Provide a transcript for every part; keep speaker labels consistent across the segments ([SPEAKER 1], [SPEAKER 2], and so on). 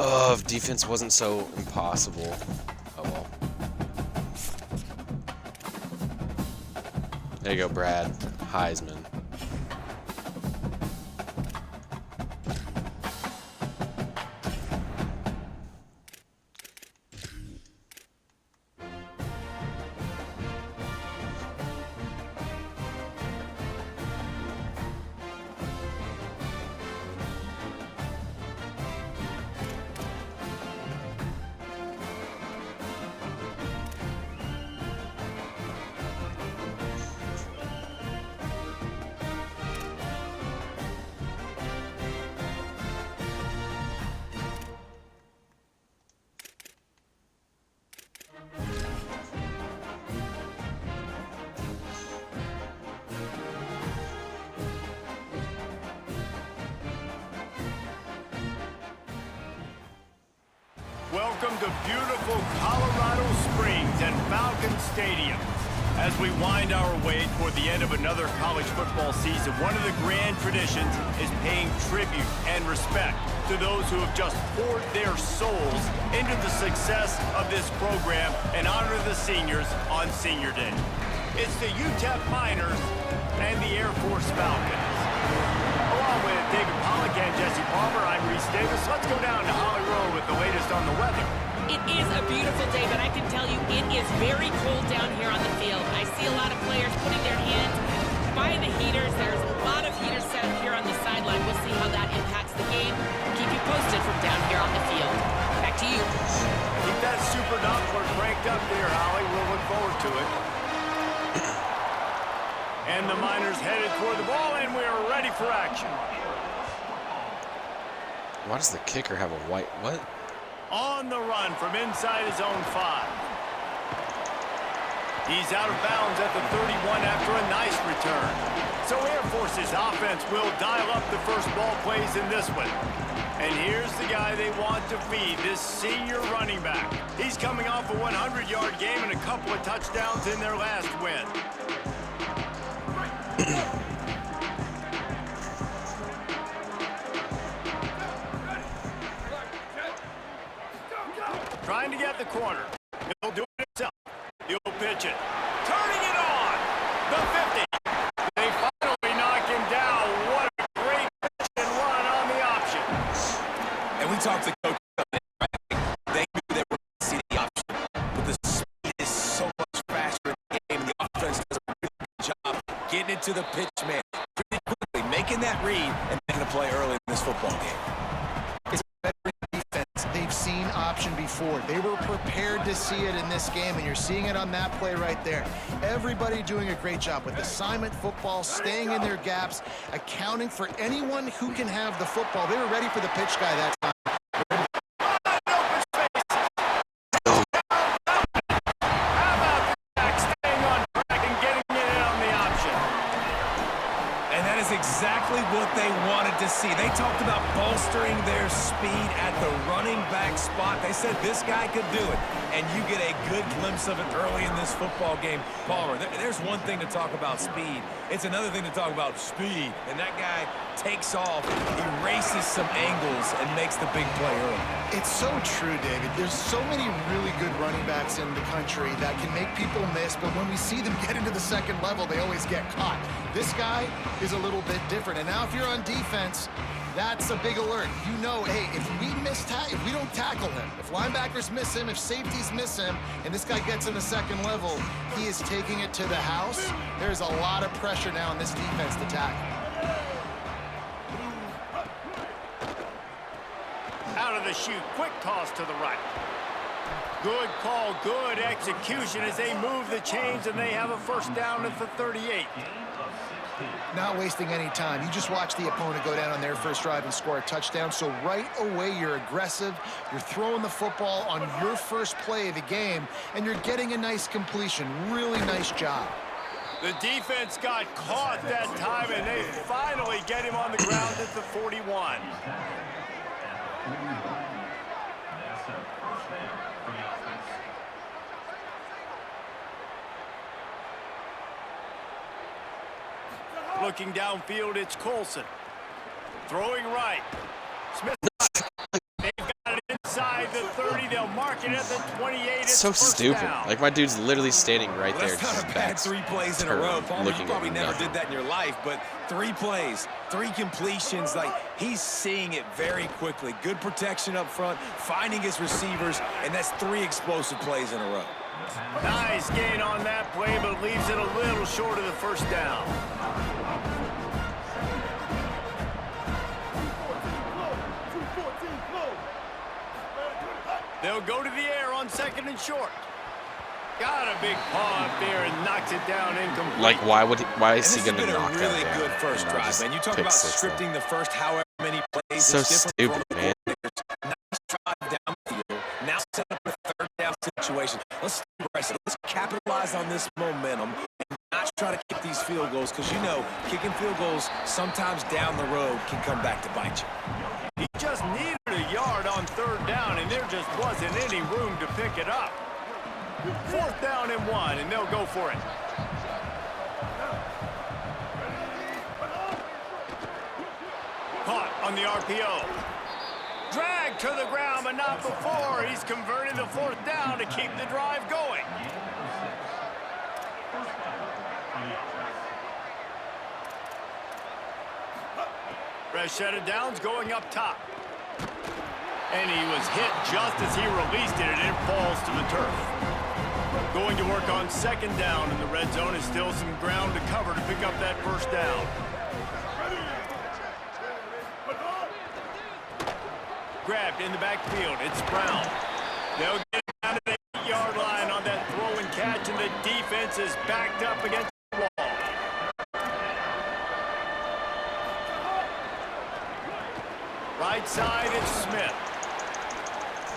[SPEAKER 1] Oh, if defense wasn't so impossible. Oh well. There you go, Brad. Heisman.
[SPEAKER 2] Welcome to beautiful Colorado Springs and Falcon Stadium. As we wind our way toward the end of another college football season, one of the grand traditions is paying tribute and respect to those who have just poured their souls into the success of this program and honor the seniors on Senior Day. It's the UTEP Miners and the Air Force Falcons. Along with David Pollack and Jesse Palmer, I'm Reese Davis. Let's go down to Holly Road with the latest on the weather.
[SPEAKER 3] It is a beautiful day, but I can tell you it is very cold down here on the field. I see a lot of players putting their hands by the heaters. There's a lot of heaters set up here on the sideline. We'll see how that impacts the game. Keep you posted from down here on the field. Back to you.
[SPEAKER 2] Keep that super Doppler cranked up there, Holly. We'll look forward to it. And the Miners headed toward the ball, and we are ready for action.
[SPEAKER 1] Why does the kicker have a white... What?
[SPEAKER 2] On the run from inside his own 5. He's out of bounds at the 31 after a nice return. So Air Force's offense will dial up the first ball plays in this one. And here's the guy they want to feed, this senior running back. He's coming off a 100-yard game and a couple of touchdowns in their last win. Trying to get the corner. He'll do it himself. He'll pitch it. Turning it on. The 50. They finally knock him down. What a great pitch and run on the option.
[SPEAKER 4] And we talked to Coach. They knew they were going to see the option. But the speed is so much faster in the game. The offense does a really good job getting it to the pitch man pretty quickly, making that read and making a play early in this football game.
[SPEAKER 5] They've seen option before. They were prepared to see it in this game, and you're seeing it on that play right there. Everybody doing a great job with assignment football, staying in their gaps, accounting for anyone who can have the football. They were ready for the pitch guy that time.
[SPEAKER 4] Exactly what they wanted to see. They talked about bolstering their speed at the running back spot. They said this guy could do it, and you get a good glimpse of it early in this football game. Palmer, there's one thing to talk about speed. It's another thing to talk about speed, and that guy takes off, erases some angles, and makes the big play early.
[SPEAKER 5] It's so true, David. There's so many really good running backs in the country that can make people miss, but when we see them get into the second level, they always get caught. This guy is a little bit different, and now if you're on defense, that's a big alert. You know, hey, if we don't tackle him, if linebackers miss him, if safeties miss him, and this guy gets in the second level, he is taking it to the house. There's a lot of pressure now on this defense to tackle.
[SPEAKER 2] Out of the chute, quick toss to the right. Good call, good execution as they move the chains, and they have a first down at the 38.
[SPEAKER 5] Not wasting any time. You just watch the opponent go down on their first drive and score a touchdown. So right away, you're aggressive. You're throwing the football on your first play of the game, and you're getting a nice completion. Really nice job.
[SPEAKER 2] The defense got caught that time, and they finally get him on the ground at the 41. Looking downfield, it's Colson. Throwing right. Smith. They've got it
[SPEAKER 1] It's so stupid. Like, my dude's literally standing right there.
[SPEAKER 4] That's not a bad 3 plays in a row, Palmer. You probably never did that in your life, but 3 plays, 3 completions. Like, he's seeing it very quickly. Good protection up front, finding his receivers, and that's 3 explosive plays in a row.
[SPEAKER 2] Nice gain on that play, but leaves it a little short of the first down. They'll go to the air on 2nd and short. Got a big paw up there and knocks it down incomplete.
[SPEAKER 1] Like, why is he going to knock that down?
[SPEAKER 4] Really good first drive, man. You talk about scripting the first however many plays.
[SPEAKER 1] So stupid, man.
[SPEAKER 4] Nice drive down the field. Now set up a 3rd down situation. Let's aggressive. Let's capitalize on this momentum and not try to kick these field goals, because, you know, kicking field goals sometimes down the road can come back to bite you.
[SPEAKER 2] He just needed a yard on 3rd down, and there just wasn't any room to pick it up. 4th down and 1, and they'll go for it. Caught on the RPO. Dragged to the ground, but not before. He's converting the 4th down to keep the drive going. Fresh set of downs going up top. And he was hit just as he released it, and it falls to the turf. Going to work on 2nd down in the red zone. Is still some ground to cover to pick up that 1st down. Grabbed in the backfield. It's Brown. They'll get down to the 8-yard line on that throw and catch, and the defense is backed up against the wall. Right side, it's Smith.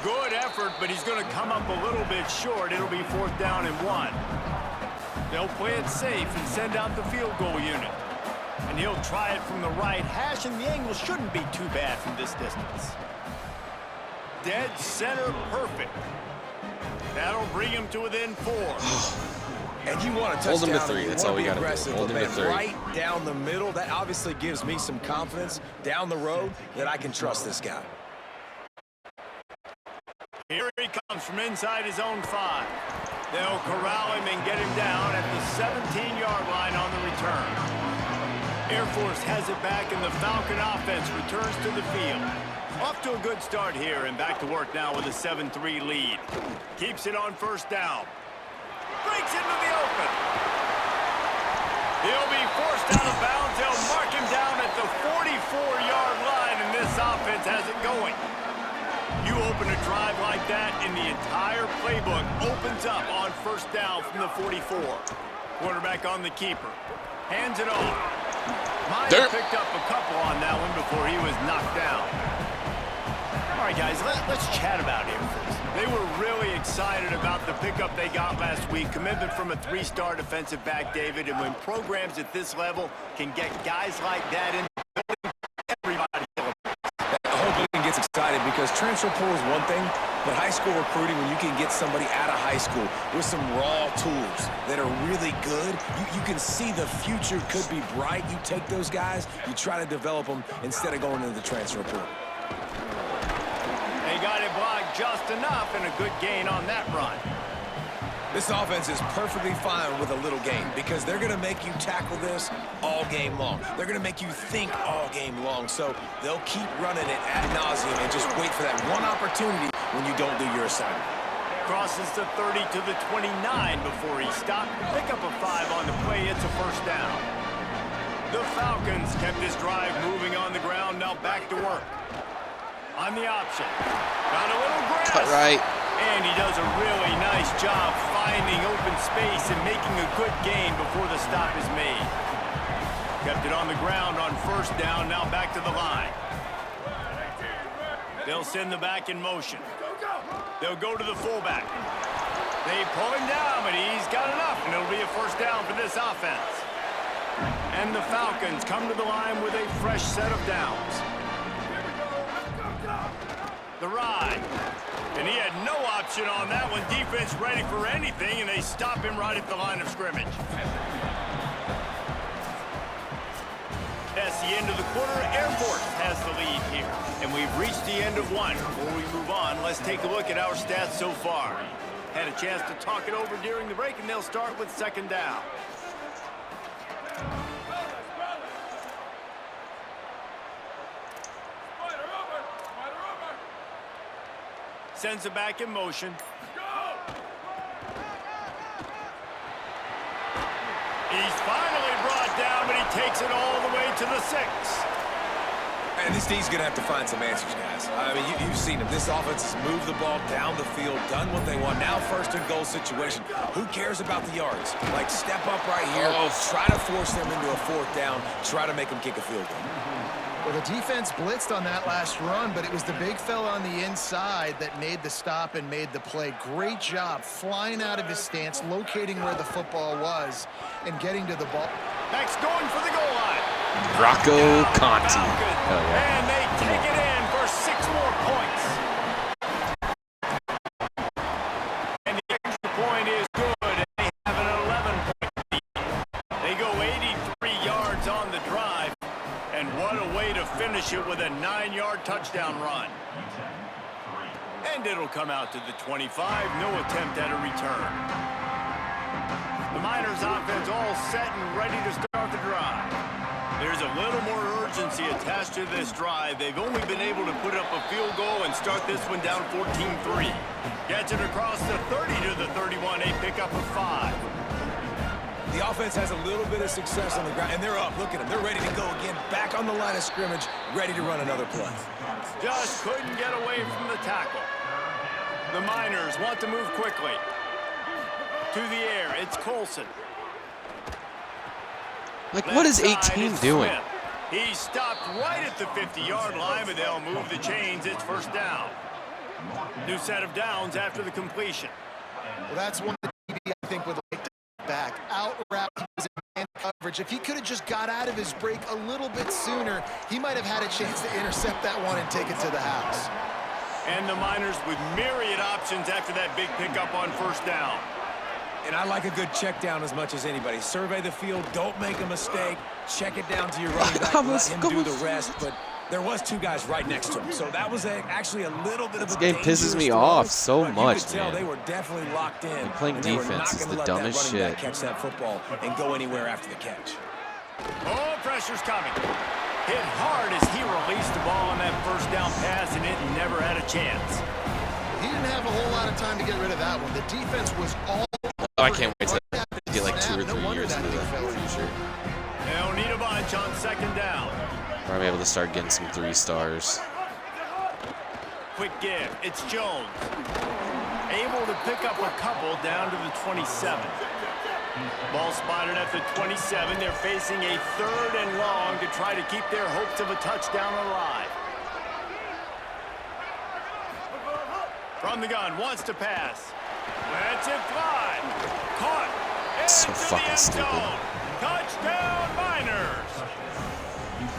[SPEAKER 2] Good effort, but he's going to come up a little bit short. It'll be 4th down and 1. They'll play it safe and send out the field goal unit. And he'll try it from the right hash, and the angle shouldn't be too bad from this distance. Dead center perfect. That'll bring him to within 4.
[SPEAKER 4] And you want to touchdown.
[SPEAKER 1] Hold him to 3. That's all we got to do. Hold him to 3.
[SPEAKER 4] Right down the middle. That obviously gives me some confidence down the road that I can trust this guy.
[SPEAKER 2] Here he comes from inside his own 5. They'll corral him and get him down at the 17-yard line on the return. Air Force has it back, and the Falcon offense returns to the field. Off to a good start here, and back to work now with a 7-3 lead. Keeps it on 1st down. Breaks into the open. He'll be forced out of bounds. They'll mark him down at the 44-yard line, and this offense has it going. You open a drive like that, and the entire playbook opens up on 1st down from the 44. Quarterback on the keeper. Hands it off. Might have picked up a couple on that one before he was knocked down. All right, guys, let's chat about Air Force. They were really excited about the pickup they got last week. Commitment from a 3-star defensive back, David, and when programs at this level can get guys like that in, everybody
[SPEAKER 4] gets excited, because transfer portal is one thing, but high school recruiting, when you can get somebody out of high school with some raw tools that are really good, you can see the future could be bright. You take those guys, you try to develop them instead of going into the transfer portal.
[SPEAKER 2] They got it blocked just enough, and a good gain on that run.
[SPEAKER 4] This offense is perfectly fine with a little game, because they're going to make you tackle this all game long. They're going to make you think all game long. So they'll keep running it ad nauseum and just wait for that one opportunity when you don't do your assignment.
[SPEAKER 2] Crosses the 30 to the 29 before he stopped. Pick up a 5 on the play. It's a 1st down. The Falcons kept this drive moving on the ground. Now back to work. On the option. Got a little grass.
[SPEAKER 1] Cut right.
[SPEAKER 2] And he does a really nice job finding open space and making a good gain before the stop is made. Kept it on the ground on 1st down, now back to the line. They'll send the back in motion. They'll go to the fullback. They pull him down, but he's got enough, and it'll be a 1st down for this offense. And the Falcons come to the line with a fresh set of downs. The ride. And he had no option on that one. Defense ready for anything, and they stop him right at the line of scrimmage. That's the end of the quarter. Air Force has the lead here. And we've reached the end of one. Before we move on, let's take a look at our stats so far. had a chance to talk it over during the break, and they'll start with second down. Sends it back in motion. He's finally brought down, but he takes it all the way to the 6.
[SPEAKER 4] And this D's going to have to find some answers, guys. I mean, you've seen them. This offense has moved the ball down the field, done what they want. Now first and goal situation. Who cares about the yards? Like, step up right here. Try to force them into a fourth down. Try to make them kick a field goal.
[SPEAKER 5] Well, the defense blitzed on that last run, but it was the big fella on the inside that made the stop and made the play. Great job flying out of his stance, locating where the football was, and getting to the ball.
[SPEAKER 2] Next, going for the goal line.
[SPEAKER 1] Rocco Conti.
[SPEAKER 2] And they take it in for 6 more points. And the extra point is good, and they have an 11-point lead. They go 83 yards on the drive, and what a way to finish it with a 9-yard touchdown run. And it'll come out to the 25, no attempt at a return. The Miners offense all set and ready to start the drive. There's a little more urgency attached to this drive. They've only been able to put up a field goal and start this one down 14-3. Gets it across the 30 to the 31, a pickup of 5.
[SPEAKER 4] The offense has a little bit of success on the ground, and they're up. Look at them. They're ready to go again. Back on the line of scrimmage, ready to run another play.
[SPEAKER 2] Just couldn't get away from the tackle. The Miners want to move quickly. To the air, it's Colson.
[SPEAKER 1] Like, what is 18 doing?
[SPEAKER 2] He stopped right at the 50-yard line, but they'll move the chains. It's first down. New set of downs after the completion.
[SPEAKER 5] Well, that's one of the DB I think would like to back. Out route, he was in man coverage. If he could have just got out of his break a little bit sooner, he might have had a chance to intercept that one and take it to the house.
[SPEAKER 2] And the Miners with myriad options after that big pickup on first down.
[SPEAKER 4] And I like a good check down as much as anybody. Survey the field, don't make a mistake, check it down to your running back, let him do the rest. But there was 2 guys right next to him, so that was actually a little bit of a
[SPEAKER 1] game pisses me off so much,
[SPEAKER 4] you could tell
[SPEAKER 1] man.
[SPEAKER 4] they were definitely locked in.
[SPEAKER 1] And playing defense is the dumbest shit.
[SPEAKER 4] Catch that football and go anywhere after the catch.
[SPEAKER 2] Oh, pressure's coming. Hit hard as he released the ball on that first down pass, and it never had a chance.
[SPEAKER 5] He didn't have a whole lot of time to get rid of that one. The defense was all...
[SPEAKER 1] Oh, I can't wait to get like 2 or 3 years into the future.
[SPEAKER 2] They'll need a bunch on second down.
[SPEAKER 1] Where I'm able to start getting some 3 stars.
[SPEAKER 2] Quick give. It's Jones. Able to pick up a couple down to the 27. Ball spotted at the 27. They're facing a 3rd and long to try to keep their hopes of a touchdown alive. From the gun, wants to pass. Lets it fly. Caught.
[SPEAKER 1] So fucking stupid.
[SPEAKER 2] Touchdown, Miners.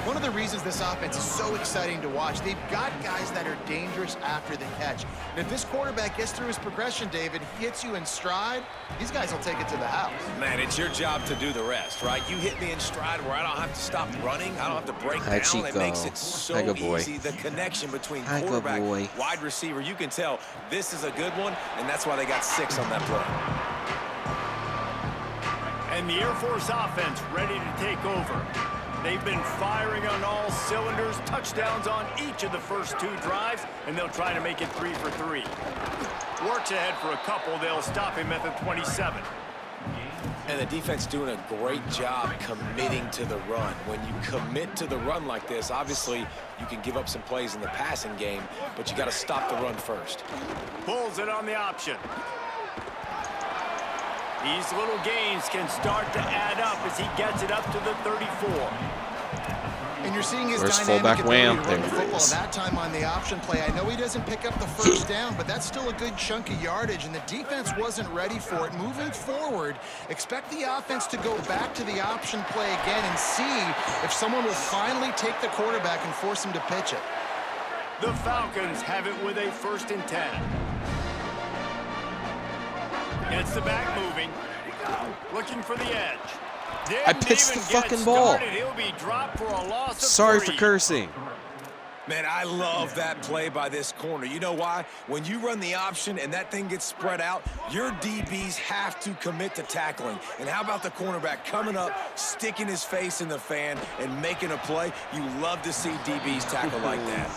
[SPEAKER 5] One of the reasons this offense is so exciting to watch, they've got guys that are dangerous after the catch. And if this quarterback gets through his progression, David, he hits you in stride, these guys will take it to the house.
[SPEAKER 4] Man, it's your job to do the rest, right? You hit me in stride where I don't have to stop running. I don't have to break down.
[SPEAKER 1] Chico.
[SPEAKER 4] It makes it so easy. The connection between quarterback, wide receiver, you can tell this is a good one, and that's why they got 6 on that play.
[SPEAKER 2] And the Air Force offense ready to take over. They've been firing on all cylinders, touchdowns on each of the first 2 drives, and they'll try to make it 3 for 3. Works ahead for a couple. They'll stop him at the 27.
[SPEAKER 4] And the defense doing a great job committing to the run. When you commit to the run like this, obviously you can give up some plays in the passing game, but you got to stop the run first.
[SPEAKER 2] Pulls it on the option. These little gains can start to add up as he gets it up to the 34.
[SPEAKER 5] And you're seeing his
[SPEAKER 1] Where's
[SPEAKER 5] dynamic
[SPEAKER 1] fullback
[SPEAKER 5] ability
[SPEAKER 1] Wham?
[SPEAKER 5] to run
[SPEAKER 1] There
[SPEAKER 5] the
[SPEAKER 1] it
[SPEAKER 5] football
[SPEAKER 1] is.
[SPEAKER 5] that time on the option play. I know he doesn't pick up the first down, but that's still a good chunk of yardage, and the defense wasn't ready for it. Moving forward, expect the offense to go back to the option play again and see if someone will finally take the quarterback and force him to pitch it.
[SPEAKER 2] The Falcons have it with a 1st and 10. Gets the back moving. Looking for the edge.
[SPEAKER 1] I pitched the fucking ball.
[SPEAKER 2] He'll be dropped for a loss of
[SPEAKER 1] Sorry
[SPEAKER 2] 3.
[SPEAKER 1] for cursing.
[SPEAKER 4] Man, I love that play by this corner. You know why? When you run the option and that thing gets spread out, your DBs have to commit to tackling. And how about the cornerback coming up, sticking his face in the fan, and making a play? You love to see DBs tackle like that.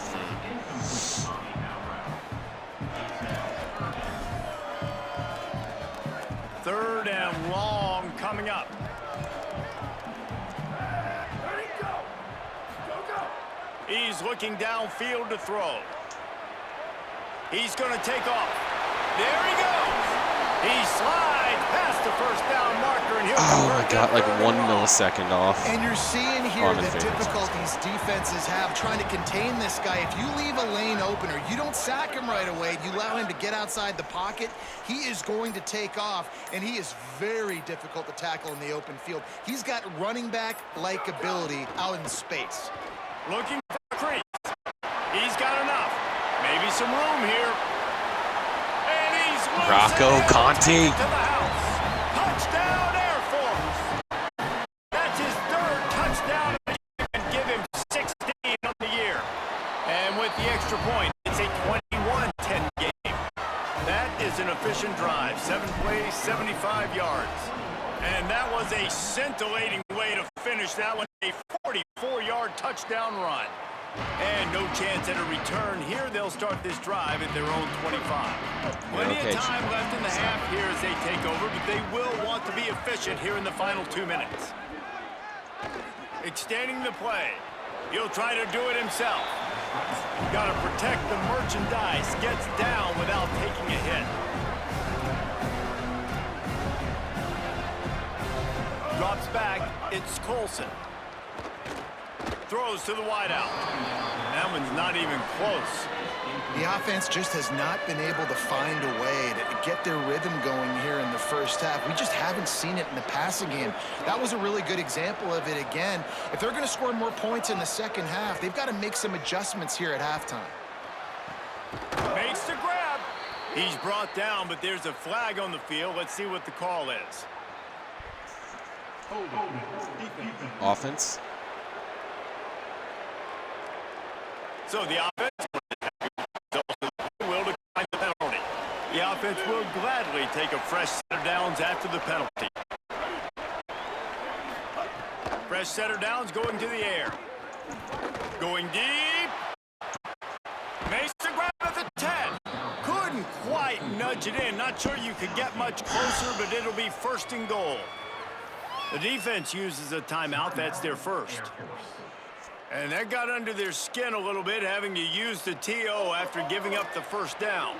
[SPEAKER 2] Third and long coming up. He's looking downfield to throw. He's going to take off. There he goes. He slides past the first down marker. And
[SPEAKER 1] Oh my God, like 1 millisecond off.
[SPEAKER 5] And you're seeing here the
[SPEAKER 1] Unfavored.
[SPEAKER 5] difficulties defenses have trying to contain this guy. If you leave a lane open or you don't sack him right away, you allow him to get outside the pocket, he is going to take off, and he is very difficult to tackle in the open field. He's got running back-like ability out in space.
[SPEAKER 2] Looking for a crease. He's got enough. Maybe some room here. And he's loose.
[SPEAKER 1] Rocco Conti.
[SPEAKER 2] To the house. Touchdown, Air Force. That's his third touchdown of the year and give him 16 on the year. And with the extra point, it's a 21-10 game. That is an efficient drive. 7 plays, 75 yards. And that was a scintillating way to finish that one. A 44-yard touchdown run. And no chance at a return here. They'll start this drive at their own 25. Plenty of time left in the half here as they take over, but they will want to be efficient here in the final 2 minutes. Extending the play. He'll try to do it himself. Got to protect the merchandise. Gets down without taking a hit. Drops back. It's Colson. Throws to the wideout. That one's not even close.
[SPEAKER 5] The offense just has not been able to find a way to get their rhythm going here in the first half. We just haven't seen it in the passing game. That was a really good example of it again. If they're going to score more points in the second half, they've got to make some adjustments here at halftime.
[SPEAKER 2] Makes the grab. He's brought down, but there's a flag on the field. Let's see what the call is.
[SPEAKER 1] Offense.
[SPEAKER 2] So the offense will decline the penalty. The offense will gladly take a fresh set of downs after the penalty. Fresh set of downs going to the air. Going deep. Makes the grab at the 10. Couldn't quite nudge it in. Not sure you could get much closer, but it'll be first and goal. The defense uses a timeout. That's their first. And that got under their skin a little bit, having to use the TO after giving up the first down.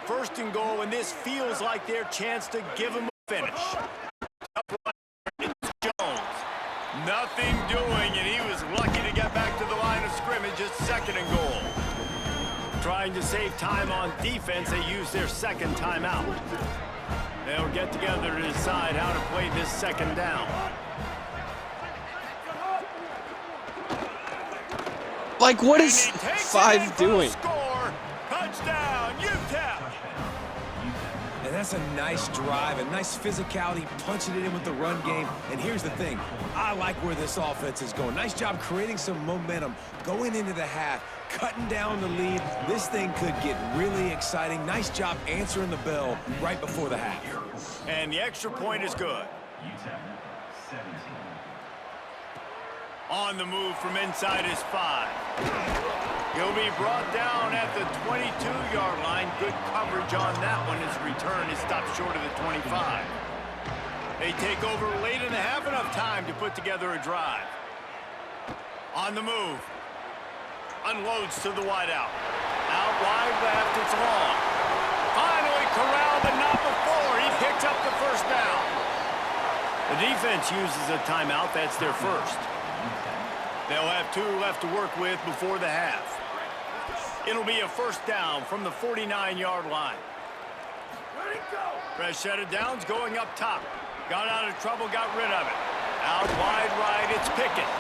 [SPEAKER 2] First and goal, and this feels like their chance to give them a finish. It's Jones. Nothing doing, and he was lucky to get back to the line of scrimmage at second and goal. Trying to save time on defense, they use their second timeout. They'll get together to decide how to play this second down.
[SPEAKER 1] Like, what is 5 doing?
[SPEAKER 2] Score. Touchdown, UTEP.
[SPEAKER 4] And that's a nice drive, a nice physicality, punching it in with the run game. And here's the thing. I like where this offense is going. Nice job creating some momentum, going into the half, cutting down the lead. This thing could get really exciting. Nice job answering the bell right before the half.
[SPEAKER 2] And the extra point is good. On the move from inside his 5. He'll be brought down at the 22-yard line. Good coverage on that one. His return is stopped short of the 25. They take over late in the half, enough time to put together a drive. On the move. Unloads to the wideout. Out wide left, it's long. Finally corralled, but not before. He picks up the first down. The defense uses a timeout. That's their first. They'll have 2 left to work with before the half. It'll be a first down from the 49-yard line. Fresh set of downs going up top. Got out of trouble, got rid of it. Out wide right, it's Pickett.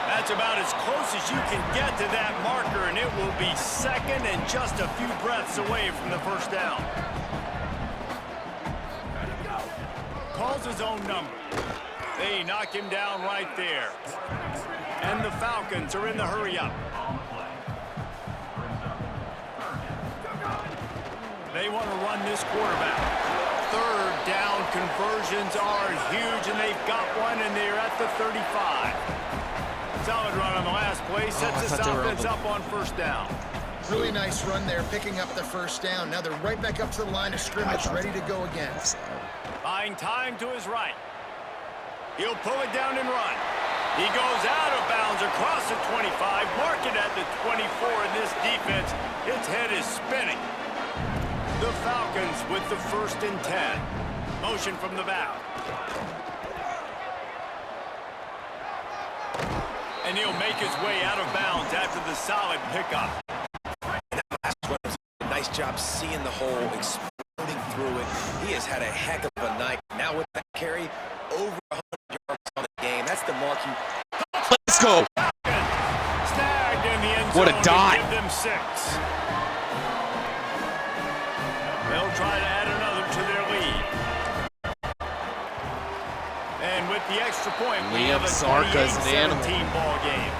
[SPEAKER 2] That's about as close as you can get to that marker, and it will be second and just a few breaths away from the first down. Calls his own number. They knock him down right there. And the Falcons are in the hurry up. They want to run this quarterback. Third down conversions are huge, and they've got one, and they're at the 35. Solid run on the last play. Sets this offense up on first down.
[SPEAKER 5] Really nice run there, picking up the first down. Now they're right back up to the line of scrimmage, ready to go again.
[SPEAKER 2] Buying time to his right. He'll pull it down and run. He goes out of bounds across the 25, mark it at the 24, and this defense, its head is spinning. The Falcons with the 1st and 10. Motion from the back. And he'll make his way out of bounds after the solid pickup.
[SPEAKER 6] Nice job seeing the hole, exploding through it. He has had a heck of a night. Now with that carry, over 100 yards on the game. That's the mark you...
[SPEAKER 1] Let's go.
[SPEAKER 2] Snagged in the end zone.
[SPEAKER 1] What a dot.
[SPEAKER 2] Give them 6. They'll try to add another to their lead. And with the extra point, we have a 28-17 ball game.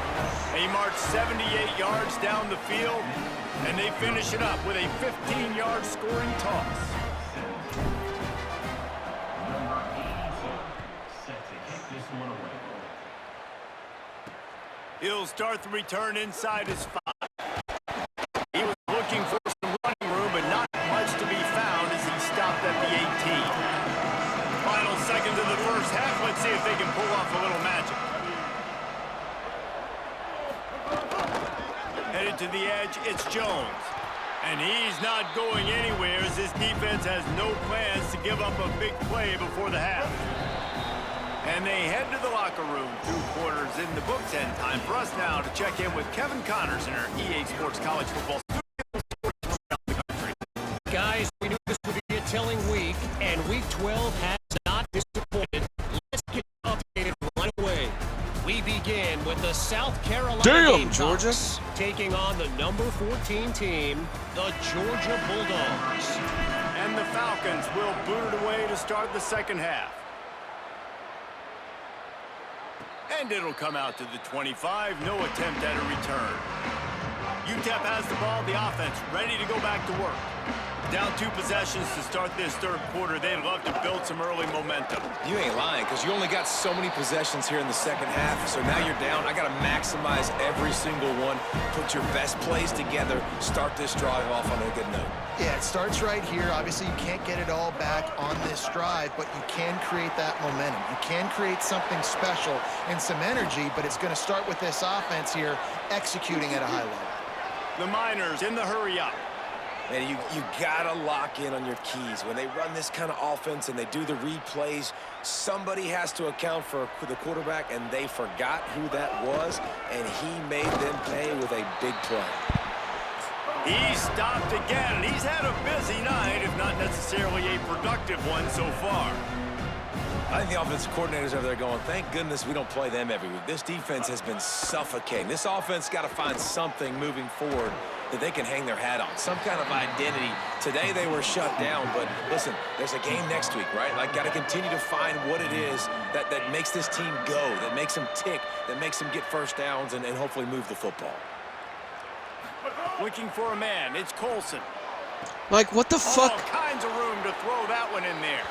[SPEAKER 2] They march 78 yards down the field, and they finish it up with a 15-yard scoring toss. He'll start the return inside his 5. He was looking for some running room, but not much to be found as he stopped at the 18. Final seconds of the first half. Let's see if they can pull off a little magic. Headed to the edge, it's Jones. And he's not going anywhere as this defense has no plans to give up a big play before the half. And they head to the locker room. 2 quarters in the books, and time for us now to check in with Kevin Connors in our EA Sports College Football Studios around the country.
[SPEAKER 7] Guys, we knew this would be a telling week, and Week 12 has not disappointed. Let's get updated right away. We begin with the South Carolina Gamecocks taking on the number 14 team, the Georgia Bulldogs.
[SPEAKER 2] And the Falcons will boot it away to start the second half. And it'll come out to the 25. No attempt at a return. UTEP has the ball. The offense ready to go back to work. Down 2 possessions to start this third quarter. They'd love to build some early momentum.
[SPEAKER 6] You ain't lying, because you only got so many possessions here in the second half. So now you're down. I got to maximize every single one. Put your best plays together. Start this drive off on a good note.
[SPEAKER 5] Yeah, it starts right here. Obviously, you can't get it all back on this drive, but you can create that momentum. You can create something special and some energy, but it's going to start with this offense here executing at a high level.
[SPEAKER 2] The Miners in the hurry up.
[SPEAKER 6] And you got to lock in on your keys. When they run this kind of offense and they do the replays, somebody has to account for the quarterback, and they forgot who that was, and he made them pay with a big play.
[SPEAKER 2] He stopped again. He's had a busy night, if not necessarily a productive one so far.
[SPEAKER 6] I think the offensive coordinators over there going, thank goodness we don't play them every week. This defense has been suffocating. This offense got to find something moving forward that they can hang their hat on, some kind of identity. Today they were shut down, but listen, there's a game next week, right? Like, got to continue to find what it is that makes this team go, that makes them tick, that makes them get first downs and hopefully move the football.
[SPEAKER 2] Looking for a man. It's Colson.
[SPEAKER 1] Like, what the fuck?
[SPEAKER 2] All kinds of room to throw that one in there.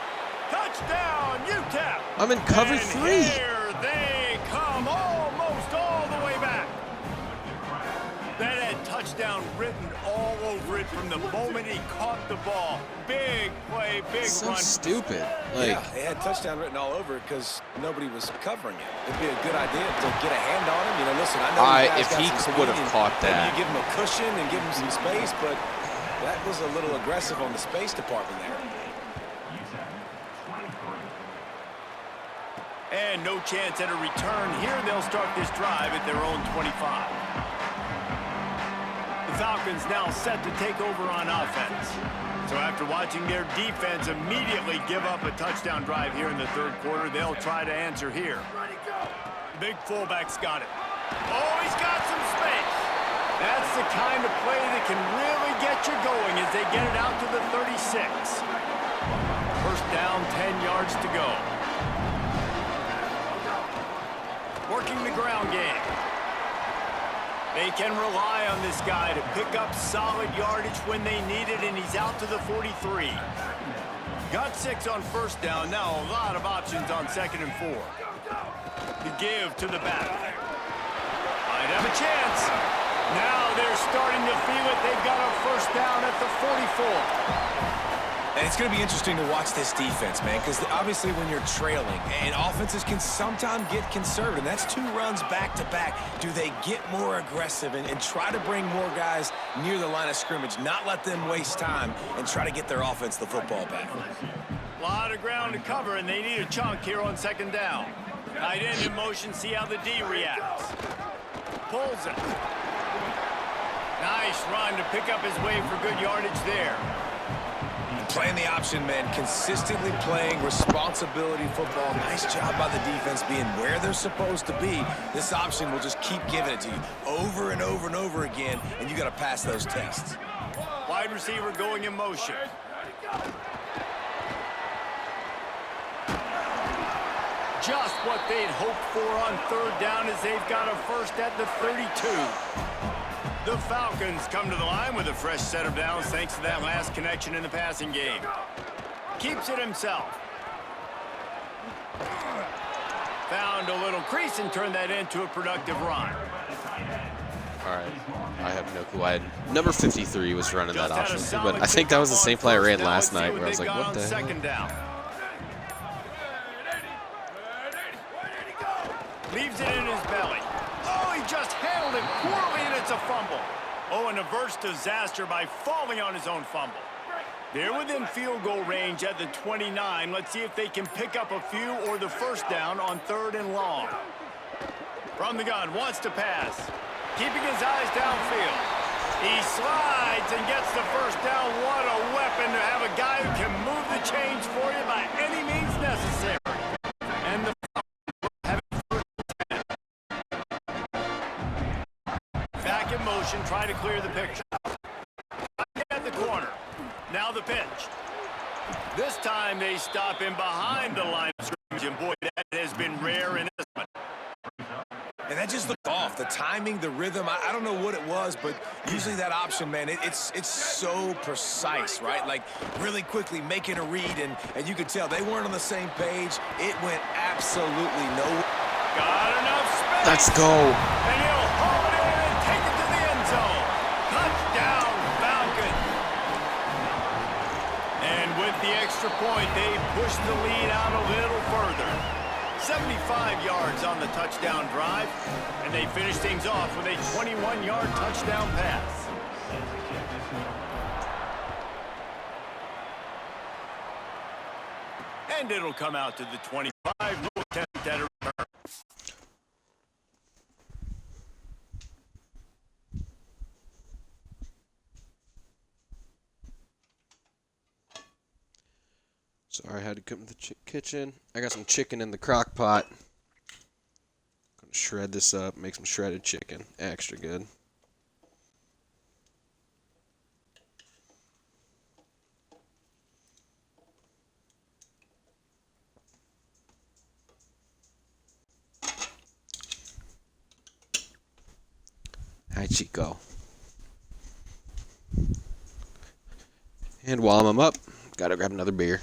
[SPEAKER 2] Touchdown, UTEP.
[SPEAKER 1] I'm in cover 3.
[SPEAKER 2] Here they come, almost all the way back. That had touchdown written all over it from the moment he caught the ball. Big play, big
[SPEAKER 1] So
[SPEAKER 2] run.
[SPEAKER 1] stupid. Like,
[SPEAKER 6] Yeah, they had touchdown written all over it because nobody was covering it. It'd be a good idea to get a hand on him. You know, listen, I know you guys
[SPEAKER 1] if
[SPEAKER 6] got
[SPEAKER 1] he
[SPEAKER 6] some
[SPEAKER 1] would have
[SPEAKER 6] speed,
[SPEAKER 1] caught
[SPEAKER 6] maybe
[SPEAKER 1] that.
[SPEAKER 6] you give him a cushion and give him some space, but that was a little aggressive on the space department there.
[SPEAKER 2] And no chance at a return here. They'll start this drive at their own 25. The Falcons now set to take over on offense. So after watching their defense immediately give up a touchdown drive here in the third quarter, they'll try to answer here. Big fullback's got it. Oh, he's got some space. That's the kind of play that can really get you going as they get it out to the 36. First down, 10 yards to go. Working the ground game. They can rely on this guy to pick up solid yardage when they need it, and he's out to the 43. Got 6 on first down. Now a lot of options on 2nd and 4. The give to the back. Might have a chance. Now they're starting to feel it. They've got a first down at the 44.
[SPEAKER 6] And it's going to be interesting to watch this defense, man, because obviously when you're trailing, and offenses can sometimes get conservative. That's 2 runs back-to-back. Do they get more aggressive and try to bring more guys near the line of scrimmage, not let them waste time, and try to get their offense the football back?
[SPEAKER 2] A lot of ground to cover, and they need a chunk here on 2nd down. Tight end in motion, see how the D reacts. Pulls it. Nice run to pick up his way for good yardage there.
[SPEAKER 6] Playing the option, man, consistently playing responsibility football. Nice job by the defense being where they're supposed to be. This option will just keep giving it to you over and over and over again, and you got to pass those tests.
[SPEAKER 2] Wide receiver going in motion. Just what they'd hoped for on 3rd down as they've got a first at the 32. The Falcons come to the line with a fresh set of downs thanks to that last connection in the passing game. Keeps it himself. Found a little crease and turned that into a productive run.
[SPEAKER 1] All right. I have no clue. Number 53 was running that option, but I think that was the same play I ran last night where I was like, what the hell?
[SPEAKER 2] 2nd down. Leaves it in his belly. Oh, he just handled it poorly, and it's a fumble. Oh, an averse disaster by falling on his own fumble. They're within field goal range at the 29. Let's see if they can pick up a few or the first down on 3rd and long. From the gun, wants to pass. Keeping his eyes downfield. He slides and gets the first down. What a weapon to have a guy who can move the chains for you by any means necessary. And the back in motion, try to clear the picture. At the corner. Now the pitch. This time they stop him behind the line of scrimmage, and boy, that has been rare in this one.
[SPEAKER 6] And that just looked off. The timing, the rhythm, I don't know what it was, but usually that option, man, it's so precise, right? Like, really quickly making a read, and you could tell they weren't on the same page. It went absolutely nowhere.
[SPEAKER 2] Got enough space.
[SPEAKER 1] Let's go.
[SPEAKER 2] And he'll haul it in and take it to the end zone. Touchdown, Falcon. And with the extra point, they push the lead out a little further. 75 yards on the touchdown drive, and they finish things off with a 21-yard touchdown pass. And it'll come out to the 25. No attempt at a return.
[SPEAKER 1] Sorry, I had to come to the kitchen. I got some chicken in the crock pot. Gonna shred this up, make some shredded chicken. Extra good. Hi, Chico. And while I'm up, gotta grab another beer.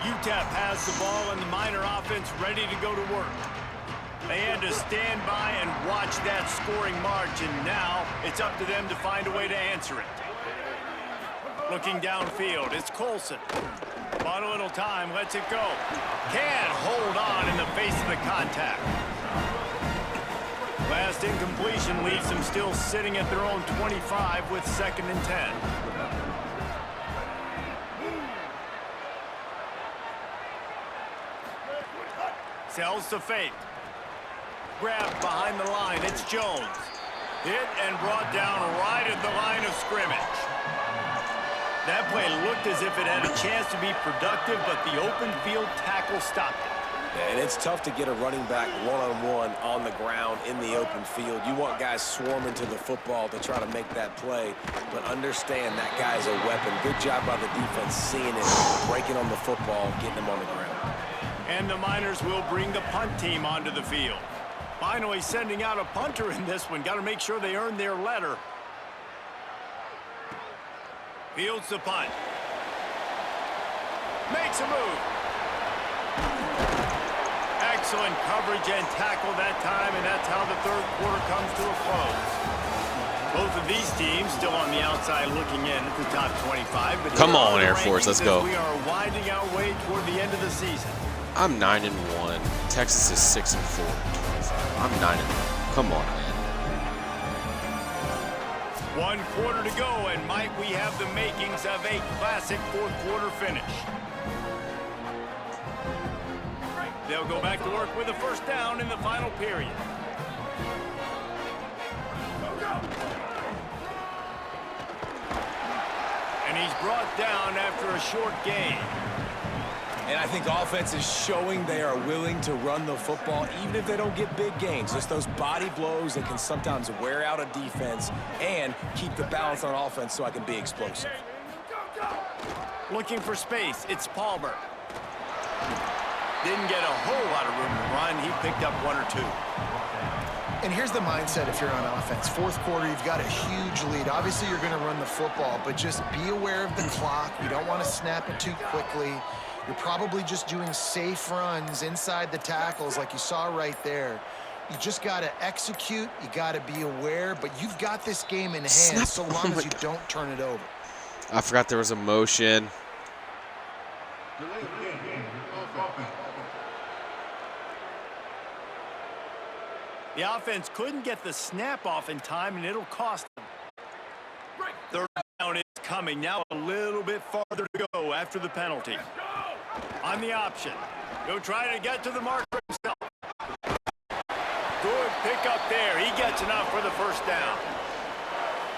[SPEAKER 2] UTEP has the ball and the Miner offense ready to go to work. They had to stand by and watch that scoring march, and now it's up to them to find a way to answer it. Looking downfield, it's Colson. Bought a little time, lets it go. Can't hold on in the face of the contact. Last incompletion leaves them still sitting at their own 25 with 2nd and 10. Sells to fake. Grabbed behind the line, it's Jones. Hit and brought down right at the line of scrimmage. That play looked as if it had a chance to be productive, but the open field tackle stopped it.
[SPEAKER 6] And it's tough to get a running back one-on-one on the ground in the open field. You want guys swarming to the football to try to make that play, but understand that guy's a weapon. Good job by the defense seeing it, breaking on the football, getting him on the ground.
[SPEAKER 2] And the Miners will bring the punt team onto the field. Finally sending out a punter in this one. Got to make sure they earn their letter. Fields the punt. Makes a move. Excellent coverage and tackle that time, and that's how the third quarter comes to a close. Both of these teams still on the outside looking in at the top 25. But
[SPEAKER 1] come on, Air Force, let's go.
[SPEAKER 2] We are winding our way toward the end of the season.
[SPEAKER 1] I'm 9-1. Texas is 6-4. 25. I'm 9-1. Come on, man.
[SPEAKER 2] 1 quarter to go, and might we have the makings of a classic fourth quarter finish. They'll go back to work with a first down in the final period. And he's brought down after a short gain.
[SPEAKER 6] And I think offense is showing they are willing to run the football, even if they don't get big gains. Just those body blows that can sometimes wear out a defense and keep the balance on offense so I can be explosive.
[SPEAKER 2] Looking for space, it's Palmer. Didn't get a whole lot of room to run. He picked up 1 or 2.
[SPEAKER 5] And here's the mindset if you're on offense. Fourth quarter, you've got a huge lead. Obviously, you're going to run the football, but just be aware of the clock. You don't want to snap it too quickly. You're probably just doing safe runs inside the tackles like you saw right there. You just got to execute. You got to be aware, but you've got this game in hand so long as you don't turn it over.
[SPEAKER 1] I forgot there was a motion.
[SPEAKER 2] The offense couldn't get the snap off in time, and it'll cost them. Third down is coming. Now a little bit farther to go after the penalty. On the option. He'll try to get to the marker himself. Good pick up there. He gets enough for the first down.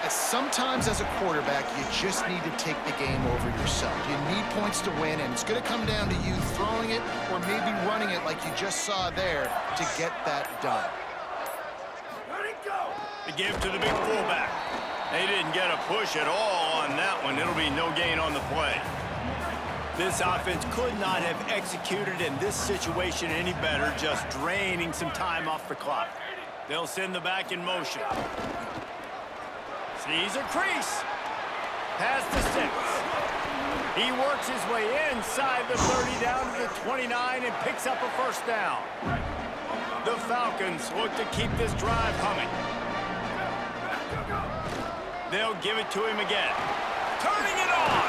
[SPEAKER 5] Sometimes as a quarterback, you just need to take the game over yourself. You need points to win, and it's going to come down to you throwing it or maybe running it like you just saw there to get that done.
[SPEAKER 2] The give to the big fullback. They didn't get a push at all on that one. It'll be no gain on the play. This offense could not have executed in this situation any better, just draining some time off the clock. They'll send the back in motion. Sees a crease. Past the 6. He works his way inside the 30 down to the 29 and picks up a first down. The Falcons look to keep this drive humming. They'll give it to him again. Turning it on.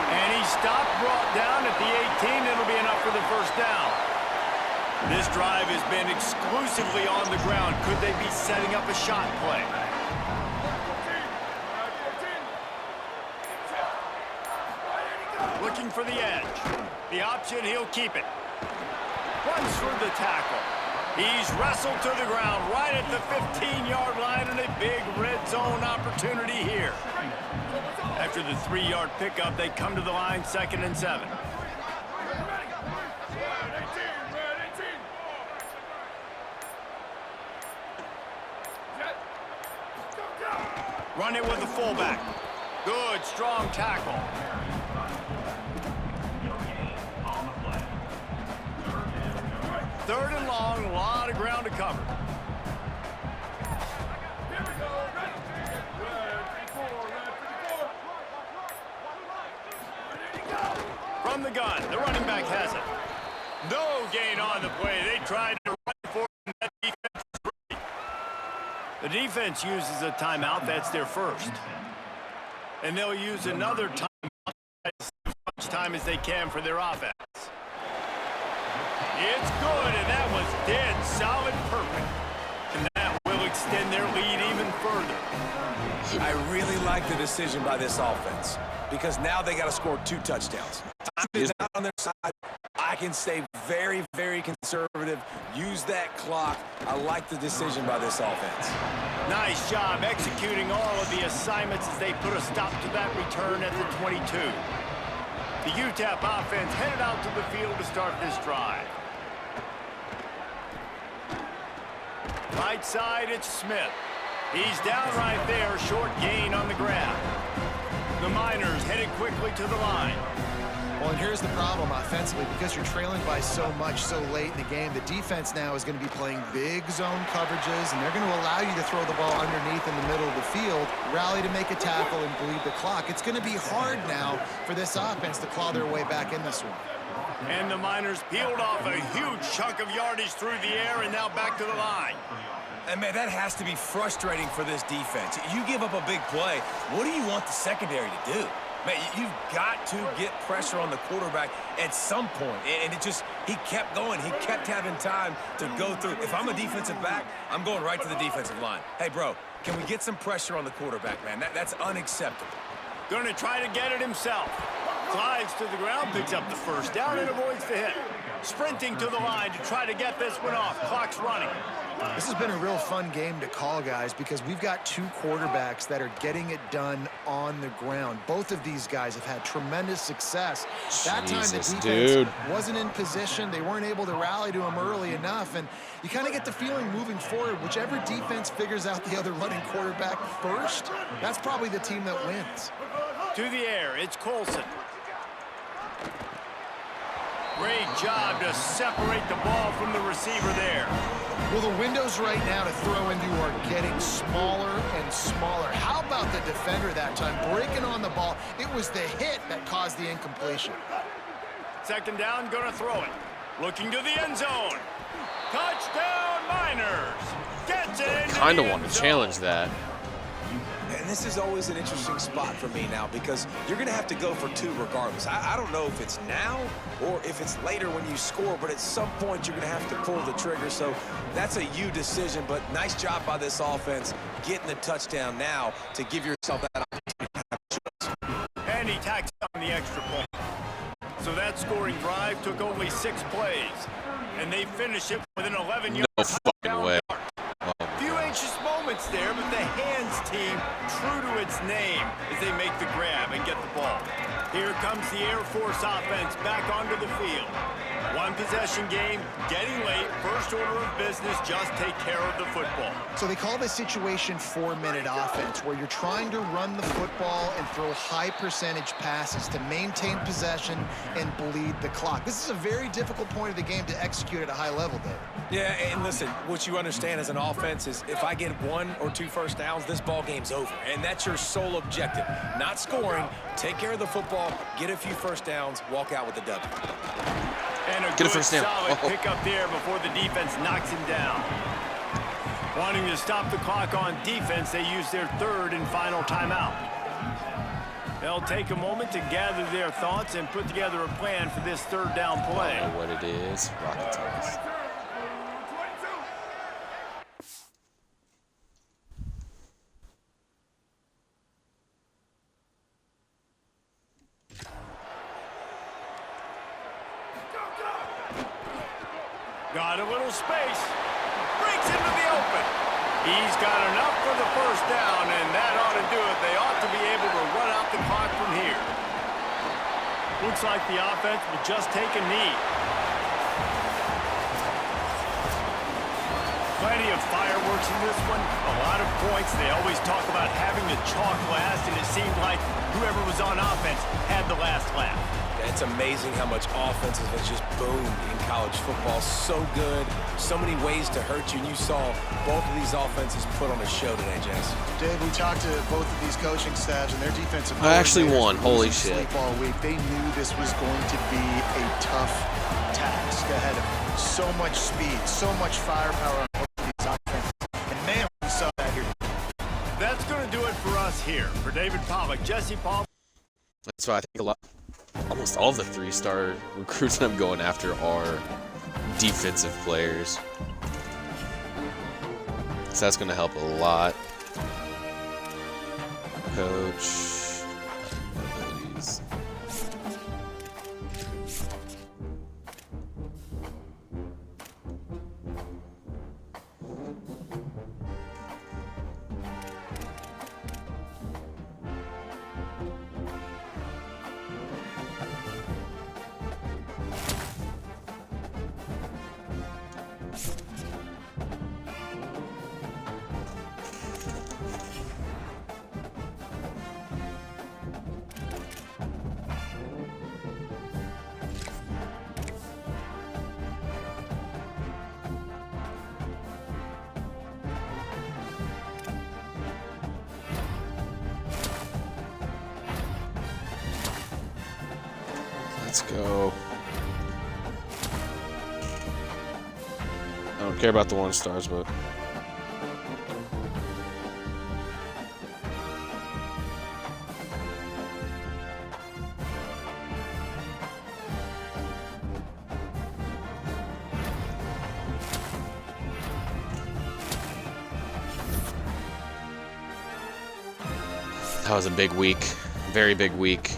[SPEAKER 2] And he stopped, brought down at the 18. It'll be enough for the first down. This drive has been exclusively on the ground. Could they be setting up a shot play? Looking for the edge. The option, he'll keep it. Runs for the tackle. He's wrestled to the ground right at the 15-yard line, and a big red zone opportunity here. After the 3-yard pickup, they come to the line, 2nd and 7. Run it with the fullback. Good, strong tackle. Third and long, a lot of ground to cover. From the gun, the running back has it. No gain on the play. They tried to run for it, and that defense is ready. The defense uses a timeout. That's their first. And they'll use another timeout as much time as they can for their offense. It's good, and that was dead solid perfect. And that will extend their lead even further.
[SPEAKER 6] I really like the decision by this offense because now they got to score 2 touchdowns. Time is not on their side. I can stay very, very conservative. Use that clock. I like the decision by this offense.
[SPEAKER 2] Nice job executing all of the assignments as they put a stop to that return at the 22. The UTEP offense headed out to the field to start this drive. Right side, it's Smith. He's down right there, short gain on the grab. The Miners headed quickly to the line.
[SPEAKER 5] Well, and here's the problem offensively. Because you're trailing by so much so late in the game, the defense now is going to be playing big zone coverages, and they're going to allow you to throw the ball underneath in the middle of the field, rally to make a tackle, and bleed the clock. It's going to be hard now for this offense to claw their way back in this one.
[SPEAKER 2] And the Miners peeled off a huge chunk of yardage through the air and now back to the line.
[SPEAKER 6] And, man, that has to be frustrating for this defense. You give up a big play. What do you want the secondary to do? Man, you've got to get pressure on the quarterback at some point. And he kept going. He kept having time to go through. If I'm a defensive back, I'm going right to the defensive line. Hey, bro, can we get some pressure on the quarterback, man? That's unacceptable.
[SPEAKER 2] Going to try to get it himself. Slides to the ground, picks up the first down, and avoids the hit. Sprinting to the line to try to get this one off. Clock's running.
[SPEAKER 5] This has been a real fun game to call, guys, because we've got two quarterbacks that are getting it done on the ground. Both of these guys have had tremendous success. That time the defense wasn't in position. They weren't able to rally to him early enough, and you kind of get the feeling moving forward, whichever defense figures out the other running quarterback first, that's probably the team that wins.
[SPEAKER 2] To the air, it's Colson. Great job to separate the ball from the receiver there.
[SPEAKER 5] Well, the windows right now to throw into are getting smaller and smaller. How about the defender that time breaking on the ball? It was the hit that caused the incompletion.
[SPEAKER 2] Second down, gonna throw it. Looking to the end zone. Touchdown, Miners. Gets it.
[SPEAKER 1] Kind of want to challenge that.
[SPEAKER 6] And this is always an interesting spot for me now because you're going to have to go for two regardless. I don't know if it's now or if it's later when you score, but at some point you're going to have to pull the trigger. So that's a you decision, but nice job by this offense getting the touchdown now to give yourself that opportunity.
[SPEAKER 2] And he tacks on the extra point. So that scoring drive took only 6 plays, and they finish it with an 11-yard
[SPEAKER 1] fucking way.
[SPEAKER 2] Few anxious moments there, but the hands team true to its name as they make the grab and get the ball. Here comes the Air Force offense back onto the field. One possession game, getting late, first order of business, just take care of the football.
[SPEAKER 5] So they call this situation 4-minute offense, where you're trying to run the football and throw high percentage passes to maintain possession and bleed the clock. This is a very difficult point of the game to execute at a high level, Dave.
[SPEAKER 6] Yeah, and listen, what you understand as an offense is if I get 1 or 2 first downs, this ball game's over. And that's your sole objective. Not scoring, take care of the football, get a few first downs, walk out with the W.
[SPEAKER 2] And a
[SPEAKER 1] Get
[SPEAKER 2] good,
[SPEAKER 1] a first down.
[SPEAKER 2] solid pick up there before the defense knocks him down. Wanting to stop the clock on defense, they use their third and final timeout. They'll take a moment to gather their thoughts and put together a plan for this third down play.
[SPEAKER 1] I don't know what it is. Rocket science.
[SPEAKER 2] Got a little space. Breaks into the open. He's got enough for the first down, and that ought to do it. They ought to be able to run out the clock from here. Looks like the offense will just take a knee. Plenty of fireworks in this one. A lot of points. They always talk about having the chalk last, and it seemed like whoever was on offense had the last laugh.
[SPEAKER 6] It's amazing how much offense has just boomed in college football. So good, so many ways to hurt you, and you saw both of these offenses put on a show today, Jess.
[SPEAKER 5] Dave, we talked to both of these coaching staffs and their defensive
[SPEAKER 1] I actually
[SPEAKER 5] coordinators
[SPEAKER 1] won.
[SPEAKER 5] were
[SPEAKER 1] Holy
[SPEAKER 5] losing
[SPEAKER 1] shit.
[SPEAKER 5] sleep all week. They knew this was going to be a tough task ahead of them. So much speed, so much firepower on both of these offenses. And man, we saw that here.
[SPEAKER 2] That's going to do it for us here. For David Pollack, Jesse Paul.
[SPEAKER 1] That's why I think almost all the 3-star recruits I'm going after are defensive players. So that's going to help a lot. Coach. Abilities. Let's go. I don't care about the 1 stars, but that was a big week. Very big week.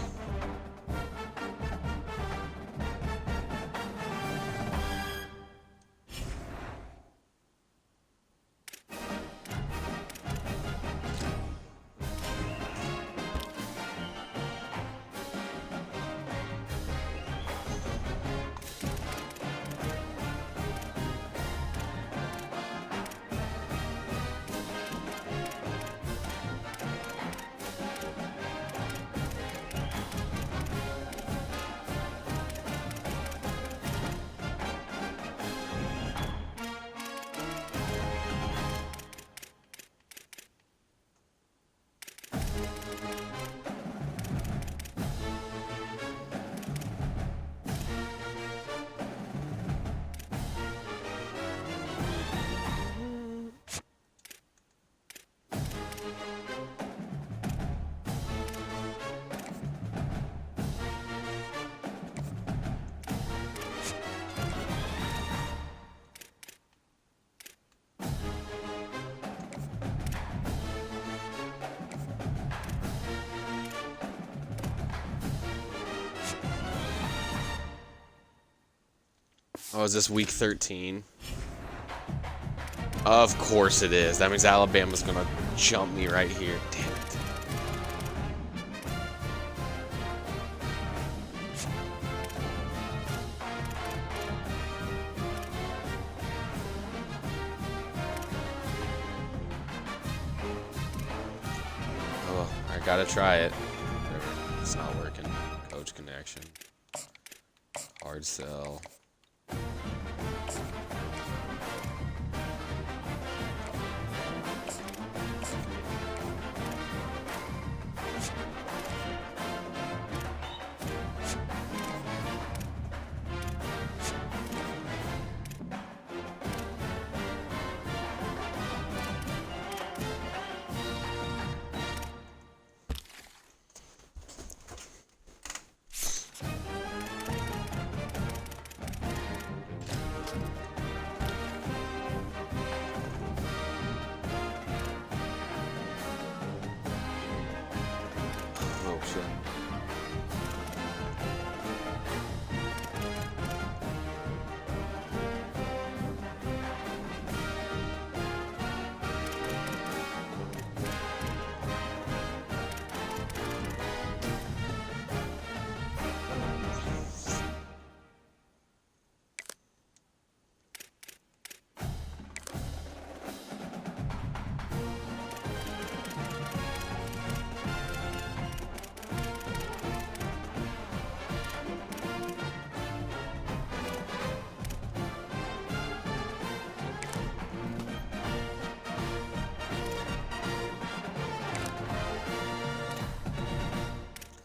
[SPEAKER 1] Oh, is this week 13? Of course it is. That means Alabama's gonna jump me right here. Damn it. Oh, I gotta try it. It's not working. Coach connection. Hard sell.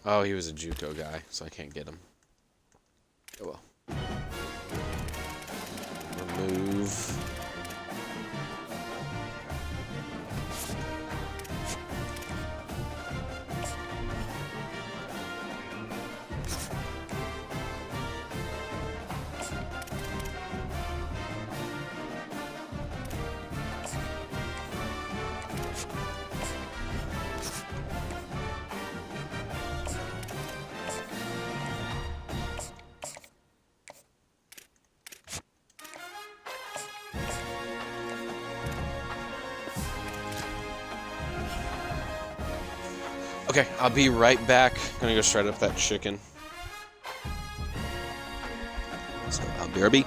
[SPEAKER 1] Oh, he was a JUCO guy, so I can't get him. Oh well. Remove. Okay, I'll be right back. Gonna go straight up that chicken. So I'll be RB.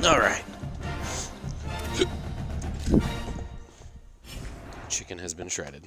[SPEAKER 1] All right. Chicken has been shredded.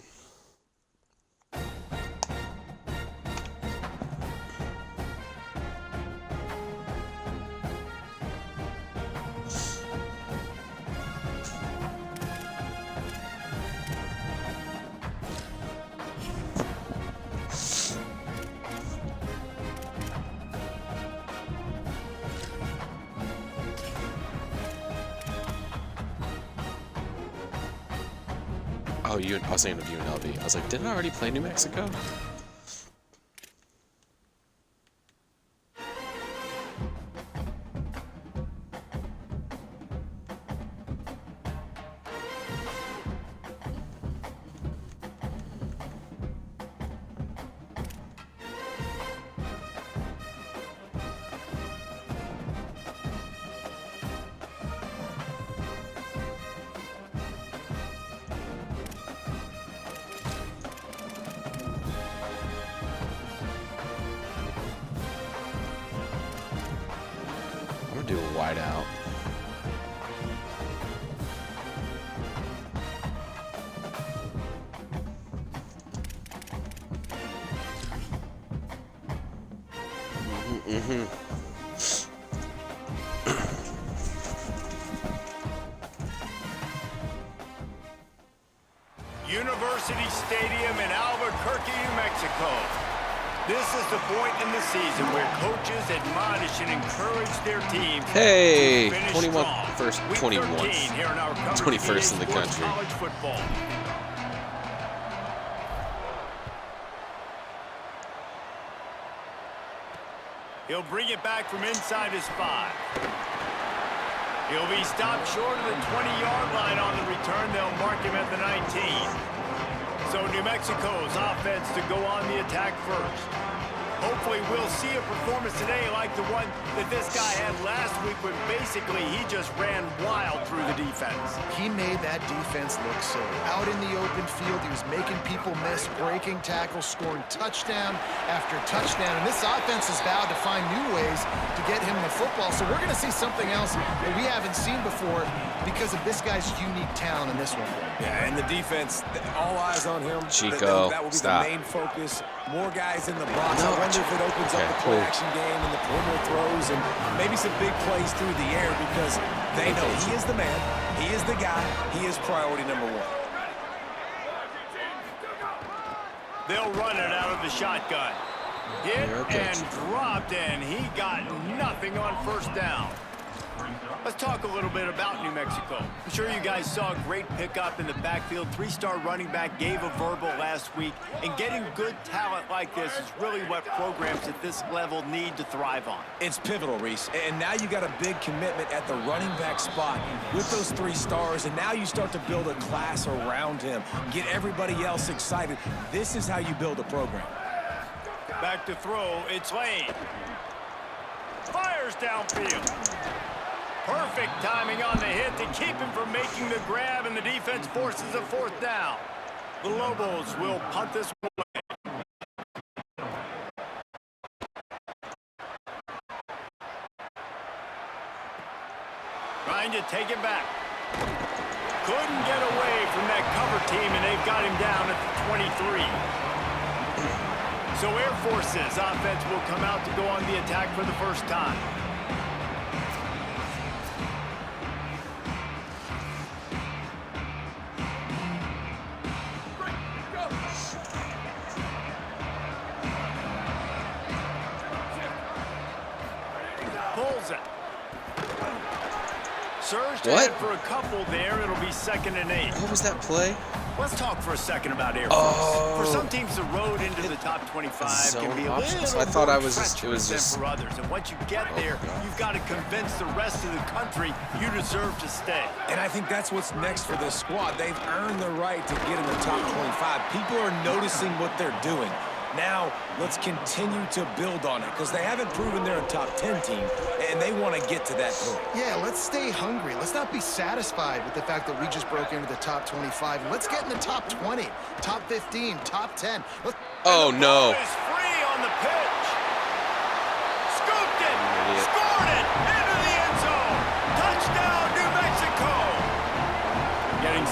[SPEAKER 1] Oh, I was thinking of UNLV. I was like, didn't I already play New Mexico? I'm gonna do a wide out.
[SPEAKER 2] University Stadium in Albuquerque, New Mexico. This is the point in the season where coaches admonish and encourage their teams
[SPEAKER 1] Hey,
[SPEAKER 2] to finish
[SPEAKER 1] 21
[SPEAKER 2] strong.
[SPEAKER 1] first,
[SPEAKER 2] Week
[SPEAKER 1] 21st.
[SPEAKER 2] 13 here in our coverage
[SPEAKER 1] 21st in the
[SPEAKER 2] of EA
[SPEAKER 1] country.
[SPEAKER 2] Sports College football. He'll bring it back from inside his 5. He'll be stopped short of the 20-yard line on the return. They'll mark him at the 19. So New Mexico's offense to go on the attack first. Hopefully we'll see a performance today like the one that this guy had last week when basically he just ran wild through the defense.
[SPEAKER 5] He made that defense look silly. Out in the open field, he was making people miss, breaking tackles, scoring touchdown after touchdown. And this offense has vowed to find new ways to get him the football. So we're going to see something else that we haven't seen before because of this guy's unique talent in this one.
[SPEAKER 6] Yeah, and the defense, all eyes on him.
[SPEAKER 1] Chico,
[SPEAKER 6] that will be
[SPEAKER 1] stop.
[SPEAKER 6] the main focus. More guys in the box.
[SPEAKER 1] No,
[SPEAKER 6] I wonder if it opens up the play-action game and the perimeter throws and maybe some big plays through the air because they know he is the man, he is the guy, he is priority number 1.
[SPEAKER 2] They'll run it out of the shotgun. Hit and dropped, and he got nothing on first down. Let's talk a little bit about New Mexico. I'm sure you guys saw a great pickup in the backfield. 3-star running back gave a verbal last week. And getting good talent like this is really what programs at this level need to thrive on.
[SPEAKER 6] It's pivotal, Reese. And now you got a big commitment at the running back spot with those 3 stars. And now you start to build a class around him. Get everybody else excited. This is how you build a program.
[SPEAKER 2] Back to throw. It's Lane. Fires downfield. Perfect timing on the hit to keep him from making the grab, and the defense forces a 4th down. The Lobos will punt this one. Trying to take it back. Couldn't get away from that cover team, and they've got him down at the 23. So Air Force's offense will come out to go on the attack for the first time. Pulls it. Surged ahead for a couple there. It'll be 2nd and 8.
[SPEAKER 1] What was that play?
[SPEAKER 2] Let's talk for a second about Air Force.
[SPEAKER 1] Oh.
[SPEAKER 2] For some teams, the road into the top 25 can be a little
[SPEAKER 1] So I thought
[SPEAKER 2] more
[SPEAKER 1] it was just
[SPEAKER 2] treacherous than for others. And once you get there, you've got to convince the rest of the country you deserve to stay.
[SPEAKER 6] And I think that's what's next for this squad. They've earned the right to get in the top 25. People are noticing what they're doing. Now, let's continue to build on it because they haven't proven they're a top 10 team, and they want to get to that point.
[SPEAKER 5] Yeah, let's stay hungry. Let's not be satisfied with the fact that we just broke into the top 25. Let's get in the top 20, top 15, top 10.
[SPEAKER 1] Oh, no.
[SPEAKER 2] Is free on the pitch. Scooped it. Scored it. Into the end zone.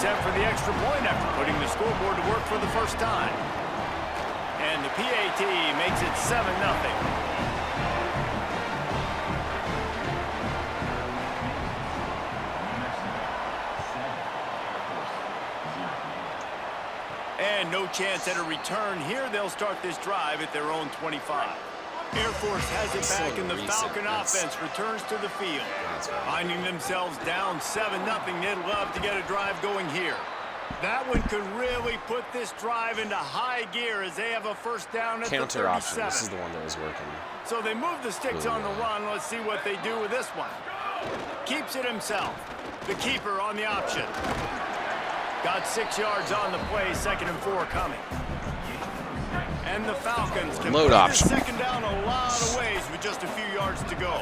[SPEAKER 2] set for the extra point after putting the scoreboard to work for the first time. And the PAT makes it 7-0. And no chance at a return here. They'll start this drive at their own 25. Air Force has it back, and the Falcon offense returns to the field. Finding themselves down 7-0, they'd love to get a drive going here. That one could really put this drive into high gear as they have a first down at the 37.
[SPEAKER 1] Counter option. This is the one that was working.
[SPEAKER 2] So they move the sticks on the run. Let's see what they do with this one. Keeps it himself. The keeper on the option. Got 6 yards on the play, 2nd and 4 coming. And the Falcons can
[SPEAKER 1] load
[SPEAKER 2] put
[SPEAKER 1] option.
[SPEAKER 2] this second down a lot of ways with just a few yards to go.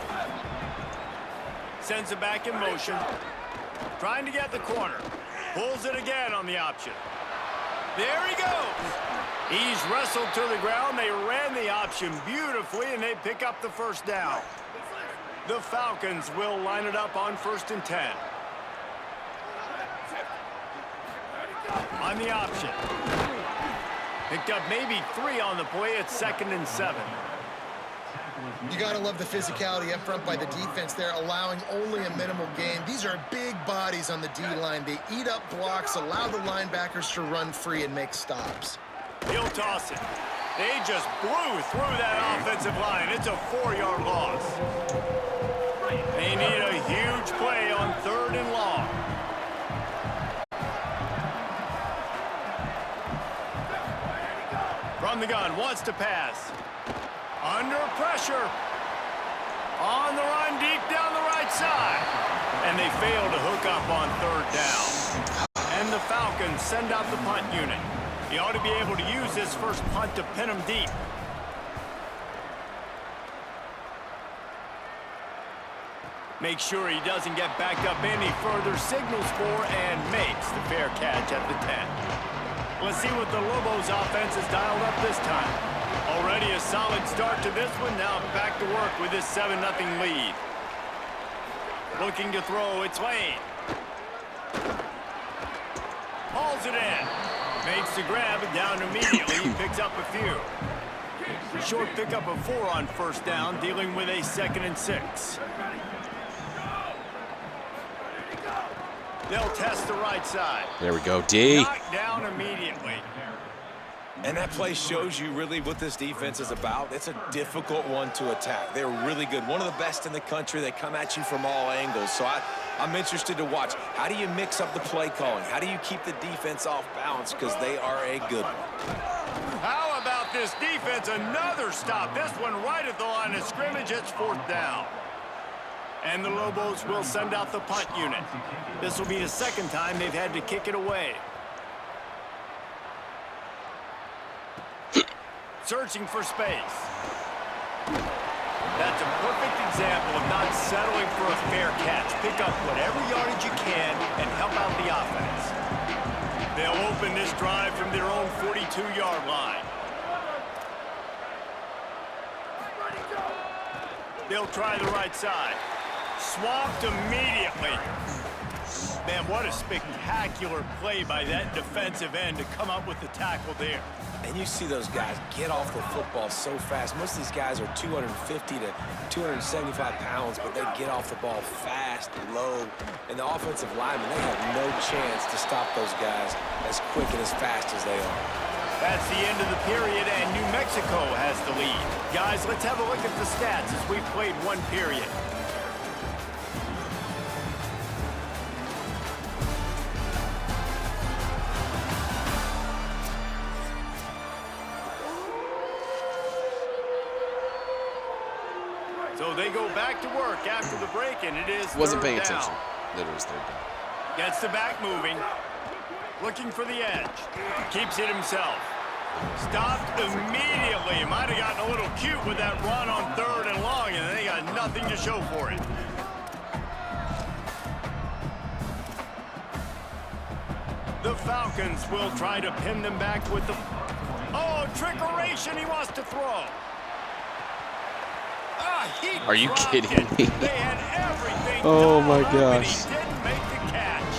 [SPEAKER 2] Sends it back in motion. Trying to get the corner. Pulls it again on the option. There he goes. He's wrestled to the ground. They ran the option beautifully, and they pick up the first down. The Falcons will line it up on 1st and 10. On the option. Picked up maybe 3 on the play at 2nd and 7.
[SPEAKER 5] You got to love the physicality up front by the defense there, allowing only a minimal gain. These are big bodies on the D-line. They eat up blocks, allow the linebackers to run free and make stops.
[SPEAKER 2] He'll toss it. They just blew through that offensive line. It's a 4-yard loss. They need a huge play on 3rd and long. From the gun, wants to pass. Under pressure. On the run, deep down the right side. And they fail to hook up on 3rd down. And the Falcons send out the punt unit. He ought to be able to use this first punt to pin him deep. Make sure he doesn't get backed up any further, signals for and makes the fair catch at the 10. Let's see what the Lobos offense has dialed up this time. Already a solid start to this one. Now back to work with this 7-0 lead. Looking to throw, it's Lane. Hauls it in. Makes the grab and down immediately. He picks up a few. Short pickup of 4 on 1st down, dealing with a 2nd and 6. They'll test the right side.
[SPEAKER 1] There we go, D.
[SPEAKER 2] Knocked down immediately.
[SPEAKER 6] And that play shows you really what this defense is about. It's a difficult one to attack. They're really good. One of the best in the country. They come at you from all angles. So I'm interested to watch. How do you mix up the play calling? How do you keep the defense off balance? Because they are a good one.
[SPEAKER 2] How about this defense? Another stop. This one right at the line of scrimmage. It's 4th down. And the Lobos will send out the punt unit. This will be the 2nd time they've had to kick it away. Searching for space. That's a perfect example of not settling for a fair catch. Pick up whatever yardage you can and help out the offense. They'll open this drive from their own 42-yard line. They'll try the right side. Swamped immediately. Man, what a spectacular play by that defensive end to come up with the tackle there.
[SPEAKER 6] And you see those guys get off the football so fast. Most of these guys are 250 to 275 pounds, but they get off the ball fast, low. And the offensive linemen, they have no chance to stop those guys as quick and as fast as they are.
[SPEAKER 2] That's the end of the period, and New Mexico has the lead. Guys, let's have a look at the stats as we've played 1 period. So they go back to work after the break, and it is
[SPEAKER 1] Wasn't paying
[SPEAKER 2] 3rd down.
[SPEAKER 1] attention that it was 3rd down.
[SPEAKER 2] Gets the back moving. Looking for the edge. Keeps it himself. Stopped immediately. Might have gotten a little cute with that run on 3rd and long, and they got nothing to show for it. The Falcons will try to pin them back with the... Oh, trickeration. He wants to throw.
[SPEAKER 1] Are you kidding me?
[SPEAKER 2] They had everything
[SPEAKER 1] Oh my
[SPEAKER 2] dialed up, and
[SPEAKER 1] gosh.
[SPEAKER 2] he didn't make the catch.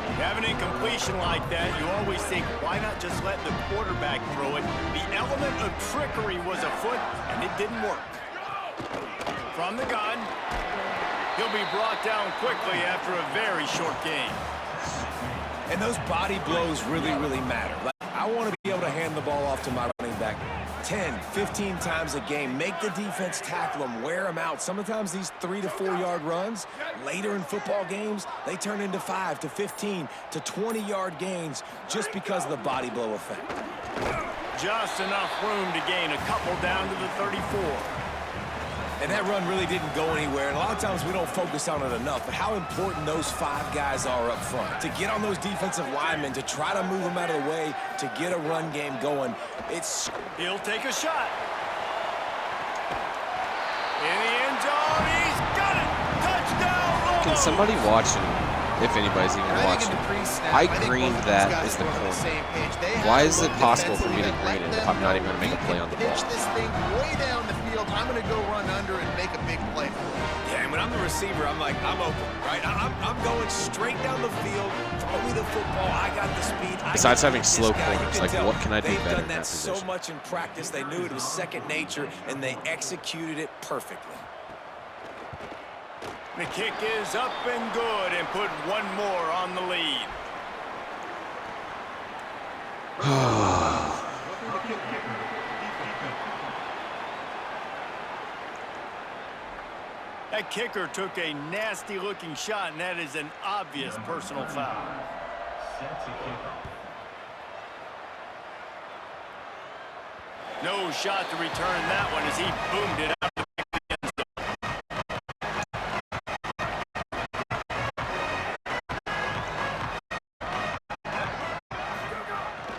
[SPEAKER 2] You have an incompletion. situation like that, you always think, why not just let the quarterback throw it? The element of trickery was afoot, and it didn't work. From the gun, he'll be brought down quickly after a very short game.
[SPEAKER 6] And those body blows really, really matter. I want to be able to hand the ball off to my running back 10, 15 times a game. Make the defense tackle them, wear them out. Sometimes these 3 to 4 yard runs, later in football games, they turn into 5 to 15 to 20 yard gains just because of the body blow effect.
[SPEAKER 2] Just enough room to gain a couple down to the 34.
[SPEAKER 6] And that run really didn't go anywhere. And a lot of times we don't focus on it enough, but how important those 5 guys are up front. To get on those defensive linemen, to try to move them out of the way, to get a run game going.
[SPEAKER 2] He'll take a shot. In the end zone, he's got it. Touchdown, Lobos.
[SPEAKER 1] Can somebody watching, if anybody's even watching, I greened that as the corner. Why is it possible for me to green it if I'm not even going to make a play on the ball?
[SPEAKER 5] Pitch this thing way down the field. I'm going to go run under and make a big play for it.
[SPEAKER 6] Yeah, and when I'm the receiver, I'm like, I'm open, right? I'm going straight down the field. Throw me the football. I got the speed.
[SPEAKER 1] Besides having slow corners, like what can I do better in that
[SPEAKER 6] position? They've done that so much in practice. They knew it was second nature, and they executed it perfectly.
[SPEAKER 2] The kick is up and good, and put one more on the lead. That kicker took a nasty-looking shot, and that is an obvious personal foul. No shot to return that one as he boomed it out.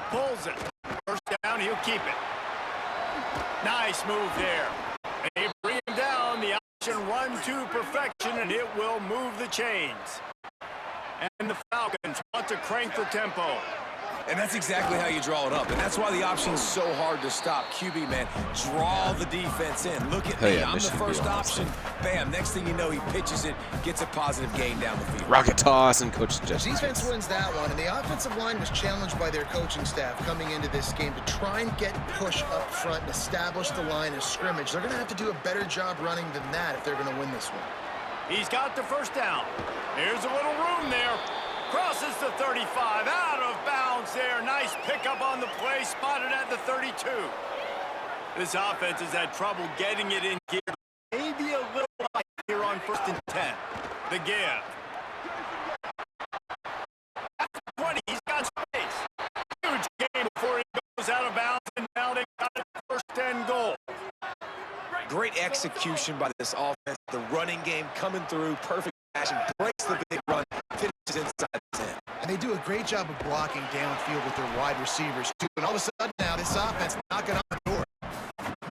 [SPEAKER 2] Pulls it. First down, he'll keep it. Nice move there. They bring him down. The option run to perfection, and it will move the chains. And the Falcons want to crank the tempo.
[SPEAKER 6] And that's exactly how you draw it up. And that's why the option's so hard to stop. QB, man, draw the defense in. Look at me. I'm the first option. Bam. Next thing you know, he pitches it, gets a positive gain down the field.
[SPEAKER 1] Rocket toss and coach suggestions.
[SPEAKER 5] Defense wins that one, and the offensive line was challenged by their coaching staff coming into this game to try and get push up front and establish the line of scrimmage. They're going to have to do a better job running than that if they're going to win this one.
[SPEAKER 2] He's got the first down. Here's a little room there. Crosses the 35, out of bounds there. Nice pickup on the play, spotted at the 32. This offense has had trouble getting it in gear. Maybe a little light here on 1st and 10. The give. At the 20, he's got space. Huge game before he goes out of bounds, and now they got it 1st and goal.
[SPEAKER 6] Great execution by this offense. The running game coming through, perfect action, breaks the big run, finishes inside the 10.
[SPEAKER 5] And they do a great job of blocking downfield with their wide receivers, too. And all of a sudden now, this offense knocking on the door.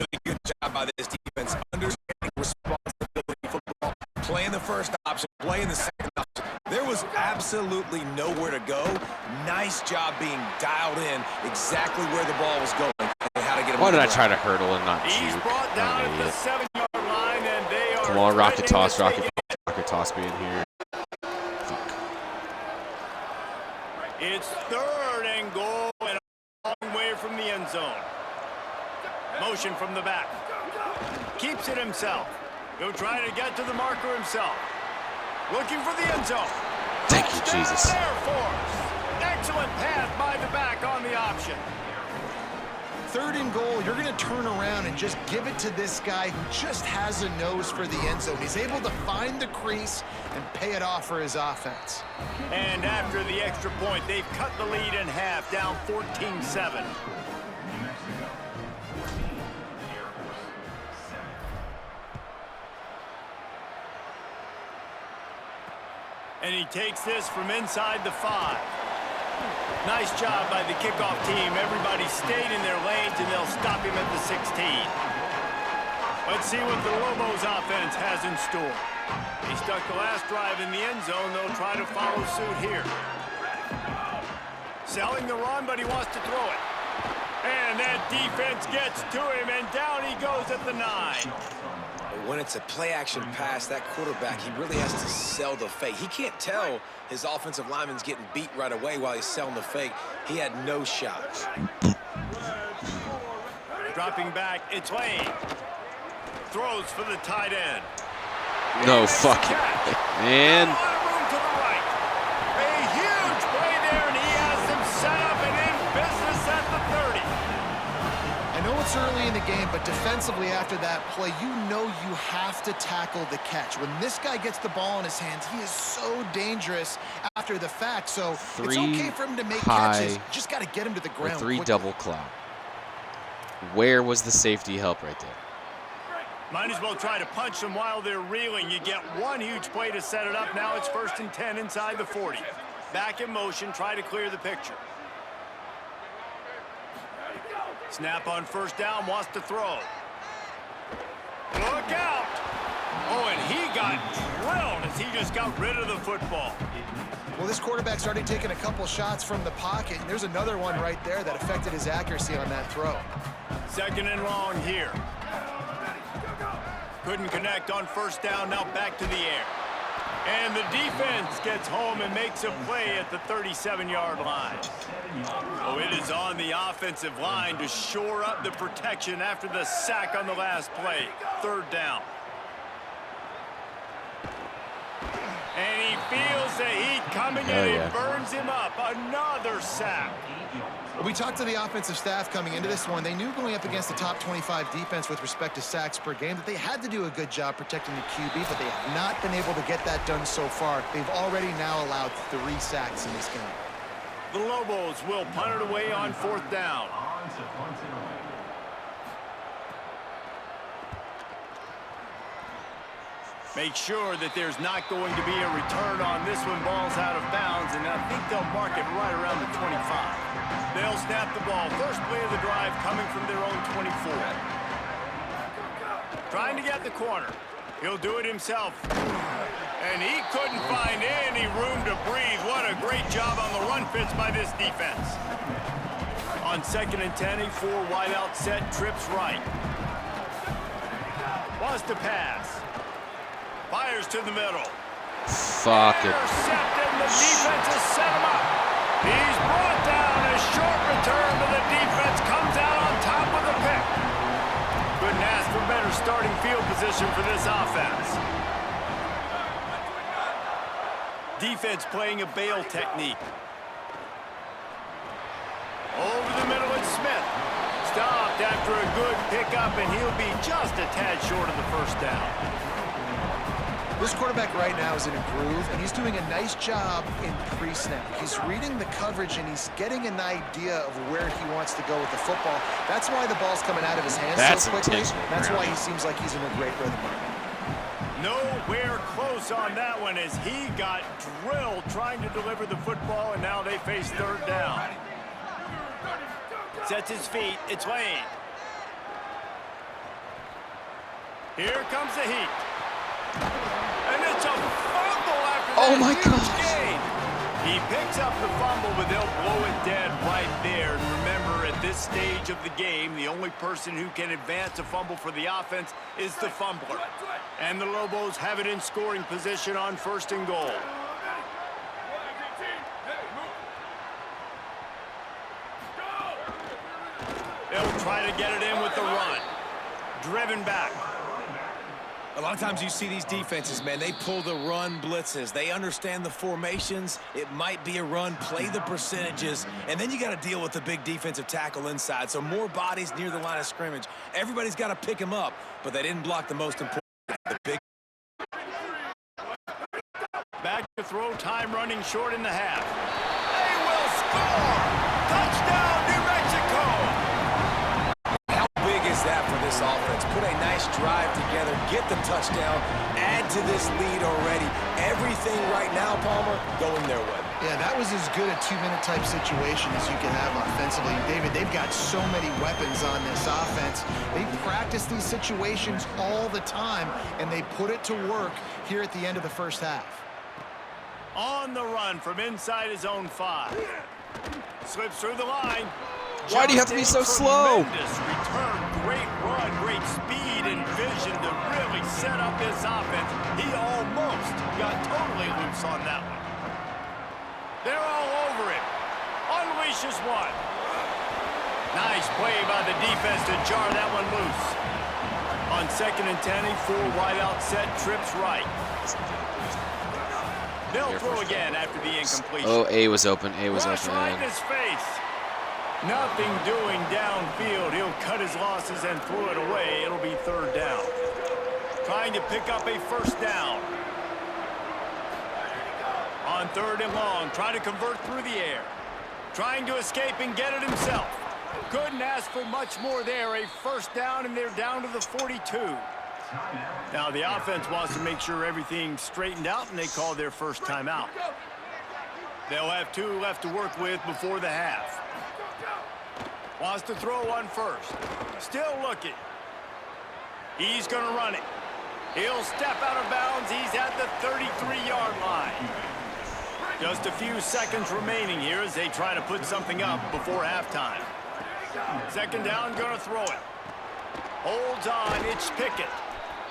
[SPEAKER 6] Really good job by this defense, understanding responsibility football, playing the first option, playing the second option. There was absolutely nowhere to go. Nice job being dialed in exactly where the ball was going and how to get him.
[SPEAKER 1] Why did I try to hurdle and not
[SPEAKER 2] He's
[SPEAKER 1] shoot?
[SPEAKER 2] brought down at the 7-yard line, and they are.
[SPEAKER 1] Come on, rocket toss being here. Fuck.
[SPEAKER 2] It's 3rd and goal, and a long way from the end zone. Motion from the back. Keeps it himself. He'll try to get to the marker himself. Looking for the end zone.
[SPEAKER 1] Thank you, Jesus.
[SPEAKER 2] Air Force. Excellent pass by the back on the option.
[SPEAKER 5] 3rd and goal, you're going to turn around and just give it to this guy who just has a nose for the end zone. He's able to find the crease and pay it off for his offense.
[SPEAKER 2] And after the extra point, they've cut the lead in half, down 14-7. And he takes this from inside the 5. Nice job by the kickoff team. Everybody stayed in their lanes, and they'll stop him at the 16. Let's see what the Lobos offense has in store. He stuck the last drive in the end zone. They'll try to follow suit here. Selling the run, but he wants to throw it. And that defense gets to him, and down he goes at the 9.
[SPEAKER 6] when it's a play-action pass, that quarterback, he really has to sell the fake. He can't tell his offensive lineman's getting beat right away while he's selling the fake. He had no shot.
[SPEAKER 2] Dropping back, it's Lane. Throws for the tight end.
[SPEAKER 1] No fucking man.
[SPEAKER 2] Room to the right. A huge play there, and he has them set up and in business at the 30.
[SPEAKER 5] I know it's early in the game, but defensively after that play, you know you have to tackle the catch. When this guy gets the ball in his hands, he is so dangerous after the fact. So it's okay for him to make catches. Just got to get him to the ground.
[SPEAKER 1] Three
[SPEAKER 5] quickly.
[SPEAKER 1] double cloud. Where was the safety help right there?
[SPEAKER 2] Might as well try to punch them while they're reeling. You get one huge play to set it up. Now it's 1st and 10 inside the 40. Back in motion, try to clear the picture. Snap on 1st down, wants to throw. Look out! Oh, and he got drilled as he just got rid of the football.
[SPEAKER 5] Well, this quarterback started taking a couple shots from the pocket, and there's another one right there that affected his accuracy on that throw.
[SPEAKER 2] 2nd and long here. Couldn't connect on 1st down, now back to the air. And the defense gets home and makes a play at the 37-yard line. Oh, it is on the offensive line to shore up the protection after the sack on the last play. 3rd down. And he feels the heat coming in and burns him up. Another sack.
[SPEAKER 5] We talked to the offensive staff coming into this one. They knew going up against the top 25 defense with respect to sacks per game that they had to do a good job protecting the QB, but they have not been able to get that done so far. They've already now allowed 3 sacks in this game.
[SPEAKER 2] The Lobos will punt it away on 4th down. Make sure that there's not going to be a return on this one. Ball's out of bounds, and I think they'll mark it right around the 25. They'll snap the ball. First play of the drive coming from their own 24. Trying to get the corner. He'll do it himself. And he couldn't find any room to breathe. What a great job on the run fits by this defense. On 2nd and 10, a 4 wideout set, trips right. Wants to pass. Fires to the middle.
[SPEAKER 1] Fuck it.
[SPEAKER 2] Intercepted. The defense has set him up. He's brought down. A short return, but the defense comes out on top with a pick. Couldn't ask for better starting field position for this offense. Defense playing a bail technique. Over the middle, it's Smith. Stopped after a good pickup, and he'll be just a tad short of the 1st down.
[SPEAKER 5] This quarterback right now is in a groove, and he's doing a nice job in pre-snap. He's reading the coverage, and he's getting an idea of where he wants to go with the football. That's why the ball's coming out of his hands so quickly. That's why he seems like he's in a great rhythm right now.
[SPEAKER 2] Nowhere close on that one as he got drilled trying to deliver the football, and now they face 3rd down. Sets his feet. It's Lane. Here comes the heat. And it's a fumble after
[SPEAKER 1] Oh my
[SPEAKER 2] huge
[SPEAKER 1] God.
[SPEAKER 2] gain. He picks up the fumble, but they'll blow it dead right there. And remember, at this stage of the game, the only person who can advance a fumble for the offense is the fumbler. And the Lobos have it in scoring position on 1st and goal. They'll try to get it in with the run. Driven back.
[SPEAKER 6] A lot of times you see these defenses, man, they pull the run blitzes. They understand the formations. It might be a run, play the percentages, and then you got to deal with the big defensive tackle inside. So more bodies near the line of scrimmage. Everybody's got to pick him up, but they didn't block the most important. The big.
[SPEAKER 2] Back to throw, time running short in the half. They will score! Touchdown, New Mexico!
[SPEAKER 6] How big is that for this offense? Put a nice drive together, get the touchdown, add to this lead already. Everything right now, Palmer, going their way.
[SPEAKER 5] Yeah, that was as good a 2-minute type situation as you can have offensively. David, they've got so many weapons on this offense. They practice these situations all the time, and they put it to work here at the end of the 1st half.
[SPEAKER 2] On the run from inside his own 5. Slips through the line.
[SPEAKER 1] Why do you have to be so slow?
[SPEAKER 2] Tremendous return, great run. got great speed and vision to really set up this offense. He almost got totally loose on that one. They're all over him. Unleashes one. Nice play by the defense to jar that one loose. On 2nd and 10, a full wide out set, trips right. They'll throw again after the incompletion.
[SPEAKER 1] Oh, A was open. A was
[SPEAKER 2] Rush
[SPEAKER 1] open.
[SPEAKER 2] right in his face. Nothing doing downfield. He'll cut his losses and throw it away. It'll be 3rd down. Trying to pick up a 1st down. On 3rd and long, trying to convert through the air. Trying to escape and get it himself. Couldn't ask for much more there. A 1st down, and they're down to the 42. Now the offense wants to make sure everything's straightened out, and they call their first timeout. They'll have 2 left to work with before the half. Wants to throw one first. Still looking. He's going to run it. He'll step out of bounds. He's at the 33-yard line. Just a few seconds remaining here as they try to put something up before halftime. 2nd down, going to throw it. Holds on, it's Pickett.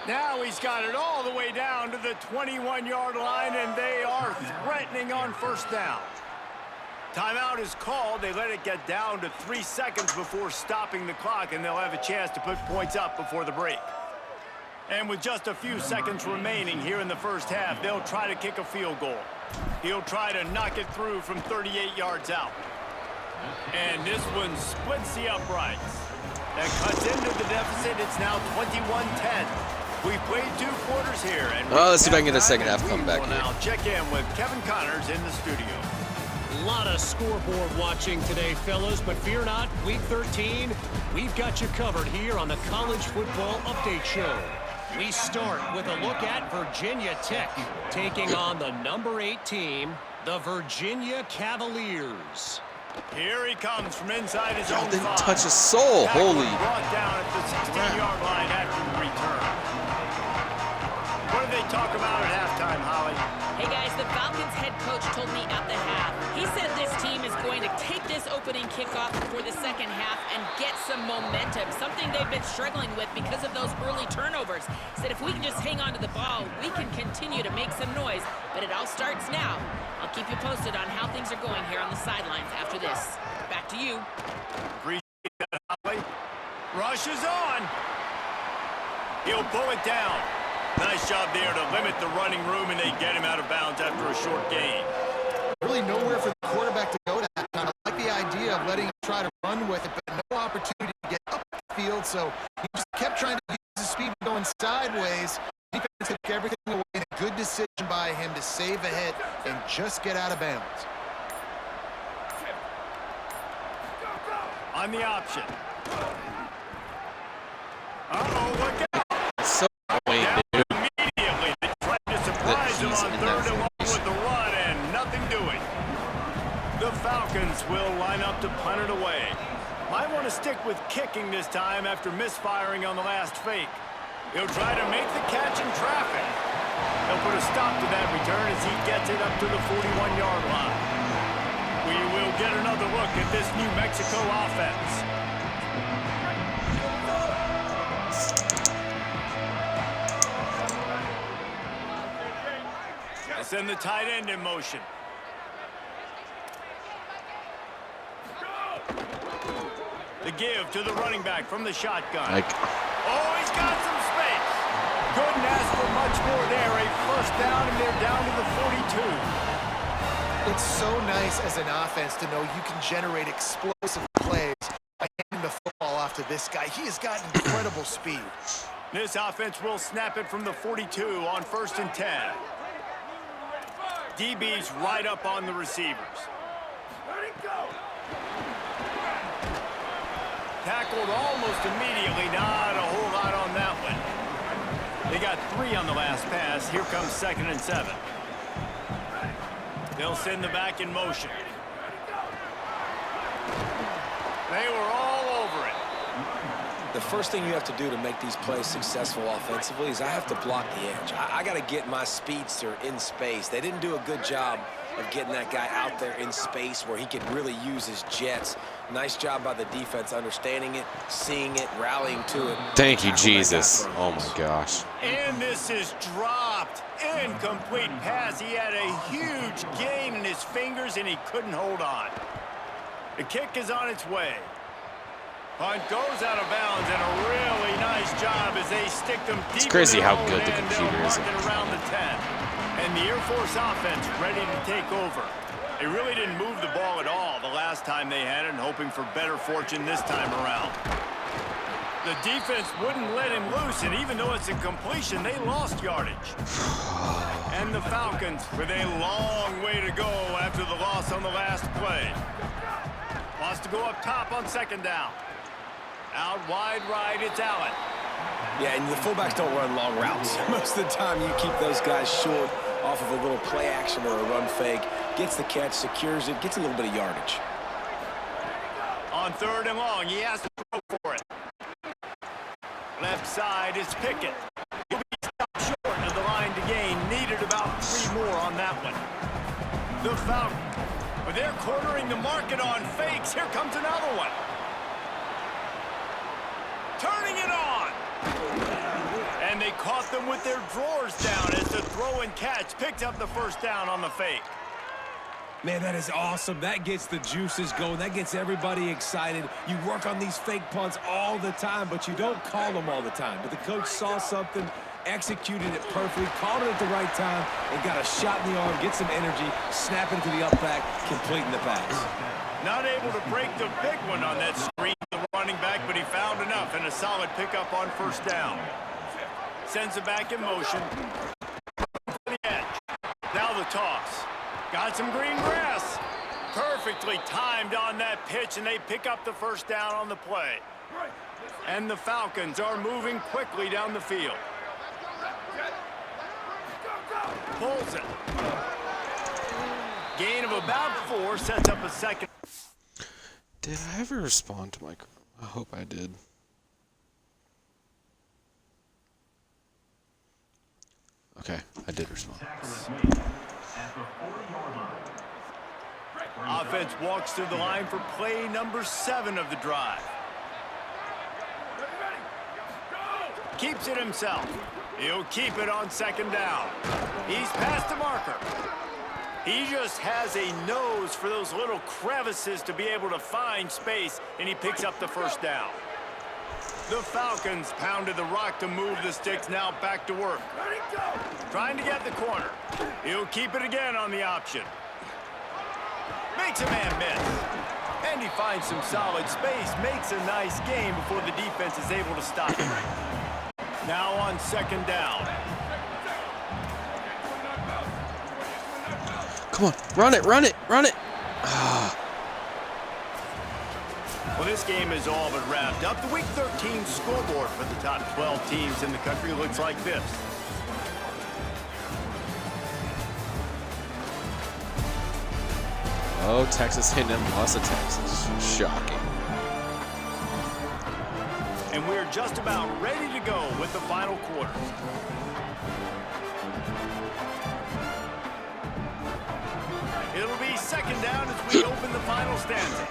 [SPEAKER 2] Now he's got it all the way down to the 21-yard line, and they are threatening on 1st down. Timeout is called. They let it get down to 3 seconds before stopping the clock, and they'll have a chance to put points up before the break. And with just a few seconds remaining here in the 1st half, they'll try to kick a field goal. He'll try to knock it through from 38 yards out. And this one splits the uprights. That cuts into the deficit. It's now 21-10. We've played 2 quarters here. And
[SPEAKER 1] let's see if I can get a second half comeback here.
[SPEAKER 2] Now check in with Kevin Connors in the studio.
[SPEAKER 7] A lot of scoreboard watching today, fellas, but fear not, Week 13, we've got you covered here on the College Football Update Show. We start with a look at Virginia Tech, taking on the number 8 team, the Virginia Cavaliers.
[SPEAKER 2] Here he comes from inside his own
[SPEAKER 1] Didn't
[SPEAKER 2] 5.
[SPEAKER 1] touch a soul. Holy.
[SPEAKER 2] Brought down at the 16-yard line after the return. What did they talk about at halftime, Holly?
[SPEAKER 3] Hey guys, the Falcons head coach told me at the half. He said this team is going to take this opening kickoff for the 2nd half and get some momentum, something they've been struggling with because of those early turnovers. He said if we can just hang on to the ball, we can continue to make some noise, but it all starts now. I'll keep you posted on how things are going here on the sidelines after this. Back to you.
[SPEAKER 2] Appreciate that, Holly. Rush is on. He'll pull it down. Nice job there to limit the running room, and they get him out of bounds after a short gain.
[SPEAKER 5] Really nowhere for the quarterback to go that time. I like the idea of letting him try to run with it, but no opportunity to get up the field, so he just kept trying to use his speed going sideways. Defense took everything away, and a good decision by him to save a hit and just get out of bounds.
[SPEAKER 2] On the option. Uh-oh, look out.
[SPEAKER 1] So annoying, dude.
[SPEAKER 2] Immediately, they tried to surprise him on 3rd and long with the run, and nothing doing. The Falcons will line up to punt it away. Might want to stick with kicking this time after misfiring on the last fake. He'll try to make the catch in traffic. He'll put a stop to that return as he gets it up to the 41-yard line. We will get another look at this New Mexico offense. They send the tight end in motion. The give to the running back from the shotgun. Oh, he's got some space. Couldn't ask for much more there. A 1st down, and they're down to the 42.
[SPEAKER 5] It's so nice as an offense to know you can generate explosive plays by handing the football off to this guy. He has got incredible speed.
[SPEAKER 2] This offense will snap it from the 42 on 1st and 10. DB's right up on the receivers. Tackled almost immediately. Not a whole lot on that one. They got 3 on the last pass. Here comes 2nd and 7. They'll send the back in motion. They were all over it.
[SPEAKER 6] the first thing you have to do to make these plays successful offensively is I have to block the edge. I got to get my speedster in space. They didn't do a good job of getting that guy out there in space where he could really use his jets. Nice job by the defense understanding it, seeing it, rallying to it.
[SPEAKER 1] Thank you, Jesus. Oh, my gosh.
[SPEAKER 2] And this is dropped. Incomplete pass. He had a huge gain in his fingers, and he couldn't hold on. The kick is on its way. Punt goes out of bounds, and a really nice job as they stick them deep.
[SPEAKER 1] It's crazy how
[SPEAKER 2] in
[SPEAKER 1] good the
[SPEAKER 2] and
[SPEAKER 1] computer
[SPEAKER 2] they'll
[SPEAKER 1] is.
[SPEAKER 2] mark it around the 10. And the Air Force offense ready to take over. They really didn't move the ball at all the last time they had it, and hoping for better fortune this time around. The defense wouldn't let him loose, and even though it's a completion, they lost yardage. And the Falcons with a long way to go after the loss on the last play. Wants to go up top on second down. Out wide right, it's Allen.
[SPEAKER 6] Yeah, and the fullbacks don't run long routes. Most of the time, you keep those guys short off of a little play action or a run fake. Gets the catch, secures it, gets a little bit of yardage.
[SPEAKER 2] On third and long, he has to throw for it. Left side is Pickett. He'll be stopped short of the line to gain. Needed about 3 more on that one. The Falcons, but they're cornering the market on fakes. Here comes another one. Turning it on. And they caught them with their drawers down as the throw and catch picked up the first down on the fake.
[SPEAKER 4] Man, that is awesome. That gets the juices going. That gets everybody excited. You work on these fake punts all the time, but you don't call them all the time. But the coach saw something, executed it perfectly, called it at the right time, and got a shot in the arm, get some energy, snap into the up back, completing the pass.
[SPEAKER 2] Not able to break the big one on that screen, the running back, but he found enough and a solid pickup on first down. Sends it back in motion. To the edge. Now the toss. Got some green grass. Perfectly timed on that pitch, and they pick up the first down on the play. And the Falcons are moving quickly down the field. Pulls it. Gain of about 4, sets up a second.
[SPEAKER 1] Did I ever respond to my... I hope I did. Okay, I did respond.
[SPEAKER 2] Offense walks through the line for play number 7 of the drive. Keeps it himself. He'll keep it on second down. He's past the marker. He just has a nose for those little crevices to be able to find space, and he picks up the first down. The Falcons pounded the rock to move the sticks, now back to work. Trying to get the corner. He'll keep it again on the option. Makes a man miss. And he finds some solid space, makes a nice game before the defense is able to stop him. Now on second down.
[SPEAKER 1] Come on, run it, run it, run it.
[SPEAKER 2] Well, this game is all but wrapped up. The Week 13 scoreboard for the top 12 teams in the country looks like this.
[SPEAKER 1] Oh, Texas A&M lost to Texas. Shocking.
[SPEAKER 2] And we're just about ready to go with the final quarter. It'll be second down as we open the final stanza.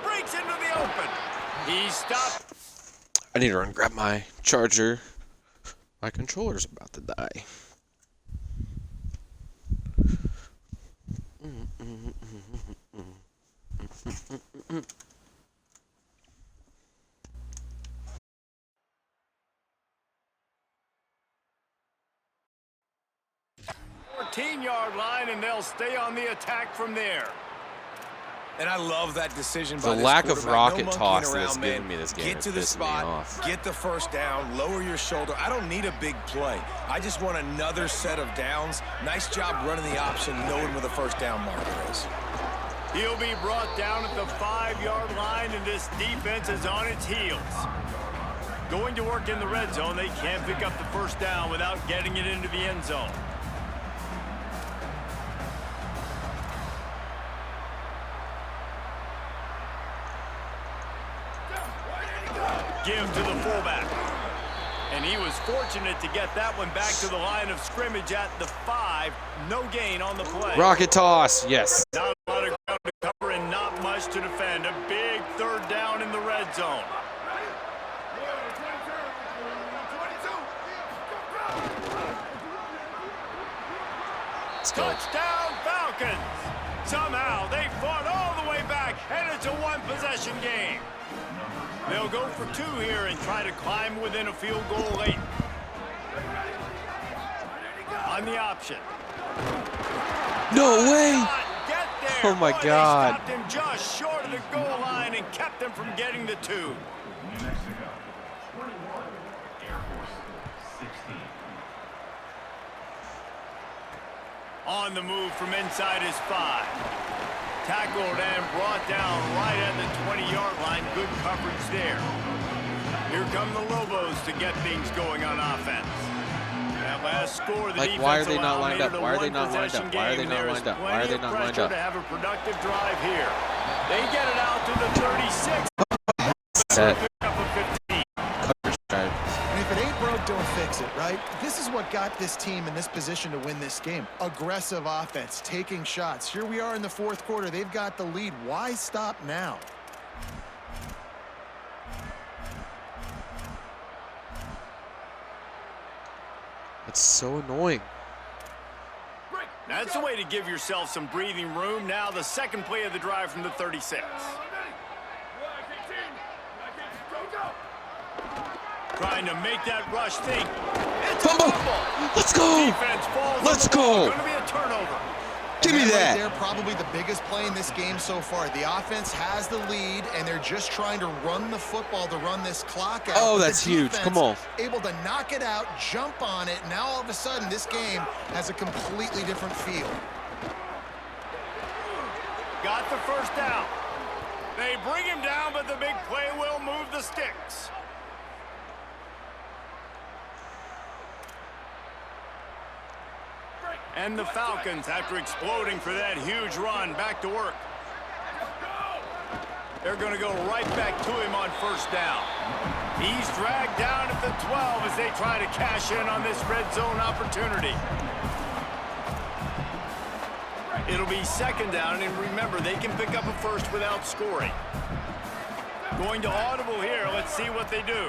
[SPEAKER 2] Breaks into the open. He stopped.
[SPEAKER 1] I need to run grab my charger. My controller's about to die.
[SPEAKER 2] Yard line, and they'll stay on the attack from there.
[SPEAKER 6] And I love that decision
[SPEAKER 1] The
[SPEAKER 6] by this
[SPEAKER 1] lack of
[SPEAKER 6] quarterback.
[SPEAKER 1] rocket toss that's giving me this game
[SPEAKER 6] Get
[SPEAKER 1] is
[SPEAKER 6] to the
[SPEAKER 1] pissing me
[SPEAKER 6] spot,
[SPEAKER 1] off.
[SPEAKER 6] get the first down, lower your shoulder. I don't need a big play. I just want another set of downs. Nice job running the option, knowing where the first down marker is.
[SPEAKER 2] He'll be brought down at the 5-yard line, and this defense is on its heels. Going to work in the red zone, they can't pick up the first down without getting it into the end zone. give to the fullback. And he was fortunate to get that one back to the line of scrimmage at the 5. No gain on the play.
[SPEAKER 1] Rocket toss, yes.
[SPEAKER 2] Not a lot of ground to cover and not much to defend. A big 3rd down in the red zone. Touchdown Falcons! Somehow they fought all the way back, and it's a 1-possession game. They'll go for 2 here and try to climb within a field goal late. On the option.
[SPEAKER 1] No way!
[SPEAKER 2] Get there.
[SPEAKER 1] Oh my
[SPEAKER 2] Boy,
[SPEAKER 1] God.
[SPEAKER 2] They stopped him just short of the goal line and kept him from getting the 2. On the move from inside his 5. Tackled and brought down right at the 20-yard line. Good coverage there. Here come the Lobos to get things going on offense. That last score, the defense
[SPEAKER 1] why are they not
[SPEAKER 2] allowed
[SPEAKER 1] lined up?
[SPEAKER 2] made it a
[SPEAKER 1] Why are they not lined
[SPEAKER 2] one-possession
[SPEAKER 1] up? Why are they
[SPEAKER 2] game.
[SPEAKER 1] not
[SPEAKER 2] There is
[SPEAKER 1] lined up? Why are they
[SPEAKER 2] plenty
[SPEAKER 1] not
[SPEAKER 2] of
[SPEAKER 1] lined
[SPEAKER 2] pressure
[SPEAKER 1] up?
[SPEAKER 2] to have a productive drive here. They get it out to the 36.
[SPEAKER 1] Set.
[SPEAKER 2] Pick up a 15.
[SPEAKER 1] Coverage drive.
[SPEAKER 5] And if it ain't broke, don't fix it, right? This is what got this team in this position to win this game. Aggressive offense, taking shots. Here we are in the 4th quarter. They've got the lead. Why stop now?
[SPEAKER 1] It's so annoying.
[SPEAKER 2] That's a way to give yourself some breathing room. Now the second play of the drive from the 36. Trying to make that rush think. It's
[SPEAKER 1] Fumble.
[SPEAKER 2] a fumble.
[SPEAKER 1] Let's go.
[SPEAKER 2] Defense falls.
[SPEAKER 1] Let's
[SPEAKER 2] on the ball.
[SPEAKER 1] go.
[SPEAKER 2] Going to be a turnover.
[SPEAKER 1] Give me
[SPEAKER 5] Right
[SPEAKER 1] that.
[SPEAKER 5] there, probably the biggest play in this game so far. The offense has the lead, and they're just trying to run the football to run this clock out.
[SPEAKER 1] Oh,
[SPEAKER 5] But the
[SPEAKER 1] that's huge.
[SPEAKER 5] defense
[SPEAKER 1] Come on.
[SPEAKER 5] Able to knock it out, jump on it. Now all of a sudden, this game has a completely different feel.
[SPEAKER 2] Got the first down. They bring him down, but the big play will move the sticks. And the Falcons, after exploding for that huge run, back to work. They're going to go right back to him on first down. He's dragged down at the 12 as they try to cash in on this red zone opportunity. It'll be 2nd down, and remember, they can pick up a first without scoring. Going to audible here. Let's see what they do.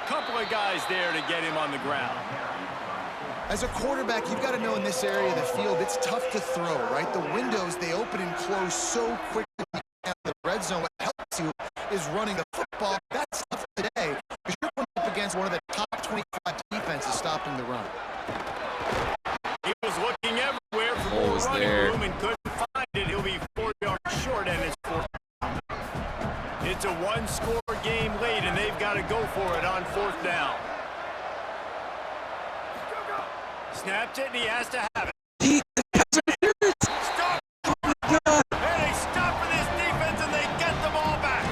[SPEAKER 2] Couple of guys there to get him on the ground.
[SPEAKER 5] As a quarterback, you've got to know in this area of the field, it's tough to throw, right? The windows, they open and close so quickly. The red zone, what helps you is running the football. That's tough today because you're going up against one of the top 25 defenses stopping the run.
[SPEAKER 2] He was looking everywhere for
[SPEAKER 1] Ball
[SPEAKER 2] more
[SPEAKER 1] was
[SPEAKER 2] running
[SPEAKER 1] there.
[SPEAKER 2] room and couldn't find it. He'll be 4 yards short, and it's 4. It's a 1-score game late, and they've got to go for it on 4th down. Snapped it, and he has to have it. Stop! And they stop for this defense, and they get the ball back.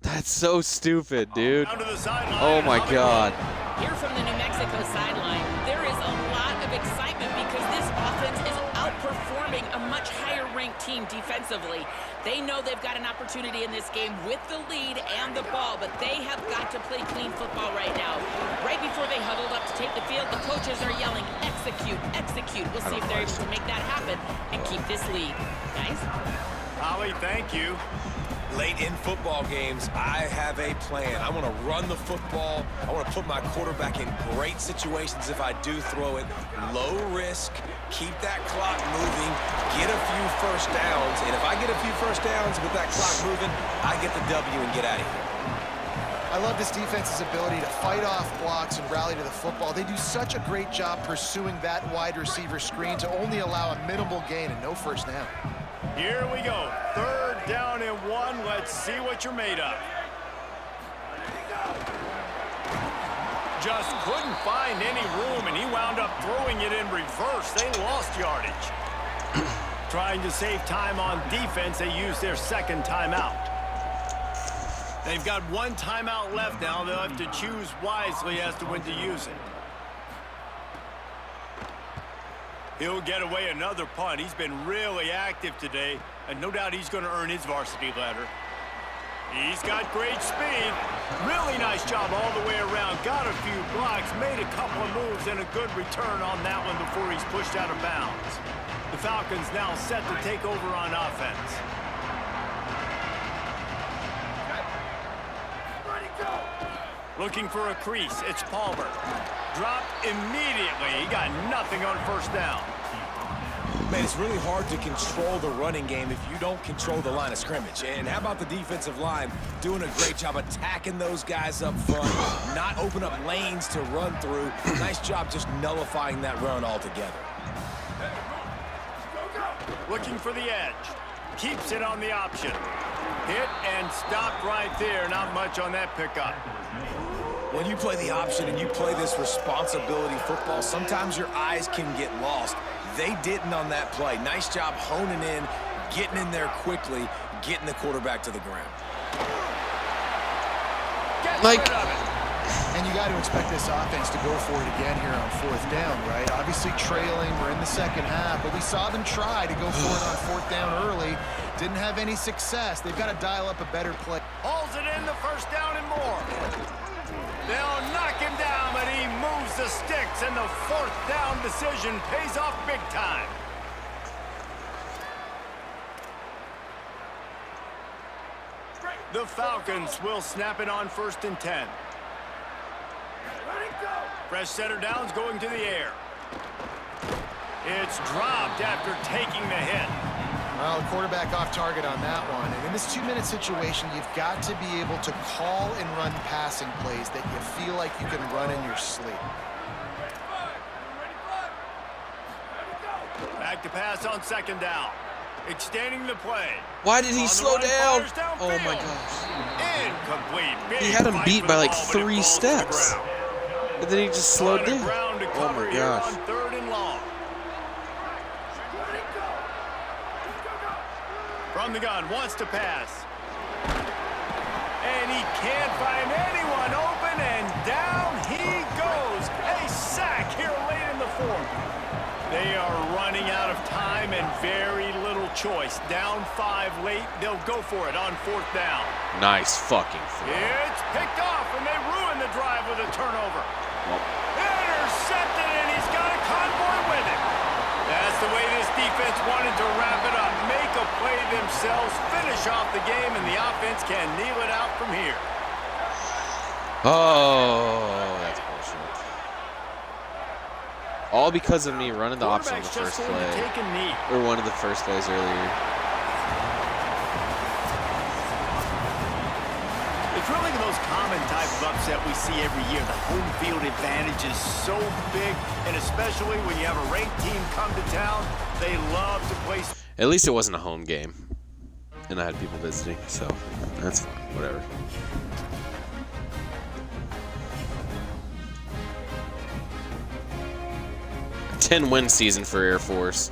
[SPEAKER 1] That's so stupid, dude.
[SPEAKER 2] Down to the sideline.
[SPEAKER 1] Oh my God.
[SPEAKER 3] Here from the New Mexico sideline, there is a lot of excitement because this offense is outperforming a much higher-ranked team defensively. They know they've got an opportunity in this game with the lead and the ball, but they have got to play clean football right now. Right before they huddled up to take the field, the coaches are yelling, execute, execute. We'll see if they're able to make that happen and keep this lead. Guys?
[SPEAKER 2] Holly, thank you.
[SPEAKER 6] Late in football games, I have a plan. I want to run the football. I want to put my quarterback in great situations if I do throw it. Low risk, keep that clock moving, get a few first downs. And if I get a few first downs with that clock moving, I get the W and get out of here.
[SPEAKER 5] I love this defense's ability to fight off blocks and rally to the football. They do such a great job pursuing that wide receiver screen to only allow a minimal gain and no first down.
[SPEAKER 2] Here we go. 3rd down and 1. Let's see what you're made of. Just couldn't find any room, and he wound up throwing it in reverse. They lost yardage. Trying to save time on defense, they used their 2nd timeout. They've got one timeout left now. They'll have to choose wisely as to when to use it. He'll get away another punt. He's been really active today, and no doubt he's going to earn his varsity letter. He's got great speed. Really nice job all the way around. Got a few blocks, made a couple of moves, and a good return on that one before he's pushed out of bounds. The Falcons now set to take over on offense. Looking for a crease. It's Palmer. Dropped immediately. He got nothing on first down.
[SPEAKER 6] Man, it's really hard to control the running game if you don't control the line of scrimmage. And how about the defensive line doing a great job attacking those guys up front, not open up lanes to run through. Nice job just nullifying that run altogether.
[SPEAKER 2] Looking for the edge. Keeps it on the option. Hit and stopped right there. Not much on that pickup.
[SPEAKER 6] When you play the option and you play this responsibility football, sometimes your eyes can get lost. They didn't on that play. Nice job honing in, getting in there quickly, getting the quarterback to the ground.
[SPEAKER 5] And you got to expect this offense to go for it again here on fourth down, right? Obviously trailing, we're in the second half, but we saw them try to go for it on fourth down early. Didn't have any success. They've got to dial up a better play.
[SPEAKER 2] Hauls it in, the first down and more. They'll knock him down, but he moves the sticks, and the fourth down decision pays off big time. The Falcons will snap it on 1st and 10. Fresh setter downs going to the air. It's dropped after taking the hit.
[SPEAKER 5] Well, the quarterback off target on that one. And in this 2-minute situation, you've got to be able to call and run passing plays that you feel like you can run in your sleep.
[SPEAKER 2] Back to pass on 2nd down. Extending the play.
[SPEAKER 1] Why did he slow down? Oh my gosh.
[SPEAKER 2] Incomplete.
[SPEAKER 1] He had him beat by like 3 steps. And then he just slowed down. Oh my gosh.
[SPEAKER 2] 3rd and long. From the gun, wants to pass. And he can't find anyone open, and down he goes. A sack here late in the 4th. They are running out of time and very little choice. Down 5 late, they'll go for it on 4th down.
[SPEAKER 1] Nice fucking throw.
[SPEAKER 2] It's picked off, and they ruin the drive with a turnover. Intercepted, and he's got a convoy with it. That's the way this defense wanted to wrap it up. Make a play themselves, finish off the game, and the offense can kneel it out from here.
[SPEAKER 1] Oh, that's bullshit. All because of me running the option on the first play. Or one of the first plays earlier.
[SPEAKER 2] It's really the most common type of upset we see every year. The home field advantage is so big, and especially when you have a ranked team come to town, they love to play.
[SPEAKER 1] At least it wasn't a home game. And I had people visiting, so that's fine. Whatever. A 10-win season for Air Force.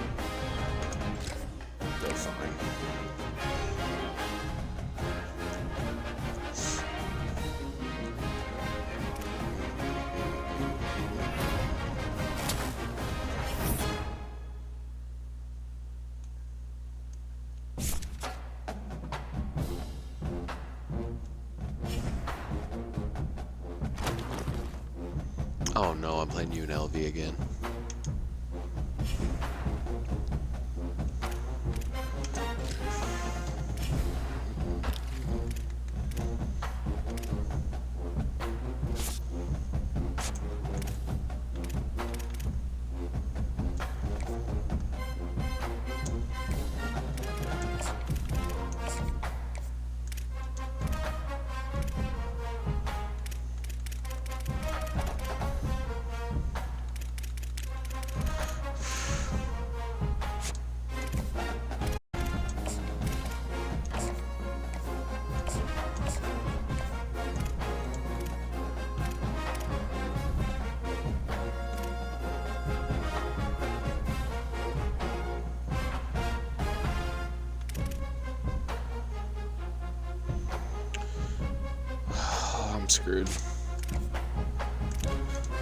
[SPEAKER 1] They're fine. Oh no, I'm playing UNLV again. screwed.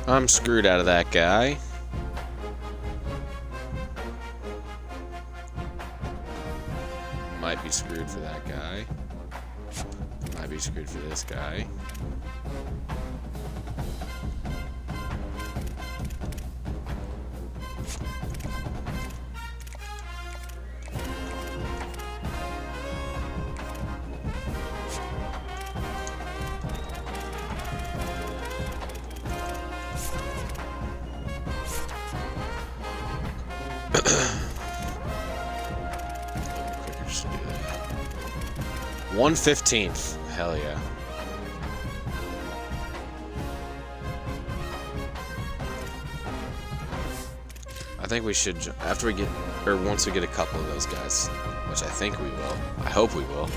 [SPEAKER 1] I'm screwed out of that guy. Might be screwed for that guy. Might be screwed for this guy. Quicker just to do that. 1/15. Hell yeah. I think we should, after we get, or once we get a couple of those guys, which I think we will. I hope we will.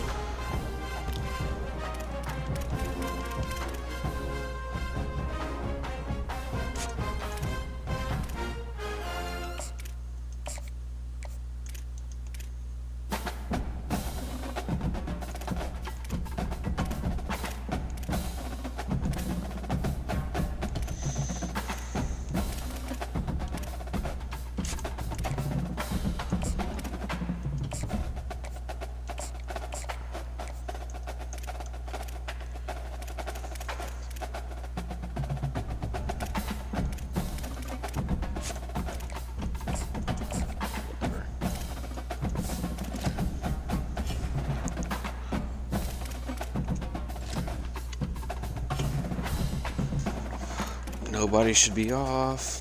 [SPEAKER 1] Nobody should be off.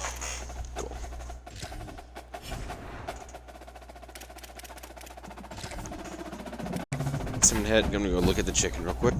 [SPEAKER 1] Cool. Some head. I'm gonna go look at the chicken real quick.